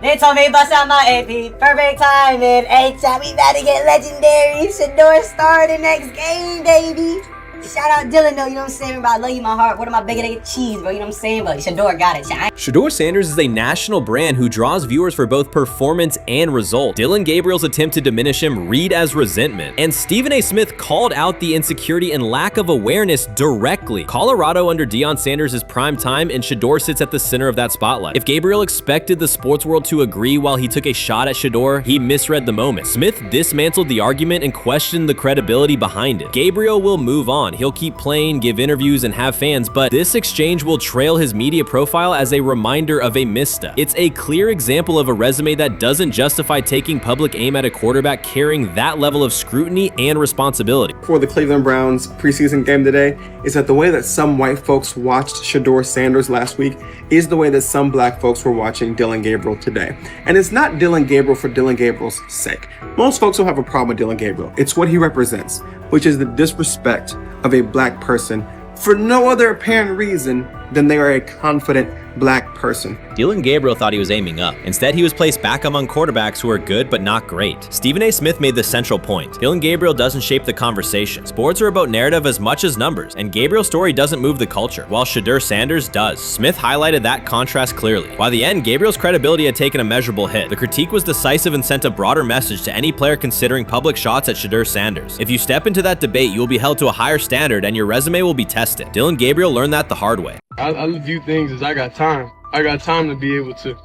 They told me bust out my AP, perfect timing. H-shot, we about to get legendary. Shedeur star the next game, baby. Shout out Dillon though, you know what I'm saying? Bro, I love you, my heart. What am I bigger than cheese, bro? You know what I'm saying? But Shedeur got it. Shedeur Sanders is a national brand who draws viewers for both performance and result. Dillon Gabriel's attempt to diminish him read as resentment. And Stephen A. Smith called out the insecurity and lack of awareness directly. Colorado under Deion Sanders is prime time, and Shedeur sits at the center of that spotlight. If Gabriel expected the sports world to agree while he took a shot at Shedeur, he misread the moment. Smith dismantled the argument and questioned the credibility behind it. Gabriel will move on. He'll keep playing, give interviews, and have fans, but this exchange will trail his media profile as a reminder of a misstep. It's a clear example of a resume that doesn't justify taking public aim at a quarterback carrying that level of scrutiny and responsibility. For the Cleveland Browns preseason game today is that the way that some white folks watched Shedeur Sanders last week is the way that some black folks were watching Dillon Gabriel today. And it's not Dillon Gabriel for Dillon Gabriel's sake. Most folks will have a problem with Dillon Gabriel. It's what he represents, which is the disrespect of a black person for no other apparent reason than they are a confident black person. Dillon Gabriel thought he was aiming up. Instead, he was placed back among quarterbacks who are good but not great. Stephen A. Smith made the central point. Dillon Gabriel doesn't shape the conversation. Sports are about narrative as much as numbers, and Gabriel's story doesn't move the culture, while Shedeur Sanders does. Smith highlighted that contrast clearly. By the end, Gabriel's credibility had taken a measurable hit. The critique was decisive and sent a broader message to any player considering public shots at Shedeur Sanders. If you step into that debate, you will be held to a higher standard and your resume will be tested. Dillon Gabriel learned that the hard way. I view things as I got time. I got time to be able to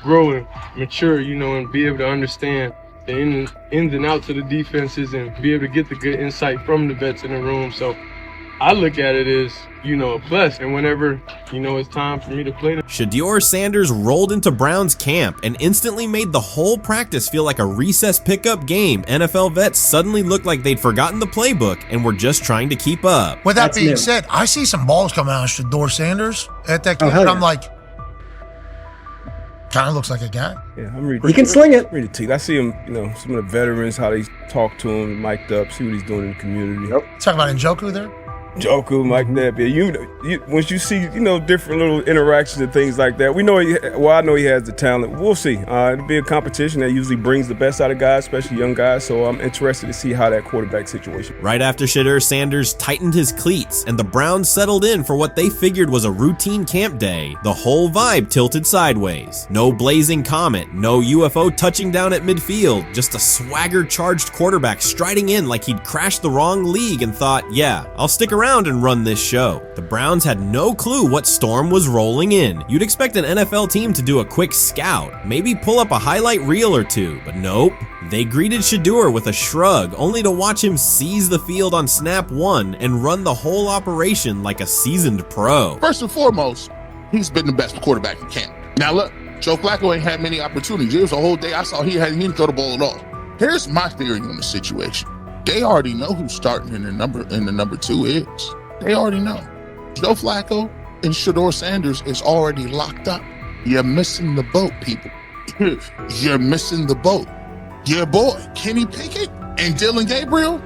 grow and mature, you know, and be able to understand the ins and outs of the defenses and be able to get the good insight from the vets in the room. So I look at it as, you know, a plus. And whenever, you know, it's time for me to play. Shedeur Sanders rolled into Browns camp and instantly made the whole practice feel like a recess pickup game. NFL vets suddenly looked like they'd forgotten the playbook and were just trying to keep up. With that being said, I see some balls coming out of Shedeur Sanders at that game, and I'm like, kind of looks like a guy. Yeah, I'm ready. He can sling it. Ready to. I see him, you know, some of the veterans, how they talk to him, mic'd up, see what he's doing in the community. Talking about Njoku there? Njoku, Mike Napier. You once you see, you know, different little interactions and things like that, we know I know he has the talent. We'll see. It'll be a competition that usually brings the best out of guys, especially young guys. So I'm interested to see how that quarterback situation. Right after Shedeur Sanders tightened his cleats and the Browns settled in for what they figured was a routine camp day, the whole vibe tilted sideways. No blazing comet, no UFO touching down at midfield, just a swagger-charged quarterback striding in like he'd crashed the wrong league and thought, yeah, I'll stick around around and run this show. The Browns had no clue what storm was rolling in. You'd expect an NFL team to do a quick scout, maybe pull up a highlight reel or two, but nope. They greeted Shedeur with a shrug, only to watch him seize the field on snap 1 and run the whole operation like a seasoned pro. First and foremost, he's been the best quarterback in camp. Now look, Joe Flacco ain't had many opportunities. There was a whole day I saw he didn't throw the ball at all. Here's my theory on the situation. They already know who's starting in the number 2 is. They already know. Joe Flacco and Shedeur Sanders is already locked up. You're missing the boat, people. You're missing the boat. Your boy, Kenny Pickett and Dylan Gabriel,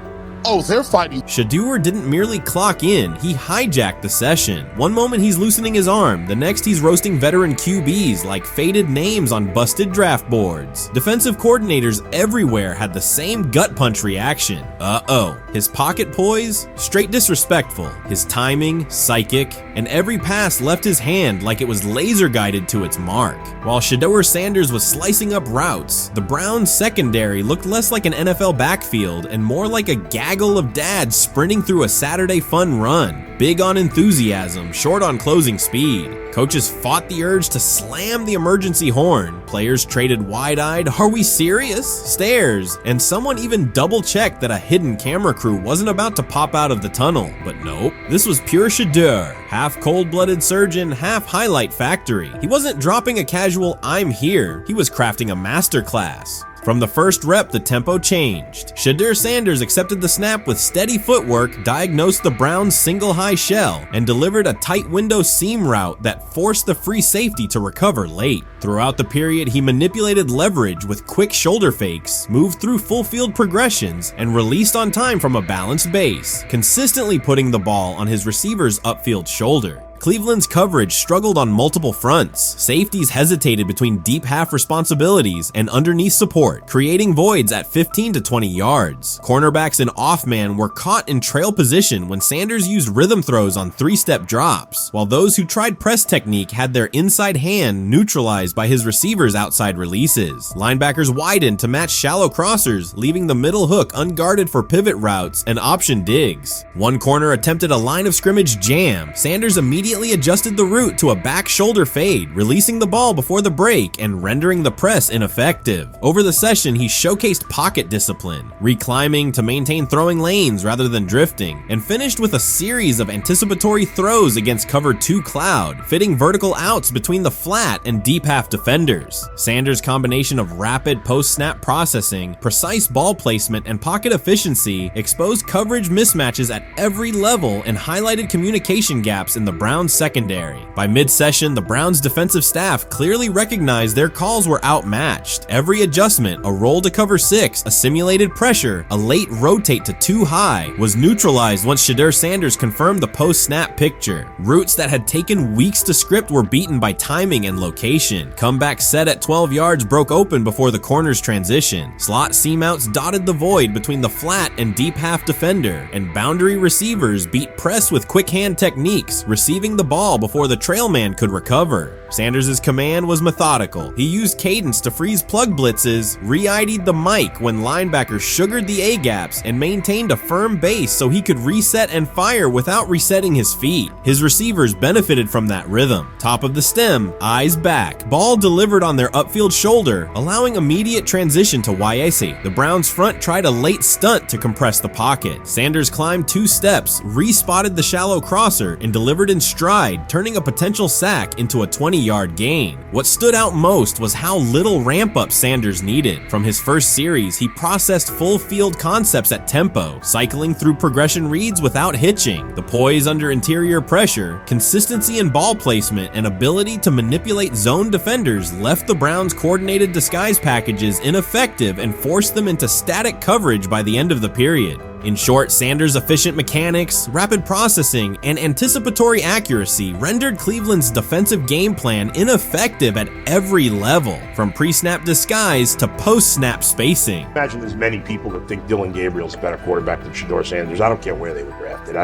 oh, they're fighting. Shedeur didn't merely clock in, he hijacked the session. One moment he's loosening his arm, the next he's roasting veteran QBs like faded names on busted draft boards. Defensive coordinators everywhere had the same gut punch reaction. Uh-oh. His pocket poise? Straight disrespectful. His timing? Psychic. And every pass left his hand like it was laser guided to its mark. While Shedeur Sanders was slicing up routes, the Browns secondary looked less like an NFL backfield and more like a gaggle of dads sprinting through a Saturday fun run. Big on enthusiasm, short on closing speed. Coaches fought the urge to slam the emergency horn. Players traded wide-eyed, "Are we serious?" stares, and someone even double-checked that a hidden camera crew wasn't about to pop out of the tunnel. But nope, this was pure Shedeur. Half cold-blooded surgeon, half highlight factory. He wasn't dropping a casual "I'm here," he was crafting a masterclass. From the first rep, the tempo changed. Shedeur Sanders accepted the snap with steady footwork, diagnosed the Browns' single high shell, and delivered a tight window seam route that forced the free safety to recover late. Throughout the period, he manipulated leverage with quick shoulder fakes, moved through full field progressions, and released on time from a balanced base, consistently putting the ball on his receiver's upfield shoulder. Cleveland's coverage struggled on multiple fronts. Safeties hesitated between deep half responsibilities and underneath support, creating voids at 15 to 20 yards. Cornerbacks and off-man were caught in trail position when Sanders used rhythm throws on 3-step drops, while those who tried press technique had their inside hand neutralized by his receivers' outside releases. Linebackers widened to match shallow crossers, leaving the middle hook unguarded for pivot routes and option digs. One corner attempted a line of scrimmage jam. Sanders immediately adjusted the route to a back shoulder fade, releasing the ball before the break and rendering the press ineffective. Over the session, he showcased pocket discipline, reclimbing to maintain throwing lanes rather than drifting, and finished with a series of anticipatory throws against cover 2 cloud, fitting vertical outs between the flat and deep half defenders. Sanders' combination of rapid post-snap processing, precise ball placement, and pocket efficiency exposed coverage mismatches at every level and highlighted communication gaps in the Browns secondary. By mid-session, the Browns defensive staff clearly recognized their calls were outmatched. Every adjustment, a roll to cover 6, a simulated pressure, a late rotate to 2 high, was neutralized once Shedeur Sanders confirmed the post-snap picture. Routes that had taken weeks to script were beaten by timing and location. Comeback set at 12 yards broke open before the corner's transition. Slot seamouts dotted the void between the flat and deep half defender, and boundary receivers beat press with quick hand techniques, receiving the ball before the trail man could recover. Sanders' command was methodical. He used cadence to freeze plug blitzes, re-ID'd the mic when linebackers sugared the A-gaps, and maintained a firm base so he could reset and fire without resetting his feet. His receivers benefited from that rhythm. Top of the stem, eyes back, ball delivered on their upfield shoulder, allowing immediate transition to YAC. The Browns front tried a late stunt to compress the pocket. Sanders climbed 2 steps, re-spotted the shallow crosser, and delivered in stride, turning a potential sack into a 20-yard gain. What stood out most was how little ramp-up Sanders needed. From his first series, he processed full field concepts at tempo, cycling through progression reads without hitching. The poise under interior pressure, consistency in ball placement, and ability to manipulate zone defenders left the Browns' coordinated disguise packages ineffective and forced them into static coverage by the end of the period. In short, Sanders' efficient mechanics, rapid processing, and anticipatory accuracy rendered Cleveland's defensive game plan ineffective at every level, from pre-snap disguise to post-snap spacing. Imagine there's many people that think Dylan Gabriel's a better quarterback than Shedeur Sanders. I don't care where they were drafted.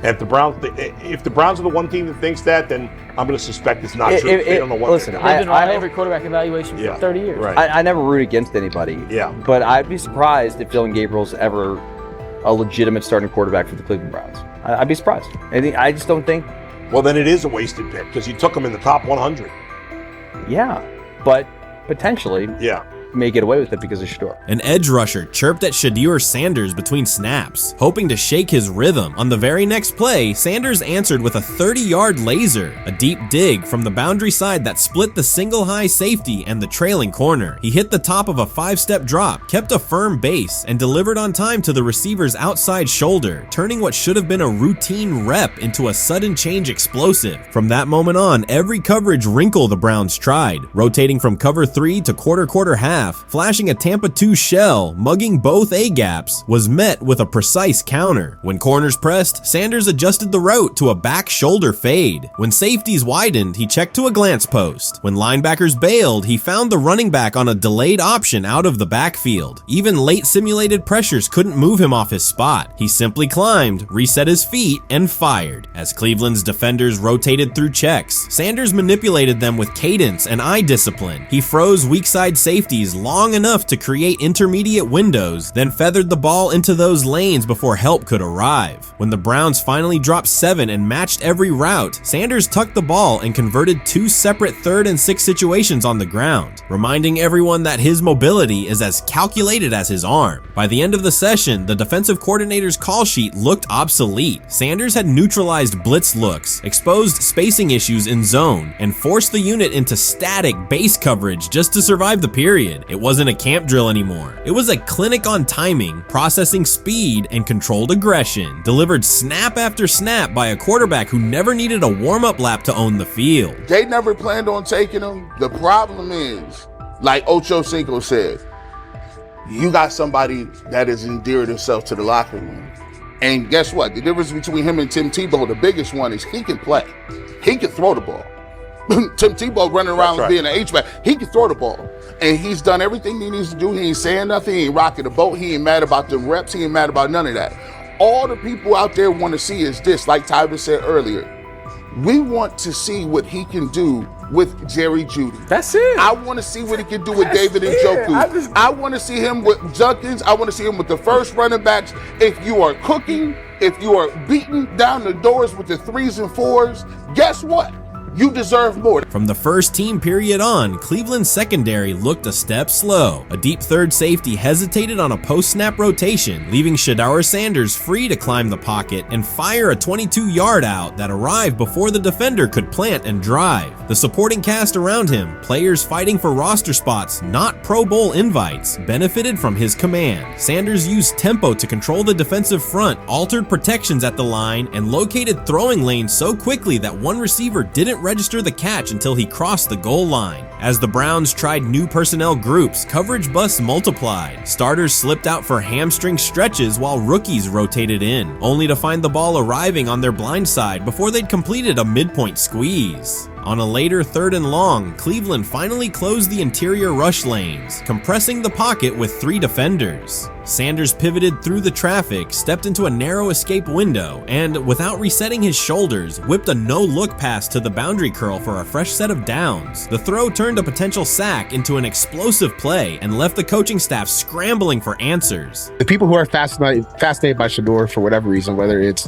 If the Browns are the one team that thinks that, then I'm going to suspect it's not true. They don't know what listen, they're doing. I've been on every quarterback evaluation for 30 years. Right. I never root against anybody. Yeah. But I'd be surprised if Dylan Gabriel's ever a legitimate starting quarterback for the Cleveland Browns. I'd be surprised. I just don't think. Well, then it is a wasted pick because you took him in the top 100. Yeah, but potentially. Yeah. May get away with it because of Shedeur. An edge rusher chirped at Shedeur Sanders between snaps, hoping to shake his rhythm. On the very next play, Sanders answered with a 30-yard laser, a deep dig from the boundary side that split the single high safety and the trailing corner. He hit the top of a 5-step drop, kept a firm base, and delivered on time to the receiver's outside shoulder, turning what should have been a routine rep into a sudden change explosive. From that moment on, every coverage wrinkle the Browns tried, rotating from cover 3 to quarter half, flashing a Tampa 2 shell, mugging both A-gaps, was met with a precise counter. When corners pressed, Sanders adjusted the route to a back shoulder fade. When safeties widened, he checked to a glance post. When linebackers bailed, he found the running back on a delayed option out of the backfield. Even late simulated pressures couldn't move him off his spot. He simply climbed, reset his feet, and fired. As Cleveland's defenders rotated through checks, Sanders manipulated them with cadence and eye discipline. He froze weak side safeties long enough to create intermediate windows, then feathered the ball into those lanes before help could arrive. When the Browns finally dropped 7 and matched every route, Sanders tucked the ball and converted 2 separate 3rd and 6 situations on the ground, reminding everyone that his mobility is as calculated as his arm. By the end of the session, the defensive coordinator's call sheet looked obsolete. Sanders had neutralized blitz looks, exposed spacing issues in zone, and forced the unit into static base coverage just to survive the period. It wasn't a camp drill anymore. It was a clinic on timing, processing speed, and controlled aggression, delivered snap after snap by a quarterback who never needed a warm-up lap to own the field. They never planned on taking him. The problem is, like Ocho Cinco said, you got somebody that has endeared himself to the locker room. And guess what? The difference between him and Tim Tebow, the biggest one, is he can play. He can throw the ball. Tim Tebow running around being an H-back, he can throw the ball. And he's done everything he needs to do. He ain't saying nothing. He ain't rocking the boat. He ain't mad about the reps. He ain't mad about none of that. All the people out there want to see is this, like Tyler said earlier. We want to see what he can do with Jerry Jeudy. That's it. I want to see what he can do with David Njoku. I want to see him with Junkins. I want to see him with the first running backs. If you are cooking, if you are beating down the doors with the 3s and 4s, guess what? You deserve more. From the first team period on, Cleveland's secondary looked a step slow. A deep third safety hesitated on a post-snap rotation, leaving Shedeur Sanders free to climb the pocket and fire a 22-yard out that arrived before the defender could plant and drive. The supporting cast around him, players fighting for roster spots, not Pro Bowl invites, benefited from his command. Sanders used tempo to control the defensive front, altered protections at the line, and located throwing lanes so quickly that one receiver didn't register the catch until he crossed the goal line. As the Browns tried new personnel groups, coverage busts multiplied. Starters slipped out for hamstring stretches while rookies rotated in, only to find the ball arriving on their blind side before they'd completed a midpoint squeeze. On a later 3rd and long, Cleveland finally closed the interior rush lanes, compressing the pocket with 3 defenders. Sanders pivoted through the traffic, stepped into a narrow escape window, and, without resetting his shoulders, whipped a no-look pass to the boundary curl for a fresh set of downs. The throw turned a potential sack into an explosive play and left the coaching staff scrambling for answers. The people who are fascinated by Shedeur for whatever reason, whether it's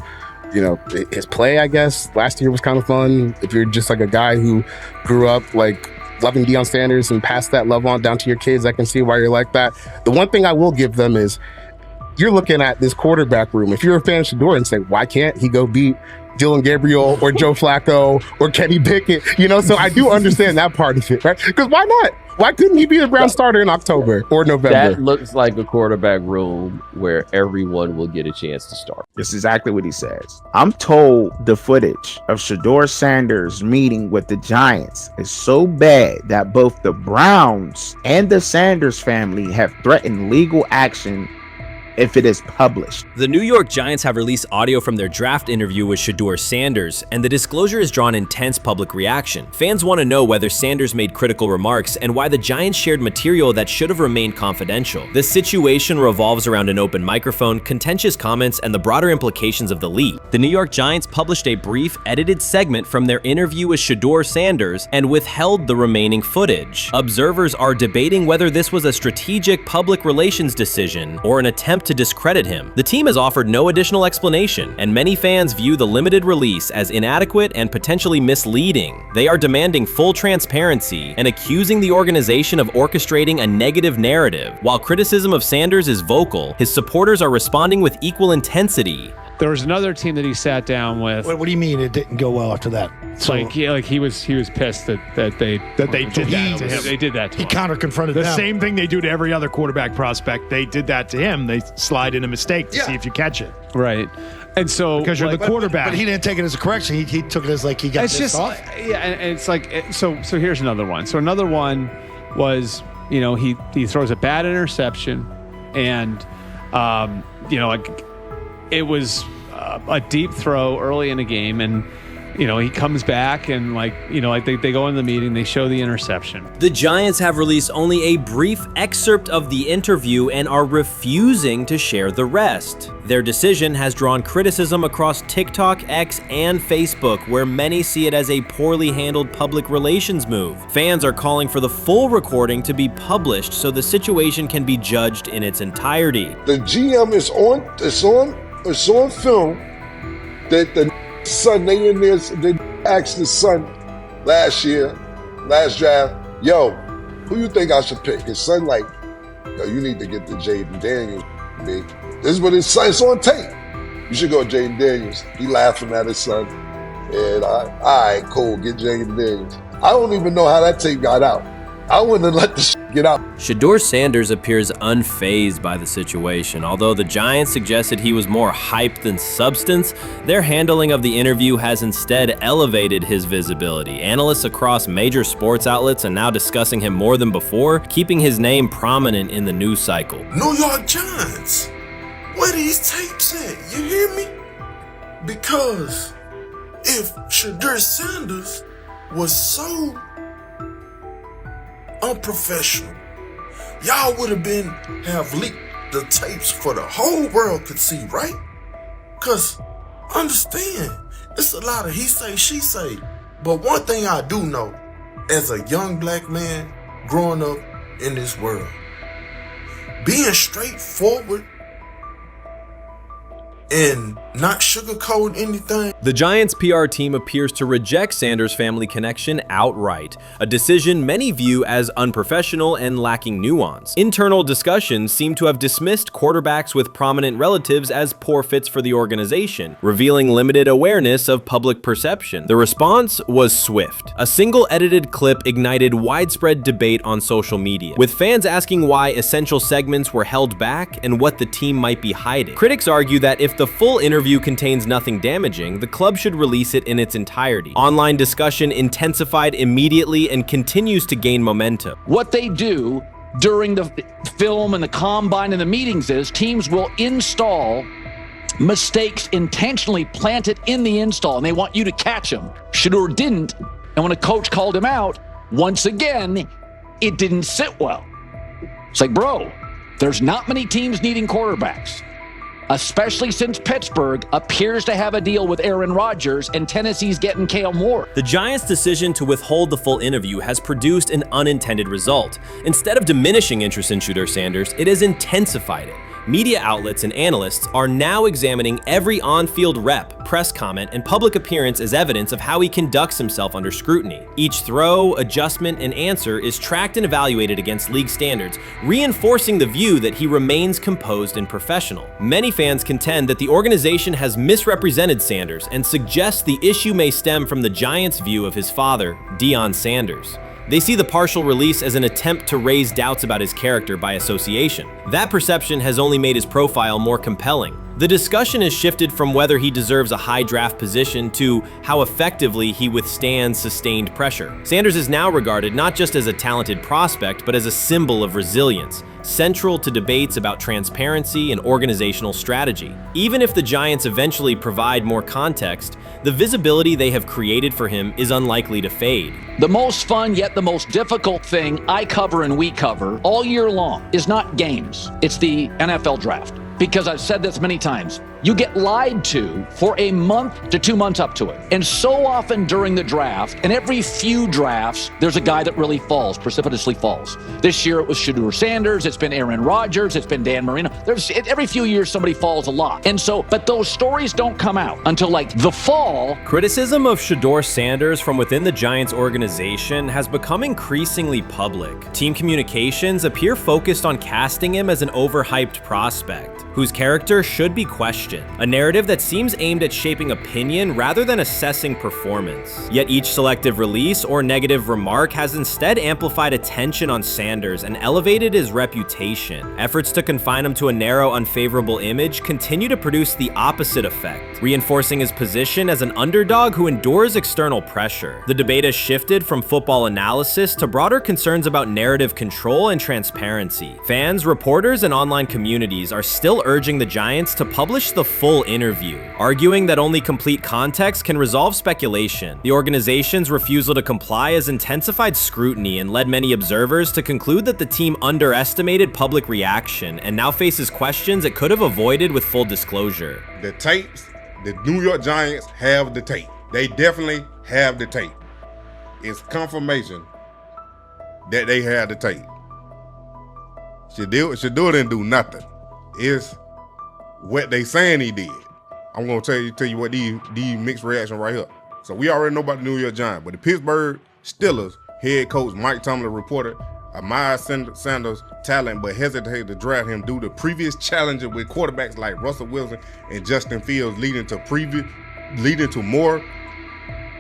his play, I guess, last year was kind of fun. If you're just like a guy who grew up like loving Deion Sanders and passed that love on down to your kids, I can see why you're like that. The one thing I will give them is you're looking at this quarterback room. If you're a fan of Shedeur and say, why can't he go beat Dylan Gabriel or Joe Flacco or Kenny Pickett? So I do understand that part of it, right? Because why not? Why couldn't he be the Brown starter in October or November? That looks like a quarterback room where everyone will get a chance to start. That's exactly what he says. I'm told the footage of Shedeur Sanders meeting with the Giants is so bad that both the Browns and the Sanders family have threatened legal action if it is published. The New York Giants have released audio from their draft interview with Shedeur Sanders, and the disclosure has drawn intense public reaction. Fans want to know whether Sanders made critical remarks and why the Giants shared material that should have remained confidential. The situation revolves around an open microphone, contentious comments, and the broader implications of the leak. The New York Giants published a brief, edited segment from their interview with Shedeur Sanders and withheld the remaining footage. Observers are debating whether this was a strategic public relations decision or an attempt to discredit him. The team has offered no additional explanation, and many fans view the limited release as inadequate and potentially misleading. They are demanding full transparency and accusing the organization of orchestrating a negative narrative. While criticism of Sanders is vocal, his supporters are responding with equal intensity. There was another team that he sat down with. What do you mean it didn't go well after that? So, he was pissed that they did that to him. They did that to him. He counter-confronted the them. same thing they do to every other quarterback prospect. They did that to him. They slide in a mistake to see if you catch it. Right. And so because you're the quarterback. But he didn't take it as a correction. He took it as like he got pissed off. Yeah, and it's like so here's another one. So another one was, he throws a bad interception, and it was a deep throw early in the game, and he comes back and they go in the meeting, they show the interception. The Giants have released only a brief excerpt of the interview and are refusing to share the rest. Their decision has drawn criticism across TikTok, X, and Facebook, where many see it as a poorly handled public relations move. Fans are calling for the full recording to be published so the situation can be judged in its entirety. The GM is on film that the son, they asked the son last draft, yo, who you think I should pick? His son yo, you need to get the Jaden Daniels, big. This is what his son, it's on tape. You should go Jaden Daniels. He laughing at his son. And all right, cool, get Jaden Daniels. I don't even know how that tape got out. I wouldn't have let the get out. Shedeur Sanders appears unfazed by the situation. Although the Giants suggested he was more hype than substance, their handling of the interview has instead elevated his visibility. Analysts across major sports outlets are now discussing him more than before, keeping his name prominent in the news cycle. New York Giants, where these tapes at? You hear me? Because if Shedeur Sanders was so unprofessional, y'all would have leaked the tapes for the whole world could see, right? Cause understand, it's a lot of he say, she say. But one thing I do know, as a young black man growing up in this world, being straightforward and not sugarcoat anything. The Giants' PR team appears to reject Sanders' family connection outright, a decision many view as unprofessional and lacking nuance. Internal discussions seem to have dismissed quarterbacks with prominent relatives as poor fits for the organization, revealing limited awareness of public perception. The response was swift. A single edited clip ignited widespread debate on social media, with fans asking why essential segments were held back and what the team might be hiding. Critics argue that if the full interview contains nothing damaging, the club should release it in its entirety. Online discussion intensified immediately and continues to gain momentum. What they do during the film and the combine and the meetings is teams will install mistakes intentionally planted in the install, and they want you to catch them. Shedeur didn't, and when a coach called him out, once again, it didn't sit well. It's like, bro, there's not many teams needing quarterbacks, especially since Pittsburgh appears to have a deal with Aaron Rodgers and Tennessee's getting Kale Moore. The Giants' decision to withhold the full interview has produced an unintended result. Instead of diminishing interest in Shedeur Sanders, it has intensified it. Media outlets and analysts are now examining every on-field rep, press comment, and public appearance as evidence of how he conducts himself under scrutiny. Each throw, adjustment, and answer is tracked and evaluated against league standards, reinforcing the view that he remains composed and professional. Many fans contend that the organization has misrepresented Sanders and suggest the issue may stem from the Giants' view of his father, Deion Sanders. They see the partial release as an attempt to raise doubts about his character by association. That perception has only made his profile more compelling. The discussion has shifted from whether he deserves a high draft position to how effectively he withstands sustained pressure. Sanders is now regarded not just as a talented prospect, but as a symbol of resilience, central to debates about transparency and organizational strategy. Even if the Giants eventually provide more context, the visibility they have created for him is unlikely to fade. The most fun yet the most difficult thing I cover and we cover all year long is not games. It's the NFL draft. because I've said this many times. You get lied to for a month to 2 months up to it. And so often during the draft, and every few drafts, there's a guy that really falls, precipitously falls. This year it was Shedeur Sanders, it's been Aaron Rodgers, it's been Dan Marino. Every few years somebody falls a lot. And so, but those stories don't come out until like the fall. Criticism of Shedeur Sanders from within the Giants organization has become increasingly public. Team communications appear focused on casting him as an overhyped prospect, whose character should be questioned, a narrative that seems aimed at shaping opinion rather than assessing performance. Yet each selective release or negative remark has instead amplified attention on Sanders and elevated his reputation. Efforts to confine him to a narrow, unfavorable image continue to produce the opposite effect, reinforcing his position as an underdog who endures external pressure. The debate has shifted from football analysis to broader concerns about narrative control and transparency. Fans, reporters, and online communities are still urging the Giants to publish the full interview, arguing that only complete context can resolve speculation. The organization's refusal to comply has intensified scrutiny and led many observers to conclude that the team underestimated public reaction and now faces questions it could have avoided with full disclosure. The tapes, the New York Giants have the tape. They definitely have the tape. It's confirmation that they have the tape. Shedeur didn't do nothing. It's what they saying he did. I'm gonna tell you what these mixed reaction right here. So we already know about the New York Giants, but the Pittsburgh Steelers head coach Mike Tomlin reported admired Sanders' talent, but hesitated to draft him due to previous challenges with quarterbacks like Russell Wilson and Justin Fields, leading to more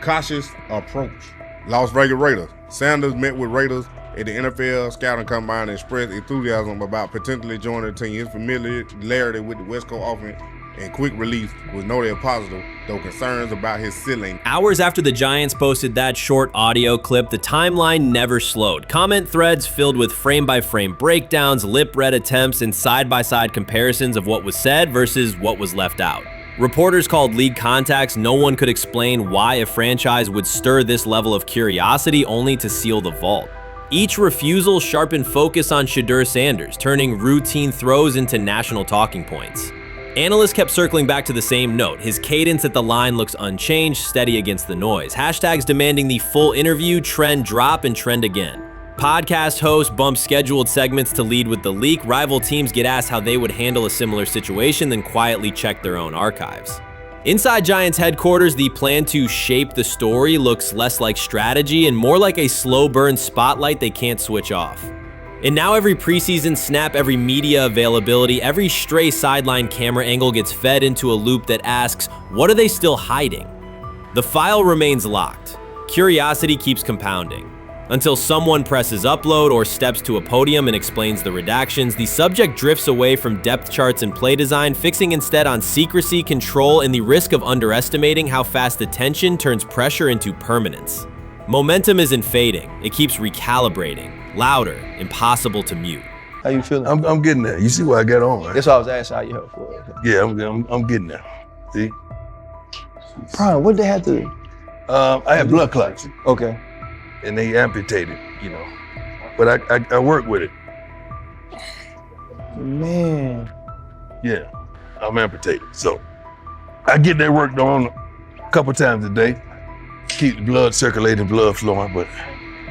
cautious approach. Las Vegas Raiders. Sanders met with Raiders at the NFL scouting combine and expressed enthusiasm about potentially joining the team. His familiarity with the West Coast offense and quick release was noted positive, though concerns about his ceiling. Hours after the Giants posted that short audio clip, the timeline never slowed. Comment threads filled with frame-by-frame breakdowns, lip-read attempts, and side-by-side comparisons of what was said versus what was left out. Reporters called league contacts. No one could explain why a franchise would stir this level of curiosity only to seal the vault. Each refusal sharpened focus on Shedeur Sanders, turning routine throws into national talking points. Analysts kept circling back to the same note. His cadence at the line looks unchanged, steady against the noise. Hashtags demanding the full interview, trend drop, and trend again. Podcast hosts bump scheduled segments to lead with the leak. Rival teams get asked how they would handle a similar situation, then quietly check their own archives. Inside Giants headquarters, the plan to shape the story looks less like strategy and more like a slow burn spotlight they can't switch off. And now every preseason snap, every media availability, every stray sideline camera angle gets fed into a loop that asks, what are they still hiding? The file remains locked. Curiosity keeps compounding. Until someone presses upload or steps to a podium and explains the redactions, the subject drifts away from depth charts and play design, fixing instead on secrecy, control, and the risk of underestimating how fast attention turns pressure into permanence. Momentum isn't fading, it keeps recalibrating, louder, impossible to mute. How you feeling? I'm getting there. You see what I got on, right? That's what I was asking how you help for. Yeah, I'm getting there. See? Brian, what they had to? I had blood clots. Okay. And they amputated, but I work with it. Man. Yeah, I'm amputated. So I get that work done a couple times a day, keep the blood circulating, blood flowing, but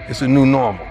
it's a new normal.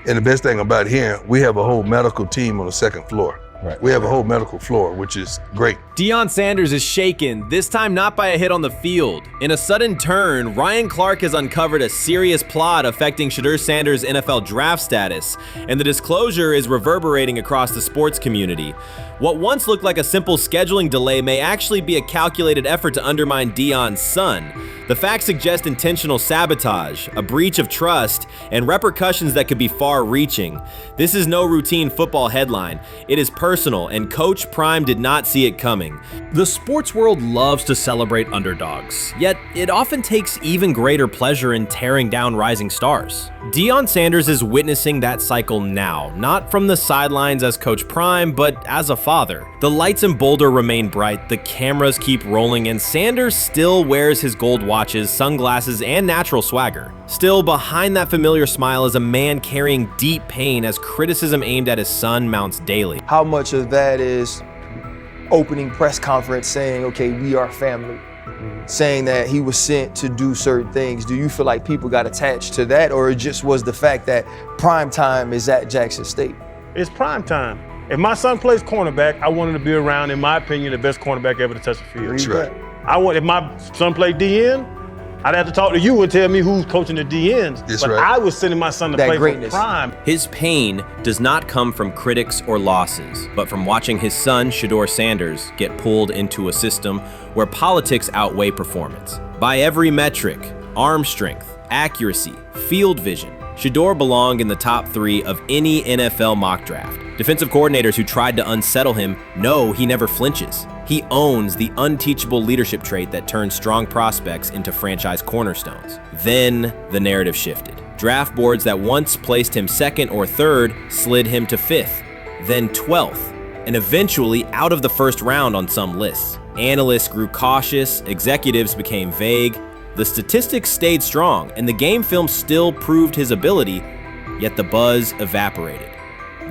And the best thing about here, we have a whole medical team on the second floor. Right. We have a whole medical floor, which is great. Deion Sanders is shaken, this time not by a hit on the field. In a sudden turn, Ryan Clark has uncovered a serious plot affecting Shedeur Sanders' NFL draft status, and the disclosure is reverberating across the sports community. What once looked like a simple scheduling delay may actually be a calculated effort to undermine Deion's son. The facts suggest intentional sabotage, a breach of trust, and repercussions that could be far-reaching. This is no routine football headline. It is personal, and Coach Prime did not see it coming. The sports world loves to celebrate underdogs, yet it often takes even greater pleasure in tearing down rising stars. Deion Sanders is witnessing that cycle now, not from the sidelines as Coach Prime, but as a father. The lights in Boulder remain bright, the cameras keep rolling, and Sanders still wears his gold watches, sunglasses, and natural swagger. Still, behind that familiar smile is a man carrying deep pain as criticism aimed at his son mounts daily. How much of that is opening press conference saying, okay, we are family, saying that he was sent to do certain things. Do you feel like people got attached to that, or it just was the fact that prime time is at Jackson State? It's prime time. If my son plays cornerback, I want him to be around, in my opinion, the best cornerback ever to touch the field. That's right. If my son played DN, I'd have to talk to you and tell me who's coaching the DNs. That's but right. I was sending my son to play for prime. His pain does not come from critics or losses, but from watching his son, Shedeur Sanders, get pulled into a system where politics outweigh performance. By every metric, arm strength, accuracy, field vision, Shedeur belonged in the top 3 of any NFL mock draft. Defensive coordinators who tried to unsettle him know he never flinches. He owns the unteachable leadership trait that turns strong prospects into franchise cornerstones. Then the narrative shifted. Draft boards that once placed him 2nd or 3rd slid him to 5th, then 12th, and eventually out of the 1st round on some lists. Analysts grew cautious, executives became vague, the statistics stayed strong, and the game film still proved his ability, yet the buzz evaporated.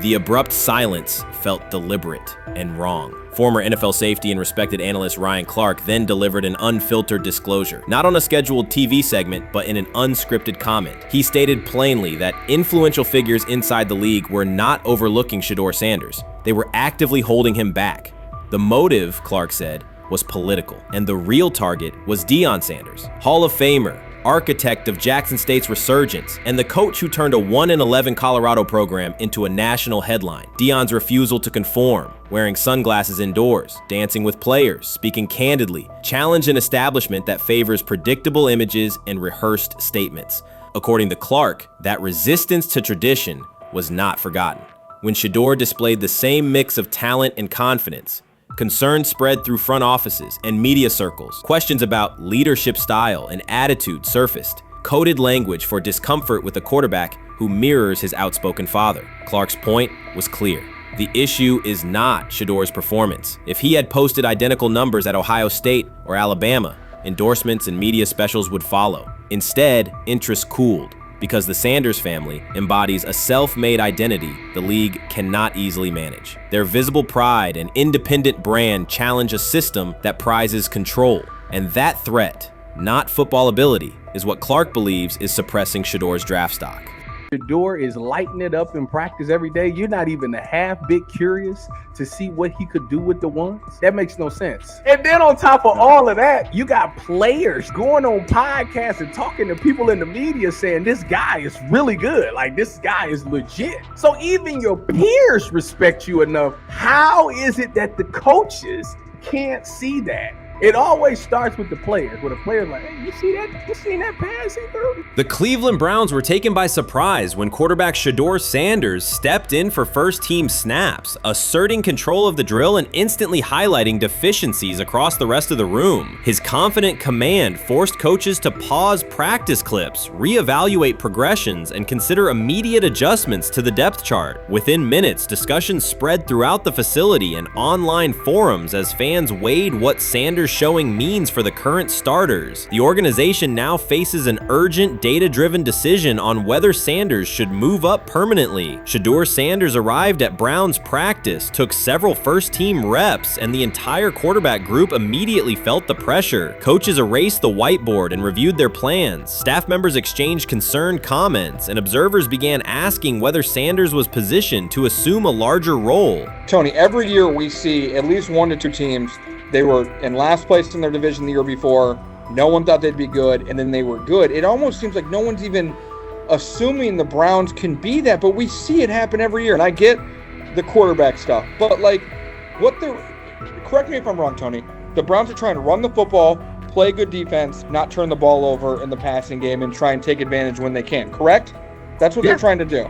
The abrupt silence felt deliberate and wrong. Former NFL safety and respected analyst Ryan Clark then delivered an unfiltered disclosure, not on a scheduled TV segment, but in an unscripted comment. He stated plainly that influential figures inside the league were not overlooking Shedeur Sanders. They were actively holding him back. The motive, Clark said, was political, and the real target was Deion Sanders, Hall of Famer, architect of Jackson State's resurgence, and the coach who turned a 1-11 Colorado program into a national headline. Deion's refusal to conform, wearing sunglasses indoors, dancing with players, speaking candidly, challenged an establishment that favors predictable images and rehearsed statements. According to Clark, that resistance to tradition was not forgotten. When Shedeur displayed the same mix of talent and confidence, concern spread through front offices and media circles. Questions about leadership style and attitude surfaced. Coded language for discomfort with a quarterback who mirrors his outspoken father. Clark's point was clear. The issue is not Shedeur's performance. If he had posted identical numbers at Ohio State or Alabama, endorsements and media specials would follow. Instead, interest cooled, because the Sanders family embodies a self-made identity the league cannot easily manage. Their visible pride and independent brand challenge a system that prizes control. And that threat, not football ability, is what Clark believes is suppressing Shedeur's draft stock. Shedeur is lighting it up in practice every day. You're not even a half bit curious to see what he could do with the ones. That makes no sense. And then on top of all of that, you got players going on podcasts and talking to people in the media saying this guy is really good. Like, this guy is legit. So even your peers respect you enough. How is it that the coaches can't see that? It always starts with the players, where the player's like, hey, you see that? You seen that pass he threw? The Cleveland Browns were taken by surprise when quarterback Shedeur Sanders stepped in for first-team snaps, asserting control of the drill and instantly highlighting deficiencies across the rest of the room. His confident command forced coaches to pause practice clips, reevaluate progressions, and consider immediate adjustments to the depth chart. Within minutes, discussions spread throughout the facility and online forums as fans weighed what Sanders' showing means for the current starters. The organization now faces an urgent, data-driven decision on whether Sanders should move up permanently. Shedeur Sanders arrived at Browns practice, took several first-team reps, and the entire quarterback group immediately felt the pressure. Coaches erased the whiteboard and reviewed their plans. Staff members exchanged concerned comments, and observers began asking whether Sanders was positioned to assume a larger role. Tony, every year we see at least 1 to 2 teams. They were in last place in their division the year before. No one thought they'd be good, and then they were good. It almost seems like no one's even assuming the Browns can be that, but we see it happen every year. And I get the quarterback stuff, but like, correct me if I'm wrong, Tony. The Browns are trying to run the football, play good defense, not turn the ball over in the passing game, and try and take advantage when they can, correct? That's what they're trying to do.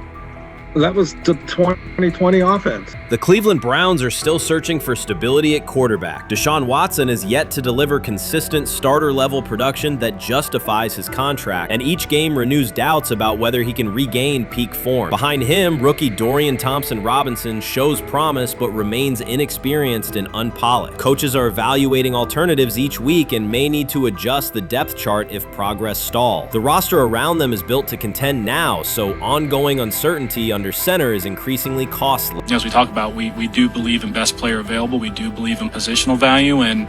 That was the 2020 offense. The Cleveland Browns are still searching for stability at quarterback. Deshaun Watson is yet to deliver consistent starter-level production that justifies his contract, and each game renews doubts about whether he can regain peak form. Behind him, rookie Dorian Thompson-Robinson shows promise but remains inexperienced and unpolished. Coaches are evaluating alternatives each week and may need to adjust the depth chart if progress stalls. The roster around them is built to contend now, so ongoing uncertainty under center is increasingly costly. As we talk about, we do believe in best player available. We do believe in positional value, and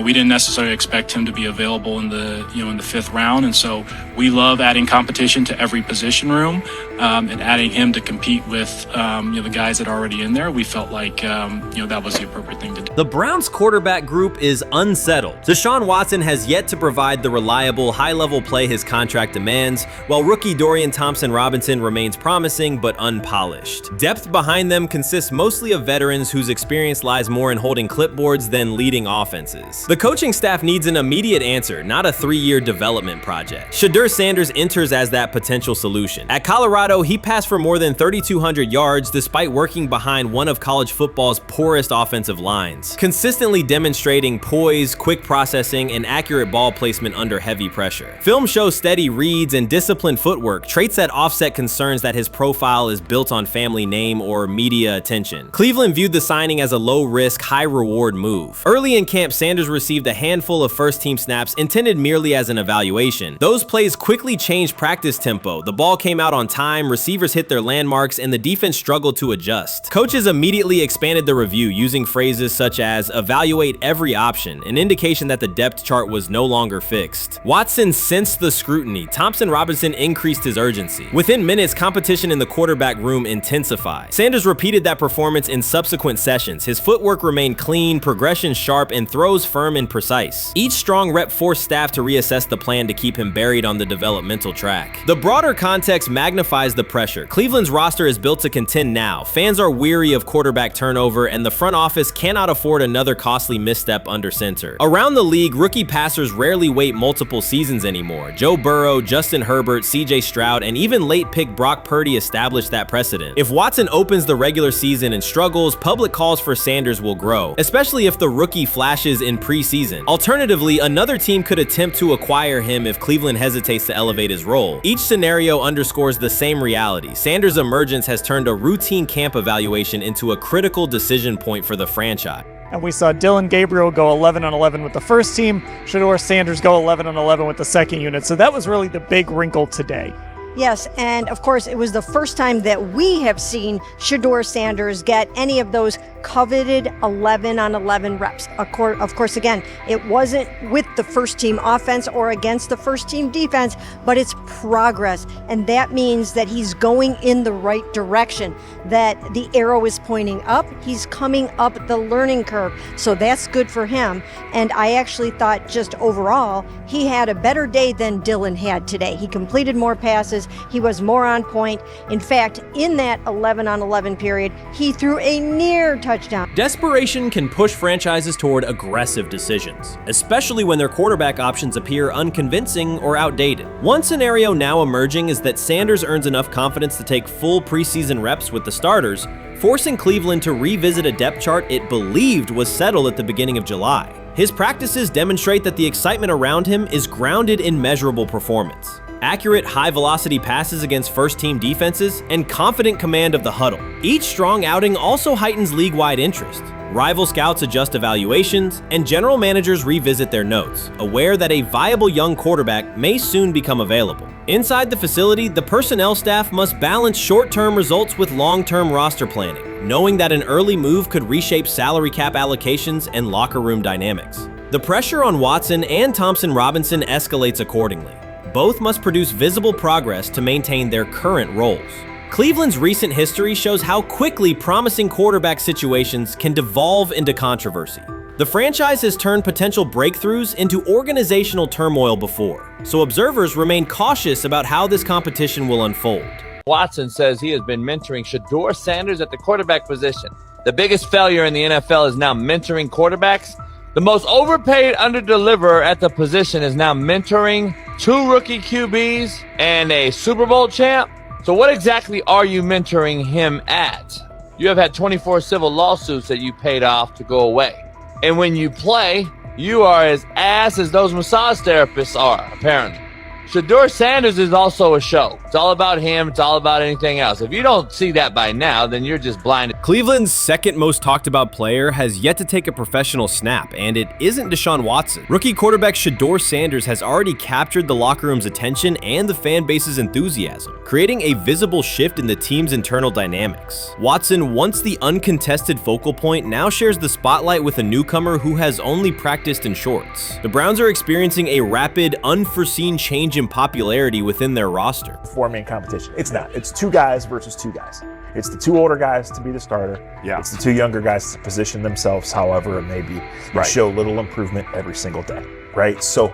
we didn't necessarily expect him to be available in the in the 5th round, and so we love adding competition to every position room and adding him to compete with the guys that are already in there. We felt like that was the appropriate thing to do. The Browns quarterback group is unsettled. Deshaun Watson has yet to provide the reliable, high-level play his contract demands, while rookie Dorian Thompson-Robinson remains promising but unpolished. Depth behind them consists mostly of veterans whose experience lies more in holding clipboards than leading offenses. The coaching staff needs an immediate answer, not a 3-year development project. Shedeur Sanders enters as that potential solution. At Colorado, he passed for more than 3,200 yards despite working behind one of college football's poorest offensive lines, consistently demonstrating poise, quick processing, and accurate ball placement under heavy pressure. Film shows steady reads and disciplined footwork, traits that offset concerns that his profile is built on family name or media attention. Cleveland viewed the signing as a low-risk, high-reward move. Early in camp, Sanders received a handful of first-team snaps intended merely as an evaluation. Those plays quickly changed practice tempo. The ball came out on time, receivers hit their landmarks, and the defense struggled to adjust. Coaches immediately expanded the review, using phrases such as evaluate every option, an indication that the depth chart was no longer fixed. Watson sensed the scrutiny. Thompson-Robinson increased his urgency. Within minutes, competition in the quarterback room intensified. Sanders repeated that performance in subsequent sessions. His footwork remained clean, progression sharp, and throws firm and precise. Each strong rep forced staff to reassess the plan to keep him buried on the developmental track. The broader context magnifies the pressure. Cleveland's roster is built to contend now. Fans are weary of quarterback turnover, and the front office cannot afford another costly misstep under center. Around the league, rookie passers rarely wait multiple seasons anymore. Joe Burrow, Justin Herbert, CJ Stroud, and even late pick Brock Purdy established that precedent. If Watson opens the regular season and struggles, public calls for Sanders will grow, especially if the rookie flashes in preseason. Alternatively, another team could attempt to acquire him if Cleveland hesitates to elevate his role. Each scenario underscores the same reality. Sanders' emergence has turned a routine camp evaluation into a critical decision point for the franchise. And we saw Dillon Gabriel go 11-on-11 with the first team, Shedeur Sanders go 11-on-11 with the second unit. So that was really the big wrinkle today. Yes, and of course, it was the first time that we have seen Shedeur Sanders get any of those coveted 11-on-11 reps. Of course, again, it wasn't with the first team offense or against the first team defense, but it's progress. And that means that he's going in the right direction, that the arrow is pointing up. He's coming up the learning curve. So that's good for him. And I actually thought just overall, he had a better day than Dillon had today. He completed more passes. He was more on point. In fact, in that 11-on-11 period, he threw a near touchdown. Desperation can push franchises toward aggressive decisions, especially when their quarterback options appear unconvincing or outdated. One scenario now emerging is that Sanders earns enough confidence to take full preseason reps with the starters, forcing Cleveland to revisit a depth chart it believed was settled at the beginning of July. His practices demonstrate that the excitement around him is grounded in measurable performance. Accurate, high-velocity passes against first-team defenses, and confident command of the huddle. Each strong outing also heightens league-wide interest. Rival scouts adjust evaluations, and general managers revisit their notes, aware that a viable young quarterback may soon become available. Inside the facility, the personnel staff must balance short-term results with long-term roster planning, knowing that an early move could reshape salary cap allocations and locker room dynamics. The pressure on Watson and Thompson-Robinson escalates accordingly. Both must produce visible progress to maintain their current roles. Cleveland's recent history shows how quickly promising quarterback situations can devolve into controversy. The franchise has turned potential breakthroughs into organizational turmoil before, so observers remain cautious about how this competition will unfold. Watson says he has been mentoring Shedeur Sanders at the quarterback position. The biggest failure in the NFL is now mentoring quarterbacks. The most overpaid underdeliverer at the position is now mentoring 2 rookie QBs and a Super Bowl champ. So what exactly are you mentoring him at? You have had 24 civil lawsuits that you paid off to go away. And when you play, you are as ass as those massage therapists are, apparently. Shedeur Sanders is also a show. It's all about him. It's all about anything else. If you don't see that by now, then you're just blinded. Cleveland's second most talked about player has yet to take a professional snap, and it isn't Deshaun Watson. Rookie quarterback Shedeur Sanders has already captured the locker room's attention and the fan base's enthusiasm, creating a visible shift in the team's internal dynamics. Watson, once the uncontested focal point, now shares the spotlight with a newcomer who has only practiced in shorts. The Browns are experiencing a rapid, unforeseen change in popularity within their roster. Four-man competition. It's not. It's two guys versus two guys. It's the two older guys to be the starter. Yeah. It's the two younger guys to position themselves however it may be. Right. Show little improvement every single day, right? So,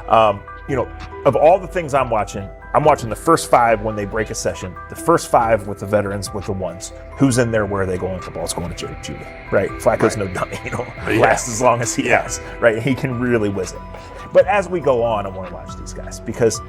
of all the things I'm watching the first five when they break a session, the first five with the veterans, with the ones. Who's in there? Where are they going? The ball's going to Jerry Judy, right? Flacco's no dummy, lasts as long as he has, right? He can really whiz it. But as we go on, I want to watch these guys because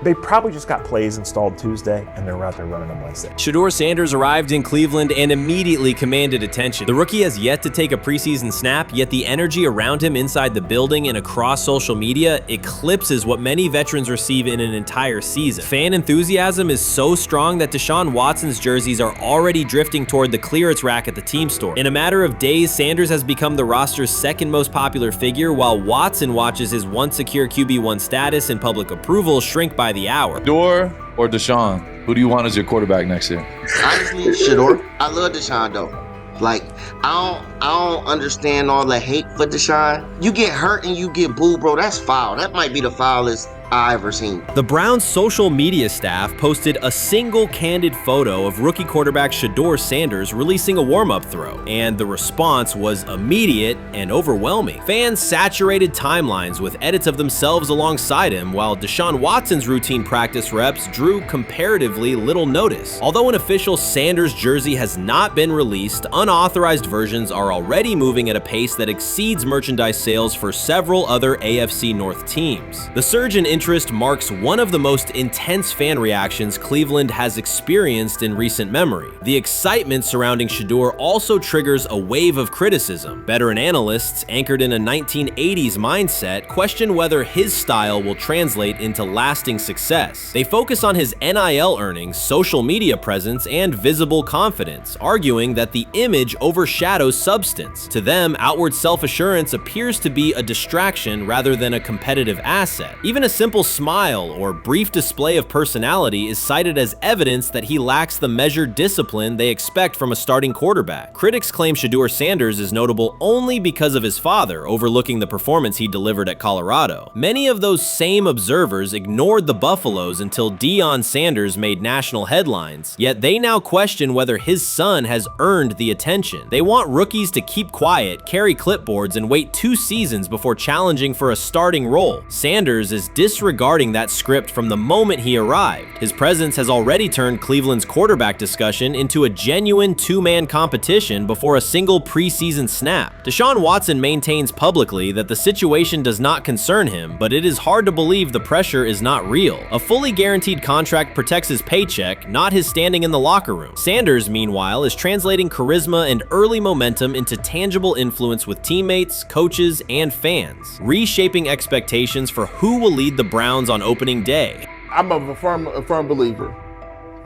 they probably just got plays installed Tuesday and they're out there running them Wednesday. Shedeur Sanders arrived in Cleveland and immediately commanded attention. The rookie has yet to take a preseason snap, yet the energy around him inside the building and across social media eclipses what many veterans receive in an entire season. Fan enthusiasm is so strong that Deshaun Watson's jerseys are already drifting toward the clearance rack at the team store. In a matter of days, Sanders has become the roster's second most popular figure, while Watson watches his once secure QB1 status and public approval shrink by the hour. Shedeur or Deshaun? Who do you want as your quarterback next year? Honestly, Shedeur. I love Deshaun though. Like, I don't understand all the hate for Deshaun. You get hurt and you get booed, bro. That's foul. That might be the foulest I ever seen. The Browns' social media staff posted a single candid photo of rookie quarterback Shedeur Sanders releasing a warm-up throw, and the response was immediate and overwhelming. Fans saturated timelines with edits of themselves alongside him, while Deshaun Watson's routine practice reps drew comparatively little notice. Although an official Sanders jersey has not been released, unauthorized versions are already moving at a pace that exceeds merchandise sales for several other AFC North teams. The surge in interest marks one of the most intense fan reactions Cleveland has experienced in recent memory. The excitement surrounding Shedeur also triggers a wave of criticism. Veteran analysts, anchored in a 1980s mindset, question whether his style will translate into lasting success. They focus on his NIL earnings, social media presence, and visible confidence, arguing that the image overshadows substance. To them, outward self-assurance appears to be a distraction rather than a competitive asset. Even a simple smile or brief display of personality is cited as evidence that he lacks the measured discipline they expect from a starting quarterback. Critics claim Shedeur Sanders is notable only because of his father, overlooking the performance he delivered at Colorado. Many of those same observers ignored the Buffaloes until Deion Sanders made national headlines, yet they now question whether his son has earned the attention. They want rookies to keep quiet, carry clipboards, and wait 2 seasons before challenging for a starting role. Sanders is disregarding that script from the moment he arrived. His presence has already turned Cleveland's quarterback discussion into a genuine two-man competition before a single preseason snap. Deshaun Watson maintains publicly that the situation does not concern him, but it is hard to believe the pressure is not real. A fully guaranteed contract protects his paycheck, not his standing in the locker room. Sanders, meanwhile, is translating charisma and early momentum into tangible influence with teammates, coaches, and fans, reshaping expectations for who will lead the Browns on opening day. I'm a firm believer.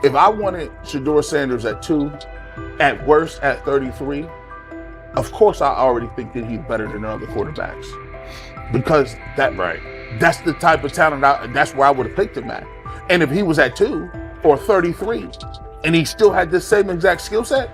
If I wanted Shedeur Sanders at 2, at worst at 33, of course I already think that he's better than other quarterbacks. Because that's the type of talent, that's where I would have picked him at. And if he was at 2 or 33, and he still had this same exact skill set,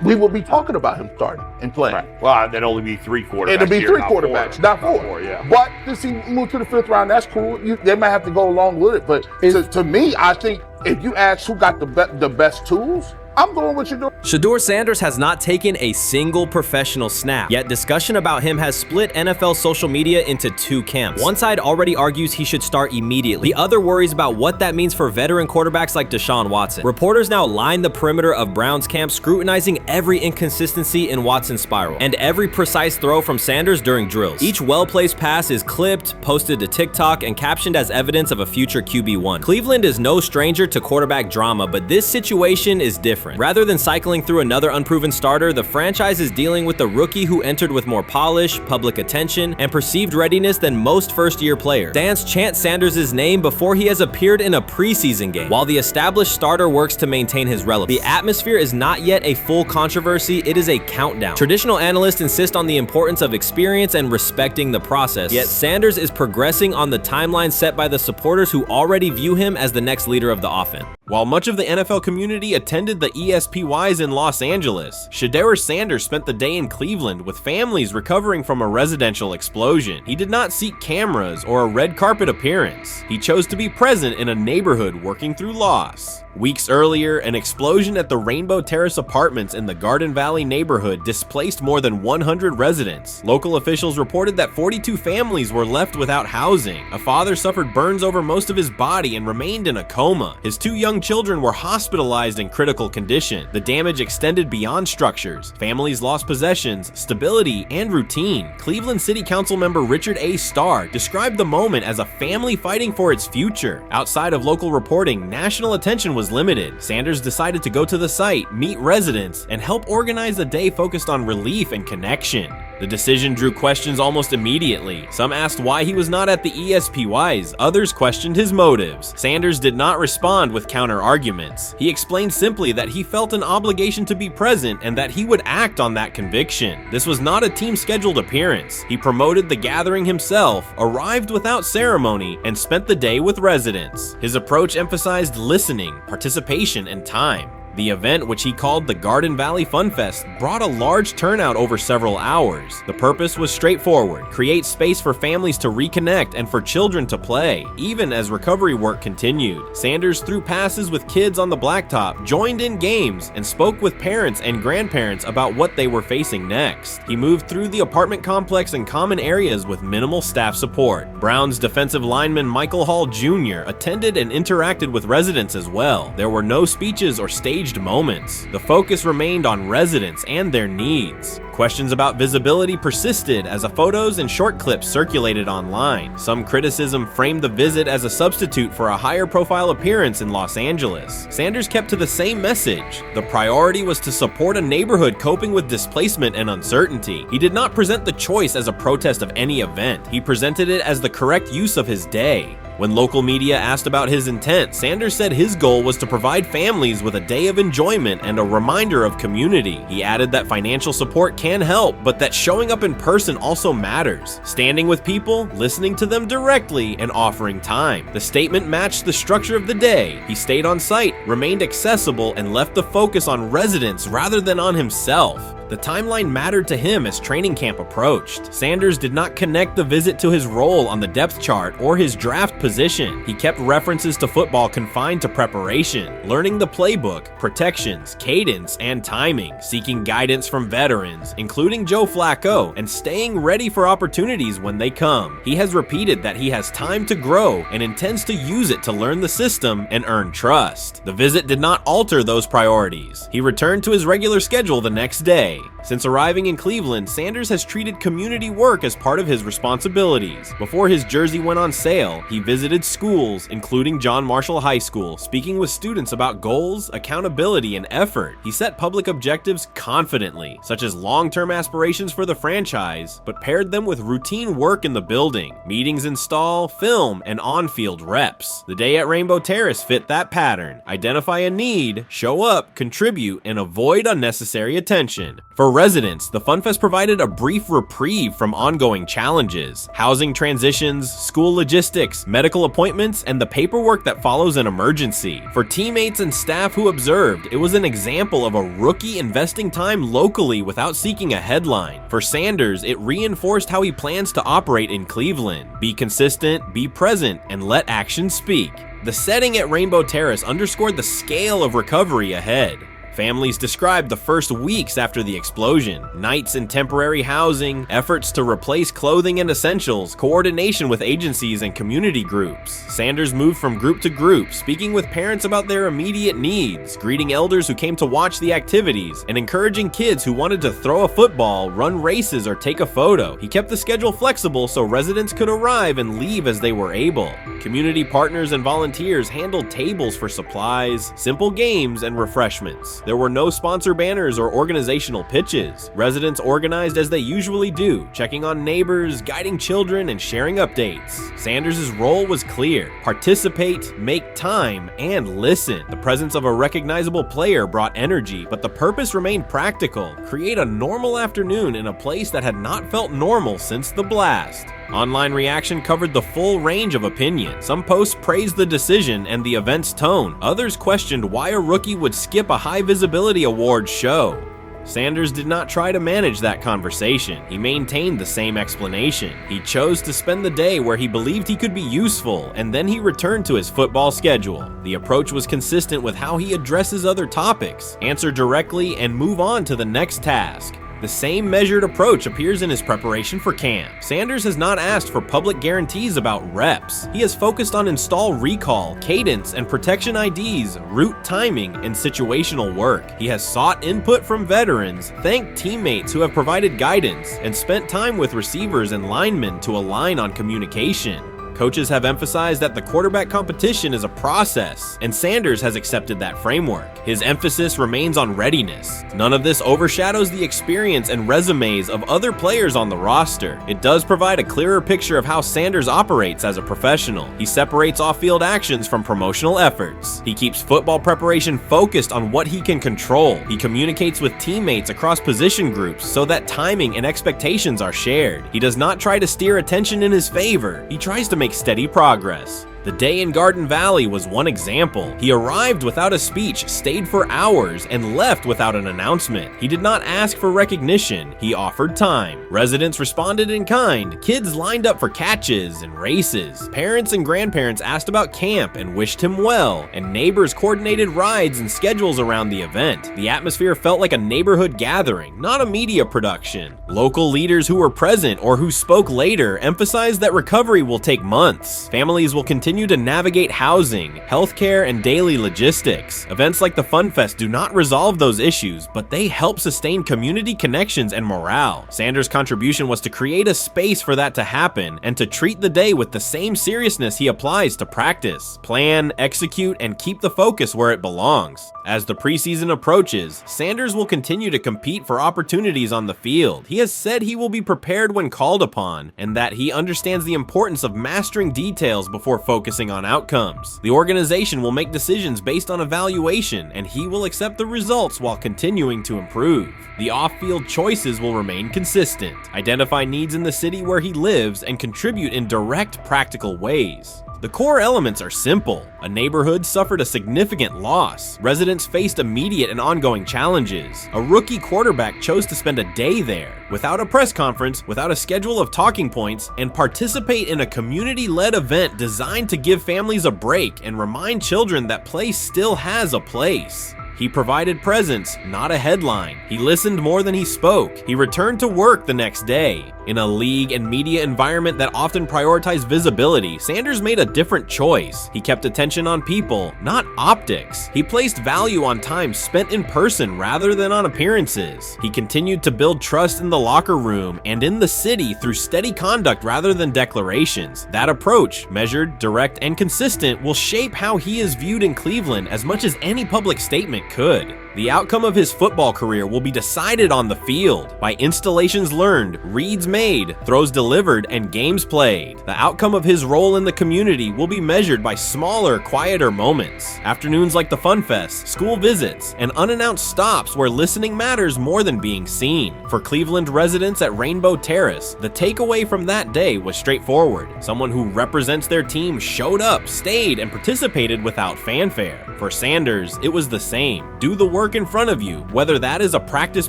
we will be talking about him starting and playing. Right. Well, there'd only be 3 quarterbacks. It'll be 3 not quarterbacks, 4. not 4. Yeah. But since he moved to the 5th round, that's cool. They might have to go along with it. But to me, I think if you ask who got the best tools, I'm going with Shedeur. Shedeur Sanders has not taken a single professional snap, yet discussion about him has split NFL social media into 2 camps. One side already argues he should start immediately. The other worries about what that means for veteran quarterbacks like Deshaun Watson. Reporters now line the perimeter of Browns camp, scrutinizing every inconsistency in Watson's spiral and every precise throw from Sanders during drills. Each well-placed pass is clipped, posted to TikTok, and captioned as evidence of a future QB1. Cleveland is no stranger to quarterback drama, but this situation is different. different. Rather than cycling through another unproven starter, the franchise is dealing with a rookie who entered with more polish, public attention, and perceived readiness than most first-year players. Fans chant Sanders' name before he has appeared in a preseason game, while the established starter works to maintain his relevance. The atmosphere is not yet a full controversy, it is a countdown. Traditional analysts insist on the importance of experience and respecting the process, yet Sanders is progressing on the timeline set by the supporters who already view him as the next leader of the offense. While much of the NFL community attended the SUES in Los Angeles, Shedeur Sanders spent the day in Cleveland with families recovering from a residential explosion. He did not seek cameras or a red carpet appearance. He chose to be present in a neighborhood working through loss. Weeks earlier, an explosion at the Rainbow Terrace apartments in the Garden Valley neighborhood displaced more than 100 residents. Local officials reported that 42 families were left without housing. A father suffered burns over most of his body and remained in a coma. His 2 young children were hospitalized in critical condition. The damage extended beyond structures. Families lost possessions, stability, and routine. Cleveland City Council member Richard A. Starr described the moment as a family fighting for its future. Outside of local reporting, national attention was limited. Sanders decided to go to the site, meet residents, and help organize a day focused on relief and connection. The decision drew questions almost immediately. Some asked why he was not at the SUES, others questioned his motives. Sanders did not respond with counter-arguments. He explained simply that he felt an obligation to be present and that he would act on that conviction. This was not a team-scheduled appearance. He promoted the gathering himself, arrived without ceremony, and spent the day with residents. His approach emphasized listening, participation, and time. The event, which he called the Garden Valley Fun Fest, brought a large turnout over several hours. The purpose was straightforward: create space for families to reconnect and for children to play, even as recovery work continued. Sanders threw passes with kids on the blacktop, joined in games, and spoke with parents and grandparents about what they were facing next. He moved through the apartment complex and common areas with minimal staff support. Browns defensive lineman Michael Hall Jr. attended and interacted with residents as well. There were no speeches or staged moments. The focus remained on residents and their needs. Questions about visibility persisted as photos and short clips circulated online. Some criticism framed the visit as a substitute for a higher profile appearance in Los Angeles. Sanders kept to the same message. The priority was to support a neighborhood coping with displacement and uncertainty. He did not present the choice as a protest of any event. He presented it as the correct use of his day. When local media asked about his intent, Sanders said his goal was to provide families with a day of enjoyment and a reminder of community. He added that financial support can help, but that showing up in person also matters. Standing with people, listening to them directly, and offering time. The statement matched the structure of the day. He stayed on site, remained accessible, and left the focus on residents rather than on himself. The timeline mattered to him as training camp approached. Sanders did not connect the visit to his role on the depth chart or his draft position. He kept references to football confined to preparation, learning the playbook, protections, cadence, and timing, seeking guidance from veterans, including Joe Flacco, and staying ready for opportunities when they come. He has repeated that he has time to grow and intends to use it to learn the system and earn trust. The visit did not alter those priorities. He returned to his regular schedule the next day. Since arriving in Cleveland, Sanders has treated community work as part of his responsibilities. Before his jersey went on sale, he visited schools, including John Marshall High School, speaking with students about goals, accountability, and effort. He set public objectives confidently, such as long-term aspirations for the franchise, but paired them with routine work in the building, meetings in stall, film, and on-field reps. The day at Rainbow Terrace fit that pattern. Identify a need, show up, contribute, and avoid unnecessary attention. For residents, the Fun Fest provided a brief reprieve from ongoing challenges: housing transitions, school logistics, medical appointments, and the paperwork that follows an emergency. For teammates and staff who observed, it was an example of a rookie investing time locally without seeking a headline. For Sanders, it reinforced how he plans to operate in Cleveland: be consistent, be present, and let actions speak. The setting at Rainbow Terrace underscored the scale of recovery ahead. Families described the first weeks after the explosion: nights in temporary housing, efforts to replace clothing and essentials, coordination with agencies and community groups. Sanders moved from group to group, speaking with parents about their immediate needs, greeting elders who came to watch the activities, and encouraging kids who wanted to throw a football, run races, or take a photo. He kept the schedule flexible so residents could arrive and leave as they were able. Community partners and volunteers handled tables for supplies, simple games, and refreshments. There were no sponsor banners or organizational pitches. Residents organized as they usually do, checking on neighbors, guiding children, and sharing updates. Sanders' role was clear: participate, make time, and listen. The presence of a recognizable player brought energy, but the purpose remained practical: create a normal afternoon in a place that had not felt normal since the blast. Online reaction covered the full range of opinion. Some posts praised the decision and the event's tone. Others questioned why a rookie would skip a high-visibility awards show. Sanders did not try to manage that conversation. He maintained the same explanation. He chose to spend the day where he believed he could be useful, and then he returned to his football schedule. The approach was consistent with how he addresses other topics: answer directly and move on to the next task. The same measured approach appears in his preparation for camp. Sanders has not asked for public guarantees about reps. He has focused on install recall, cadence, and protection IDs, route timing, and situational work. He has sought input from veterans, thanked teammates who have provided guidance, and spent time with receivers and linemen to align on communication. Coaches have emphasized that the quarterback competition is a process, and Sanders has accepted that framework. His emphasis remains on readiness. None of this overshadows the experience and resumes of other players on the roster. It does provide a clearer picture of how Sanders operates as a professional. He separates off-field actions from promotional efforts. He keeps football preparation focused on what he can control. He communicates with teammates across position groups so that timing and expectations are shared. He does not try to steer attention in his favor. He tries to make steady progress. The day in Garden Valley was one example. He arrived without a speech, stayed for hours, and left without an announcement. He did not ask for recognition. He offered time. Residents responded in kind. Kids lined up for catches and races. Parents and grandparents asked about camp and wished him well, and neighbors coordinated rides and schedules around the event. The atmosphere felt like a neighborhood gathering, not a media production. Local leaders who were present or who spoke later emphasized that recovery will take months. Families will continue to navigate housing, healthcare, and daily logistics. Events like the Fun Fest do not resolve those issues, but they help sustain community connections and morale. Sanders' contribution was to create a space for that to happen and to treat the day with the same seriousness he applies to practice, plan, execute, and keep the focus where it belongs. As the preseason approaches, Sanders will continue to compete for opportunities on the field. He has said he will be prepared when called upon, and that he understands the importance of mastering details before focusing on outcomes. The organization will make decisions based on evaluation, and he will accept the results while continuing to improve. The off-field choices will remain consistent, identify needs in the city where he lives, and contribute in direct, practical ways. The core elements are simple. A neighborhood suffered a significant loss. Residents faced immediate and ongoing challenges. A rookie quarterback chose to spend a day there, without a press conference, without a schedule of talking points, and participate in a community-led event designed to give families a break and remind children that play still has a place. He provided presence, not a headline. He listened more than he spoke. He returned to work the next day. In a league and media environment that often prioritize visibility, Sanders made a different choice. He kept attention on people, not optics. He placed value on time spent in person rather than on appearances. He continued to build trust in the locker room and in the city through steady conduct rather than declarations. That approach, measured, direct, and consistent, will shape how he is viewed in Cleveland as much as any public statement could. The outcome of his football career will be decided on the field by installations learned, reads made, throws delivered, and games played. The outcome of his role in the community will be measured by smaller, quieter moments. Afternoons like the Fun Fest, school visits, and unannounced stops where listening matters more than being seen. For Cleveland residents at Rainbow Terrace, the takeaway from that day was straightforward. Someone who represents their team showed up, stayed, and participated without fanfare. For Sanders, it was the same. Do the work in front of you, whether that is a practice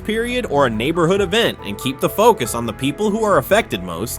period or a neighborhood event, and keep the focus on the people who are affected most.